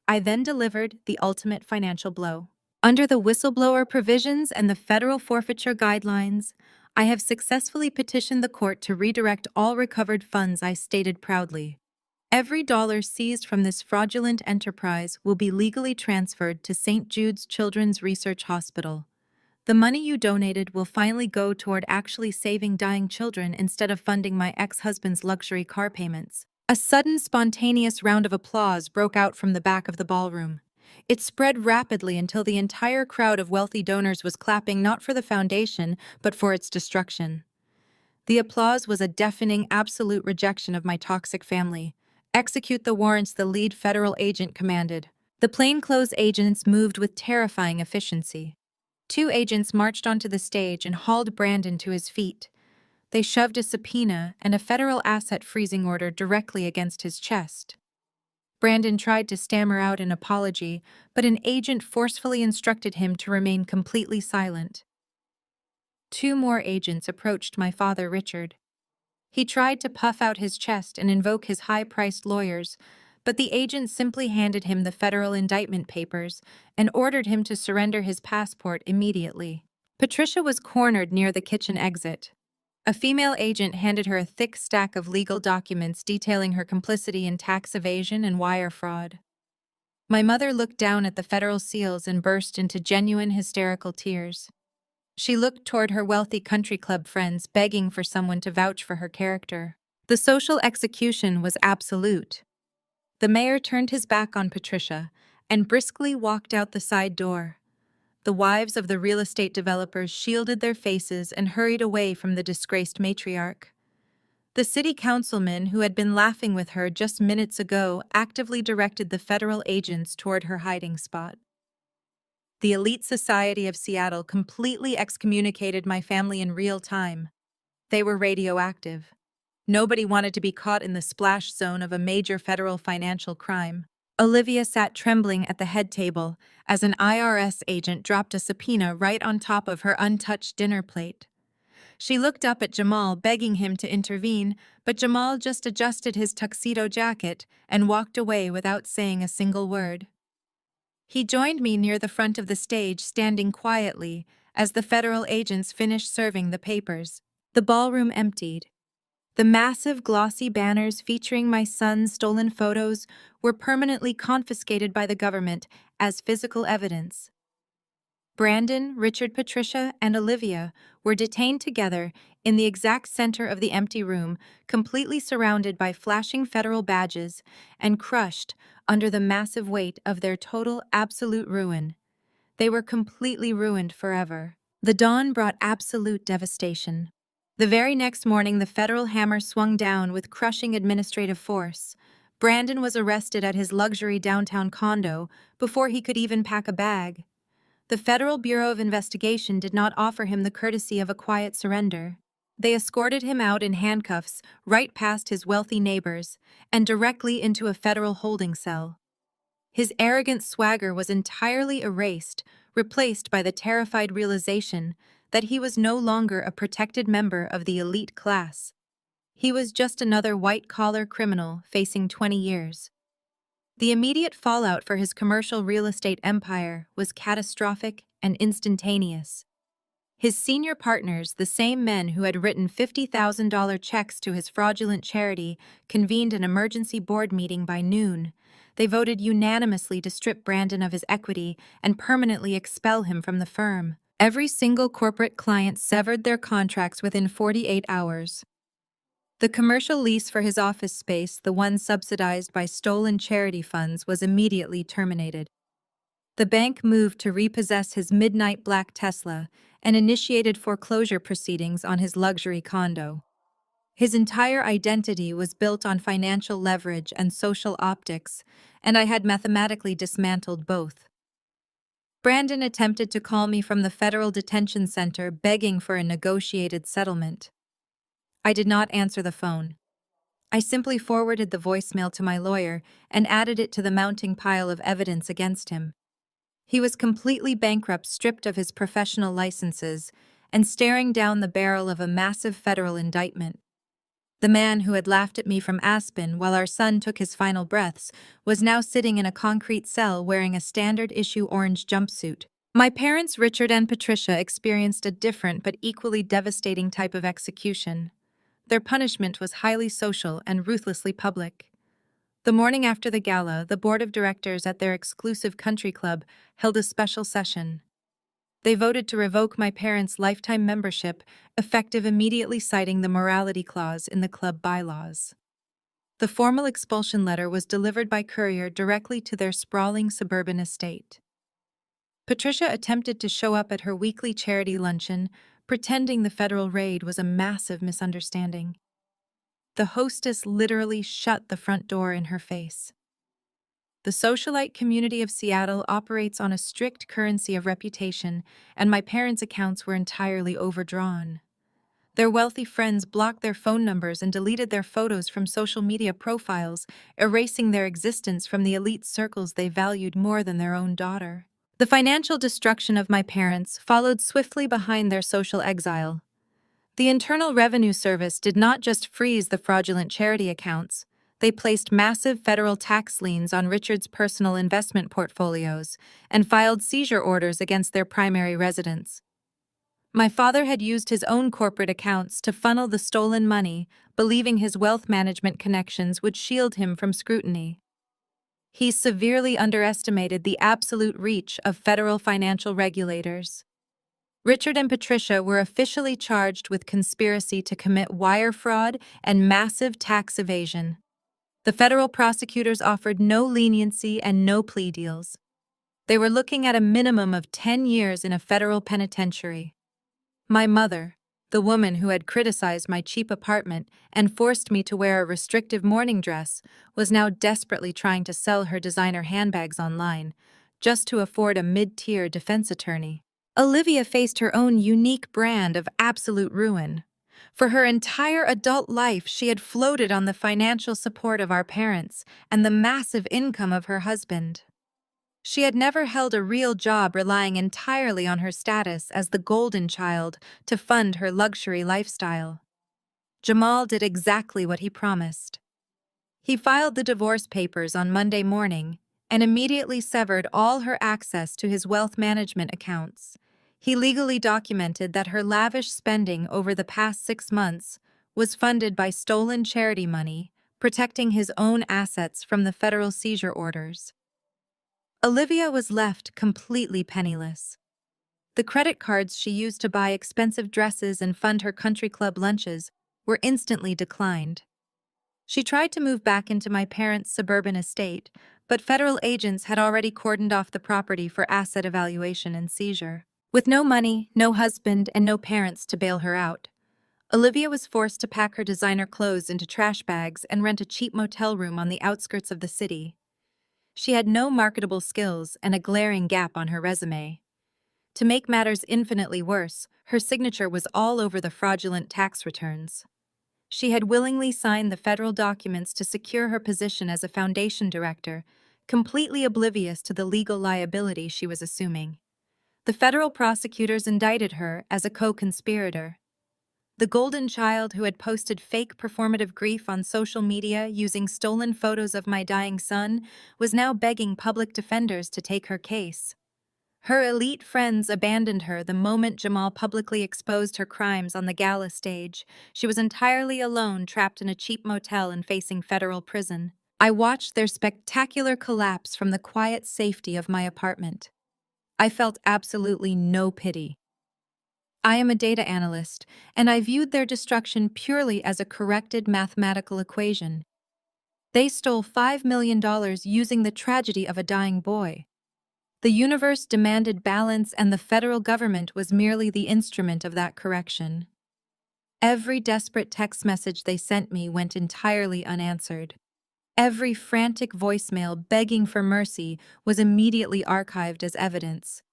I then delivered the ultimate financial blow. Under the whistleblower provisions and the federal forfeiture guidelines, I have successfully petitioned the court to redirect all recovered funds, I stated proudly. Every dollar seized from this fraudulent enterprise will be legally transferred to St. Jude's Children's Research Hospital. The money you donated will finally go toward actually saving dying children instead of funding my ex-husband's luxury car payments. A sudden, spontaneous round of applause broke out from the back of the ballroom. It spread rapidly until the entire crowd of wealthy donors was clapping not for the foundation, but for its destruction. The applause was a deafening, absolute rejection of my toxic family. Execute the warrants, the lead federal agent commanded. The plainclothes agents moved with terrifying efficiency. 2 agents marched onto the stage and hauled Brandon to his feet. They shoved a subpoena and a federal asset freezing order directly against his chest. Brandon tried to stammer out an apology, but an agent forcefully instructed him to remain completely silent. 2 more agents approached my father Richard. He tried to puff out his chest and invoke his high-priced lawyers, but the agent simply handed him the federal indictment papers and ordered him to surrender his passport immediately. Patricia was cornered near the kitchen exit. A female agent handed her a thick stack of legal documents detailing her complicity in tax evasion and wire fraud. My mother looked down at the federal seals and burst into genuine hysterical tears. She looked toward her wealthy country club friends, begging for someone to vouch for her character. The social execution was absolute. The mayor turned his back on Patricia and briskly walked out the side door. The wives of the real estate developers shielded their faces and hurried away from the disgraced matriarch. The city councilman, who had been laughing with her just minutes ago, actively directed the federal agents toward her hiding spot. The elite society of Seattle completely excommunicated my family in real time. They were radioactive. Nobody wanted to be caught in the splash zone of a major federal financial crime. Olivia sat trembling at the head table as an IRS agent dropped a subpoena right on top of her untouched dinner plate. She looked up at Jamal, begging him to intervene, but Jamal just adjusted his tuxedo jacket and walked away without saying a single word. He joined me near the front of the stage, standing quietly as the federal agents finished serving the papers. The ballroom emptied. The massive glossy banners featuring my son's stolen photos were permanently confiscated by the government as physical evidence. Brandon, Richard, Patricia, and Olivia were detained together in the exact center of the empty room, completely surrounded by flashing federal badges and crushed under the massive weight of their total, absolute ruin. They were completely ruined forever. The dawn brought absolute devastation. The very next morning, the federal hammer swung down with crushing administrative force. Brandon was arrested at his luxury downtown condo before he could even pack a bag. The Federal Bureau of Investigation did not offer him the courtesy of a quiet surrender. They escorted him out in handcuffs, right past his wealthy neighbors, and directly into a federal holding cell. His arrogant swagger was entirely erased, replaced by the terrified realization that he was no longer a protected member of the elite class. He was just another white-collar criminal facing 20 years. The immediate fallout for his commercial real estate empire was catastrophic and instantaneous. His senior partners, the same men who had written $50,000 checks to his fraudulent charity, convened an emergency board meeting by noon. They voted unanimously to strip Brandon of his equity and permanently expel him from the firm. Every single corporate client severed their contracts within 48 hours. The commercial lease for his office space, the one subsidized by stolen charity funds, was immediately terminated. The bank moved to repossess his midnight black Tesla and initiated foreclosure proceedings on his luxury condo. His entire identity was built on financial leverage and social optics, and I had mathematically dismantled both. Brandon attempted to call me from the federal detention center, begging for a negotiated settlement. I did not answer the phone. I simply forwarded the voicemail to my lawyer and added it to the mounting pile of evidence against him. He was completely bankrupt, stripped of his professional licenses, and staring down the barrel of a massive federal indictment. The man who had laughed at me from Aspen while our son took his final breaths was now sitting in a concrete cell wearing a standard-issue orange jumpsuit. My parents, Richard and Patricia, experienced a different but equally devastating type of execution. Their punishment was highly social and ruthlessly public. The morning after the gala, the board of directors at their exclusive country club held a special session. They voted to revoke my parents' lifetime membership, effective immediately, citing the morality clause in the club bylaws. The formal expulsion letter was delivered by courier directly to their sprawling suburban estate. Patricia attempted to show up at her weekly charity luncheon, pretending the federal raid was a massive misunderstanding. The hostess literally shut the front door in her face. The socialite community of Seattle operates on a strict currency of reputation, and my parents' accounts were entirely overdrawn. Their wealthy friends blocked their phone numbers and deleted their photos from social media profiles, erasing their existence from the elite circles they valued more than their own daughter. The financial destruction of my parents followed swiftly behind their social exile. The Internal Revenue Service did not just freeze the fraudulent charity accounts. They placed massive federal tax liens on Richard's personal investment portfolios and filed seizure orders against their primary residence. My father had used his own corporate accounts to funnel the stolen money, believing his wealth management connections would shield him from scrutiny. He severely underestimated the absolute reach of federal financial regulators. Richard and Patricia were officially charged with conspiracy to commit wire fraud and massive tax evasion. The federal prosecutors offered no leniency and no plea deals. They were looking at a minimum of 10 years in a federal penitentiary. My mother, the woman who had criticized my cheap apartment and forced me to wear a restrictive morning dress, was now desperately trying to sell her designer handbags online, just to afford a mid-tier defense attorney. Olivia faced her own unique brand of absolute ruin. For her entire adult life, she had floated on the financial support of our parents and the massive income of her husband. She had never held a real job, relying entirely on her status as the golden child to fund her luxury lifestyle. Jamal did exactly what he promised. He filed the divorce papers on Monday morning and immediately severed all her access to his wealth management accounts. He legally documented that her lavish spending over the past 6 months was funded by stolen charity money, protecting his own assets from the federal seizure orders. Olivia was left completely penniless. The credit cards she used to buy expensive dresses and fund her country club lunches were instantly declined. She tried to move back into my parents' suburban estate, but federal agents had already cordoned off the property for asset evaluation and seizure. With no money, no husband, and no parents to bail her out, Olivia was forced to pack her designer clothes into trash bags and rent a cheap motel room on the outskirts of the city. She had no marketable skills and a glaring gap on her resume. To make matters infinitely worse, her signature was all over the fraudulent tax returns. She had willingly signed the federal documents to secure her position as a foundation director, completely oblivious to the legal liability she was assuming. The federal prosecutors indicted her as a co-conspirator. The golden child who had posted fake performative grief on social media using stolen photos of my dying son was now begging public defenders to take her case. Her elite friends abandoned her the moment Jamal publicly exposed her crimes on the gala stage. She was entirely alone, trapped in a cheap motel and facing federal prison. I watched their spectacular collapse from the quiet safety of my apartment. I felt absolutely no pity. I am a data analyst, and I viewed their destruction purely as a corrected mathematical equation. They stole $5 million using the tragedy of a dying boy. The universe demanded balance, and the federal government was merely the instrument of that correction. Every desperate text message they sent me went entirely unanswered. Every frantic voicemail begging for mercy was immediately archived as evidence.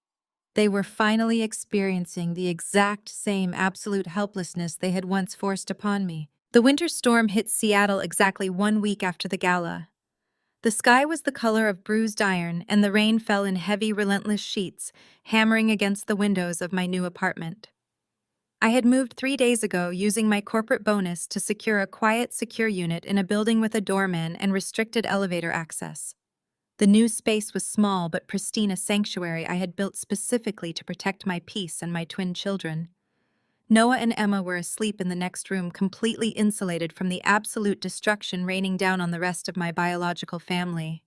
They were finally experiencing the exact same absolute helplessness they had once forced upon me. The winter storm hit Seattle exactly 1 week after the gala. The sky was the color of bruised iron, and the rain fell in heavy, relentless sheets, hammering against the windows of my new apartment. I had moved 3 days ago using my corporate bonus to secure a quiet, secure unit in a building with a doorman and restricted elevator access. The new space was small but pristine, a sanctuary I had built specifically to protect my peace and my twin children. Noah and Emma were asleep in the next room, completely insulated from the absolute destruction raining down on the rest of my biological family.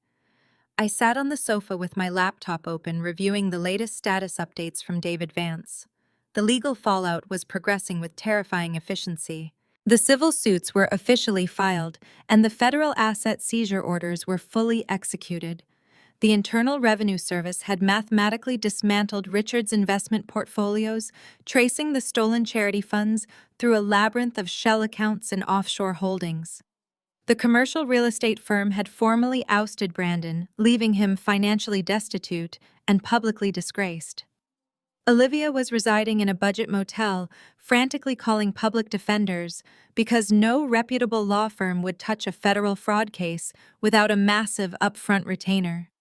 I sat on the sofa with my laptop open, reviewing the latest status updates from David Vance. The legal fallout was progressing with terrifying efficiency. The civil suits were officially filed, and the federal asset seizure orders were fully executed. The Internal Revenue Service had mathematically dismantled Richard's investment portfolios, tracing the stolen charity funds through a labyrinth of shell accounts and offshore holdings. The commercial real estate firm had formally ousted Brandon, leaving him financially destitute and publicly disgraced. Olivia was residing in a budget motel, frantically calling public defenders because no reputable law firm would touch a federal fraud case without a massive upfront retainer.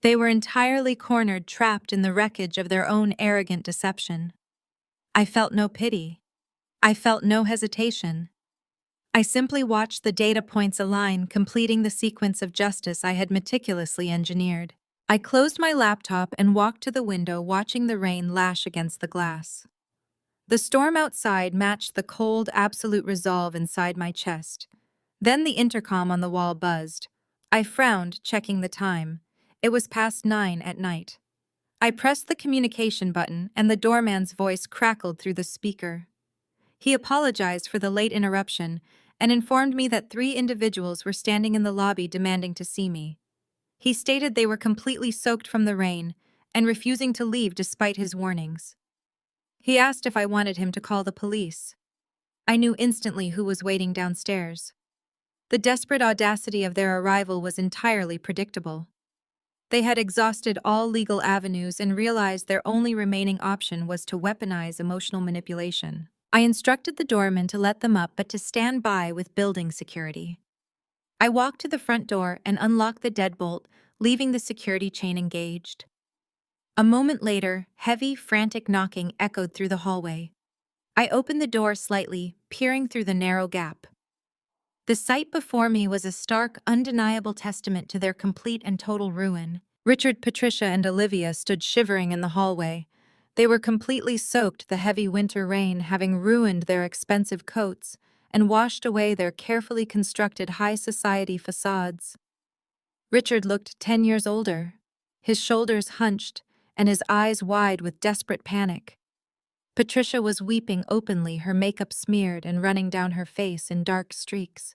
They were entirely cornered, trapped in the wreckage of their own arrogant deception. I felt no pity. I felt no hesitation. I simply watched the data points align, completing the sequence of justice I had meticulously engineered. I closed my laptop and walked to the window, watching the rain lash against the glass. The storm outside matched the cold, absolute resolve inside my chest. Then the intercom on the wall buzzed. I frowned, checking the time. It was past 9 at night. I pressed the communication button, and the doorman's voice crackled through the speaker. He apologized for the late interruption and informed me that 3 individuals were standing in the lobby demanding to see me. He stated they were completely soaked from the rain and refusing to leave despite his warnings. He asked if I wanted him to call the police. I knew instantly who was waiting downstairs. The desperate audacity of their arrival was entirely predictable. They had exhausted all legal avenues and realized their only remaining option was to weaponize emotional manipulation. I instructed the doorman to let them up, but to stand by with building security. I walked to the front door and unlocked the deadbolt, leaving the security chain engaged. A moment later, heavy, frantic knocking echoed through the hallway. I opened the door slightly, peering through the narrow gap. The sight before me was a stark, undeniable testament to their complete and total ruin. Richard, Patricia, and Olivia stood shivering in the hallway. They were completely soaked, the heavy winter rain having ruined their expensive coats and washed away their carefully constructed high society facades. Richard looked 10 years older, his shoulders hunched and his eyes wide with desperate panic. Patricia was weeping openly, her makeup smeared and running down her face in dark streaks.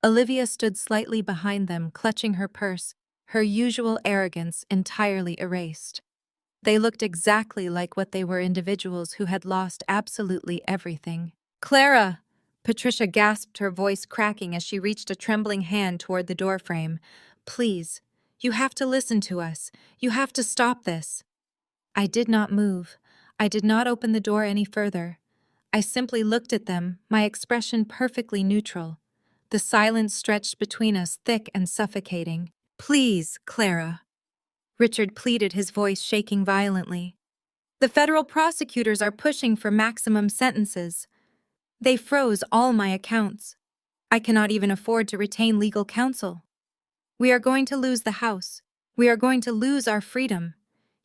Olivia stood slightly behind them, clutching her purse, her usual arrogance entirely erased. They looked exactly like what they were, individuals who had lost absolutely everything. "Clara!" Patricia gasped, her voice cracking as she reached a trembling hand toward the doorframe. "Please, you have to listen to us. You have to stop this." I did not move. I did not open the door any further. I simply looked at them, my expression perfectly neutral. The silence stretched between us, thick and suffocating. Please, Clara. Richard pleaded, his voice shaking violently. The federal prosecutors are pushing for maximum sentences. They froze all my accounts. I cannot even afford to retain legal counsel. We are going to lose the house. We are going to lose our freedom.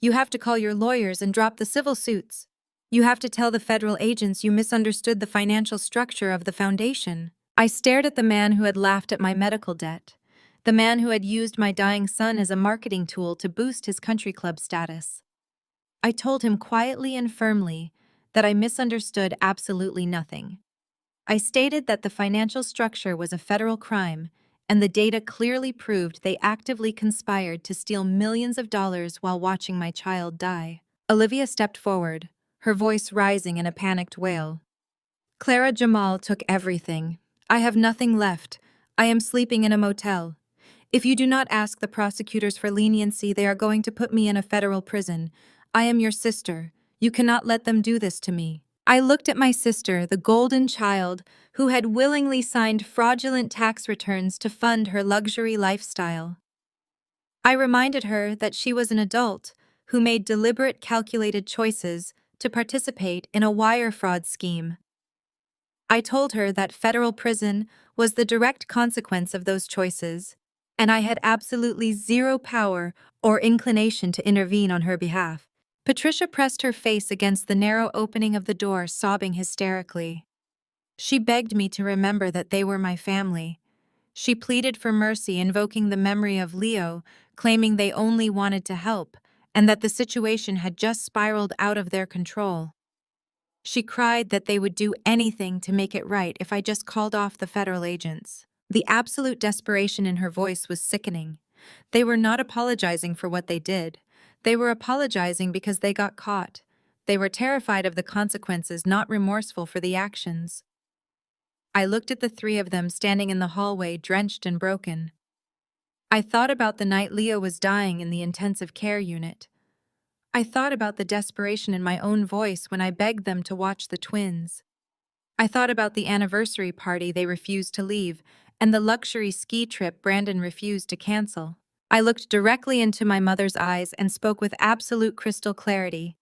You have to call your lawyers and drop the civil suits. You have to tell the federal agents you misunderstood the financial structure of the foundation. I stared at the man who had laughed at my medical debt, the man who had used my dying son as a marketing tool to boost his country club status. I told him quietly and firmly that I misunderstood absolutely nothing. I stated that the financial structure was a federal crime, and the data clearly proved they actively conspired to steal millions of dollars while watching my child die. Olivia stepped forward, her voice rising in a panicked wail. Clara Jamal took everything. I have nothing left. I am sleeping in a motel. If you do not ask the prosecutors for leniency, they are going to put me in a federal prison. I am your sister. You cannot let them do this to me. I looked at my sister, the golden child, who had willingly signed fraudulent tax returns to fund her luxury lifestyle. I reminded her that she was an adult who made deliberate, calculated choices to participate in a wire fraud scheme. I told her that federal prison was the direct consequence of those choices, and I had absolutely zero power or inclination to intervene on her behalf. Patricia pressed her face against the narrow opening of the door, sobbing hysterically. She begged me to remember that they were my family. She pleaded for mercy, invoking the memory of Leo, claiming they only wanted to help, and that the situation had just spiraled out of their control. She cried that they would do anything to make it right if I just called off the federal agents. The absolute desperation in her voice was sickening. They were not apologizing for what they did. They were apologizing because they got caught. They were terrified of the consequences, not remorseful for the actions. I looked at the three of them standing in the hallway, drenched and broken. I thought about the night Leo was dying in the intensive care unit. I thought about the desperation in my own voice when I begged them to watch the twins. I thought about the anniversary party they refused to leave and the luxury ski trip Brandon refused to cancel. I looked directly into my mother's eyes and spoke with absolute crystal clarity.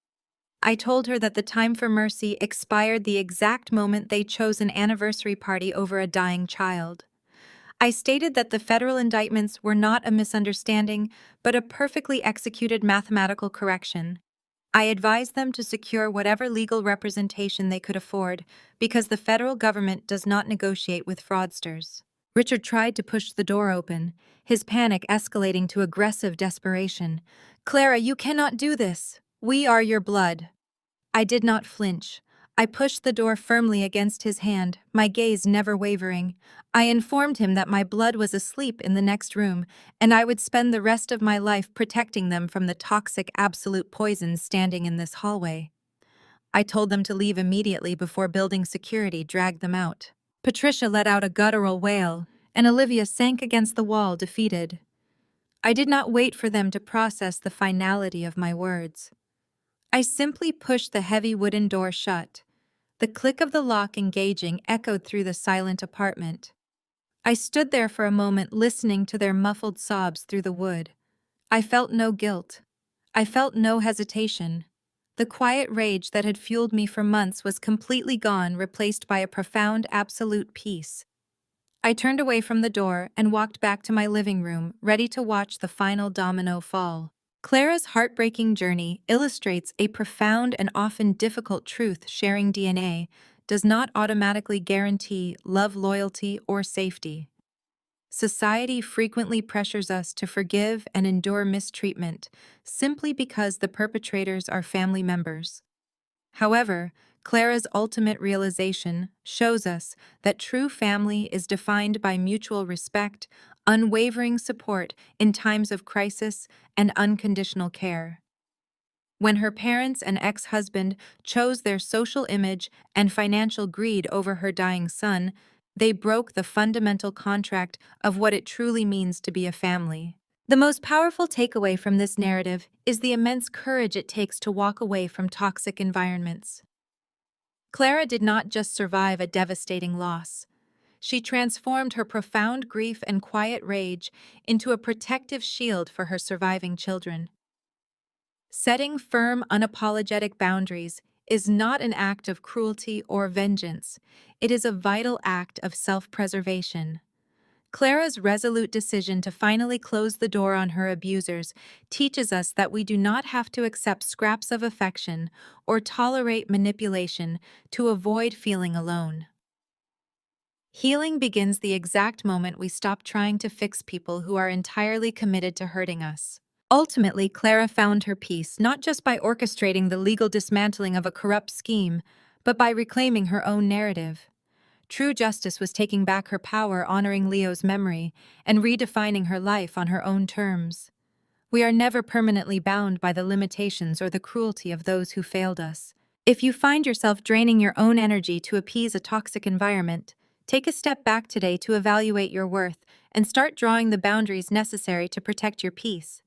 I told her that the time for mercy expired the exact moment they chose an anniversary party over a dying child. I stated that the federal indictments were not a misunderstanding, but a perfectly executed mathematical correction. I advised them to secure whatever legal representation they could afford, because the federal government does not negotiate with fraudsters. Richard tried to push the door open, his panic escalating to aggressive desperation. "Clara, you cannot do this. We are your blood." I did not flinch. I pushed the door firmly against his hand, my gaze never wavering. I informed him that my blood was asleep in the next room, and I would spend the rest of my life protecting them from the toxic absolute poison standing in this hallway. I told them to leave immediately before building security dragged them out. Patricia let out a guttural wail, and Olivia sank against the wall, defeated. I did not wait for them to process the finality of my words. I simply pushed the heavy wooden door shut. The click of the lock engaging echoed through the silent apartment. I stood there for a moment, listening to their muffled sobs through the wood. I felt no guilt. I felt no hesitation. The quiet rage that had fueled me for months was completely gone, replaced by a profound, absolute peace. I turned away from the door and walked back to my living room, ready to watch the final domino fall. Clara's heartbreaking journey illustrates a profound and often difficult truth: sharing DNA does not automatically guarantee love, loyalty, or safety. Society frequently pressures us to forgive and endure mistreatment simply because the perpetrators are family members. However, Clara's ultimate realization shows us that true family is defined by mutual respect, unwavering support in times of crisis, and unconditional care. When her parents and ex-husband chose their social image and financial greed over her dying son, they broke the fundamental contract of what it truly means to be a family. The most powerful takeaway from this narrative is the immense courage it takes to walk away from toxic environments. Clara did not just survive a devastating loss. She transformed her profound grief and quiet rage into a protective shield for her surviving children. Setting firm, unapologetic boundaries is not an act of cruelty or vengeance. It is a vital act of self-preservation. Clara's resolute decision to finally close the door on her abusers teaches us that we do not have to accept scraps of affection or tolerate manipulation to avoid feeling alone. Healing begins the exact moment we stop trying to fix people who are entirely committed to hurting us. Ultimately, Clara found her peace not just by orchestrating the legal dismantling of a corrupt scheme, but by reclaiming her own narrative. True justice was taking back her power, honoring Leo's memory, and redefining her life on her own terms. We are never permanently bound by the limitations or the cruelty of those who failed us. If you find yourself draining your own energy to appease a toxic environment, take a step back today to evaluate your worth and start drawing the boundaries necessary to protect your peace.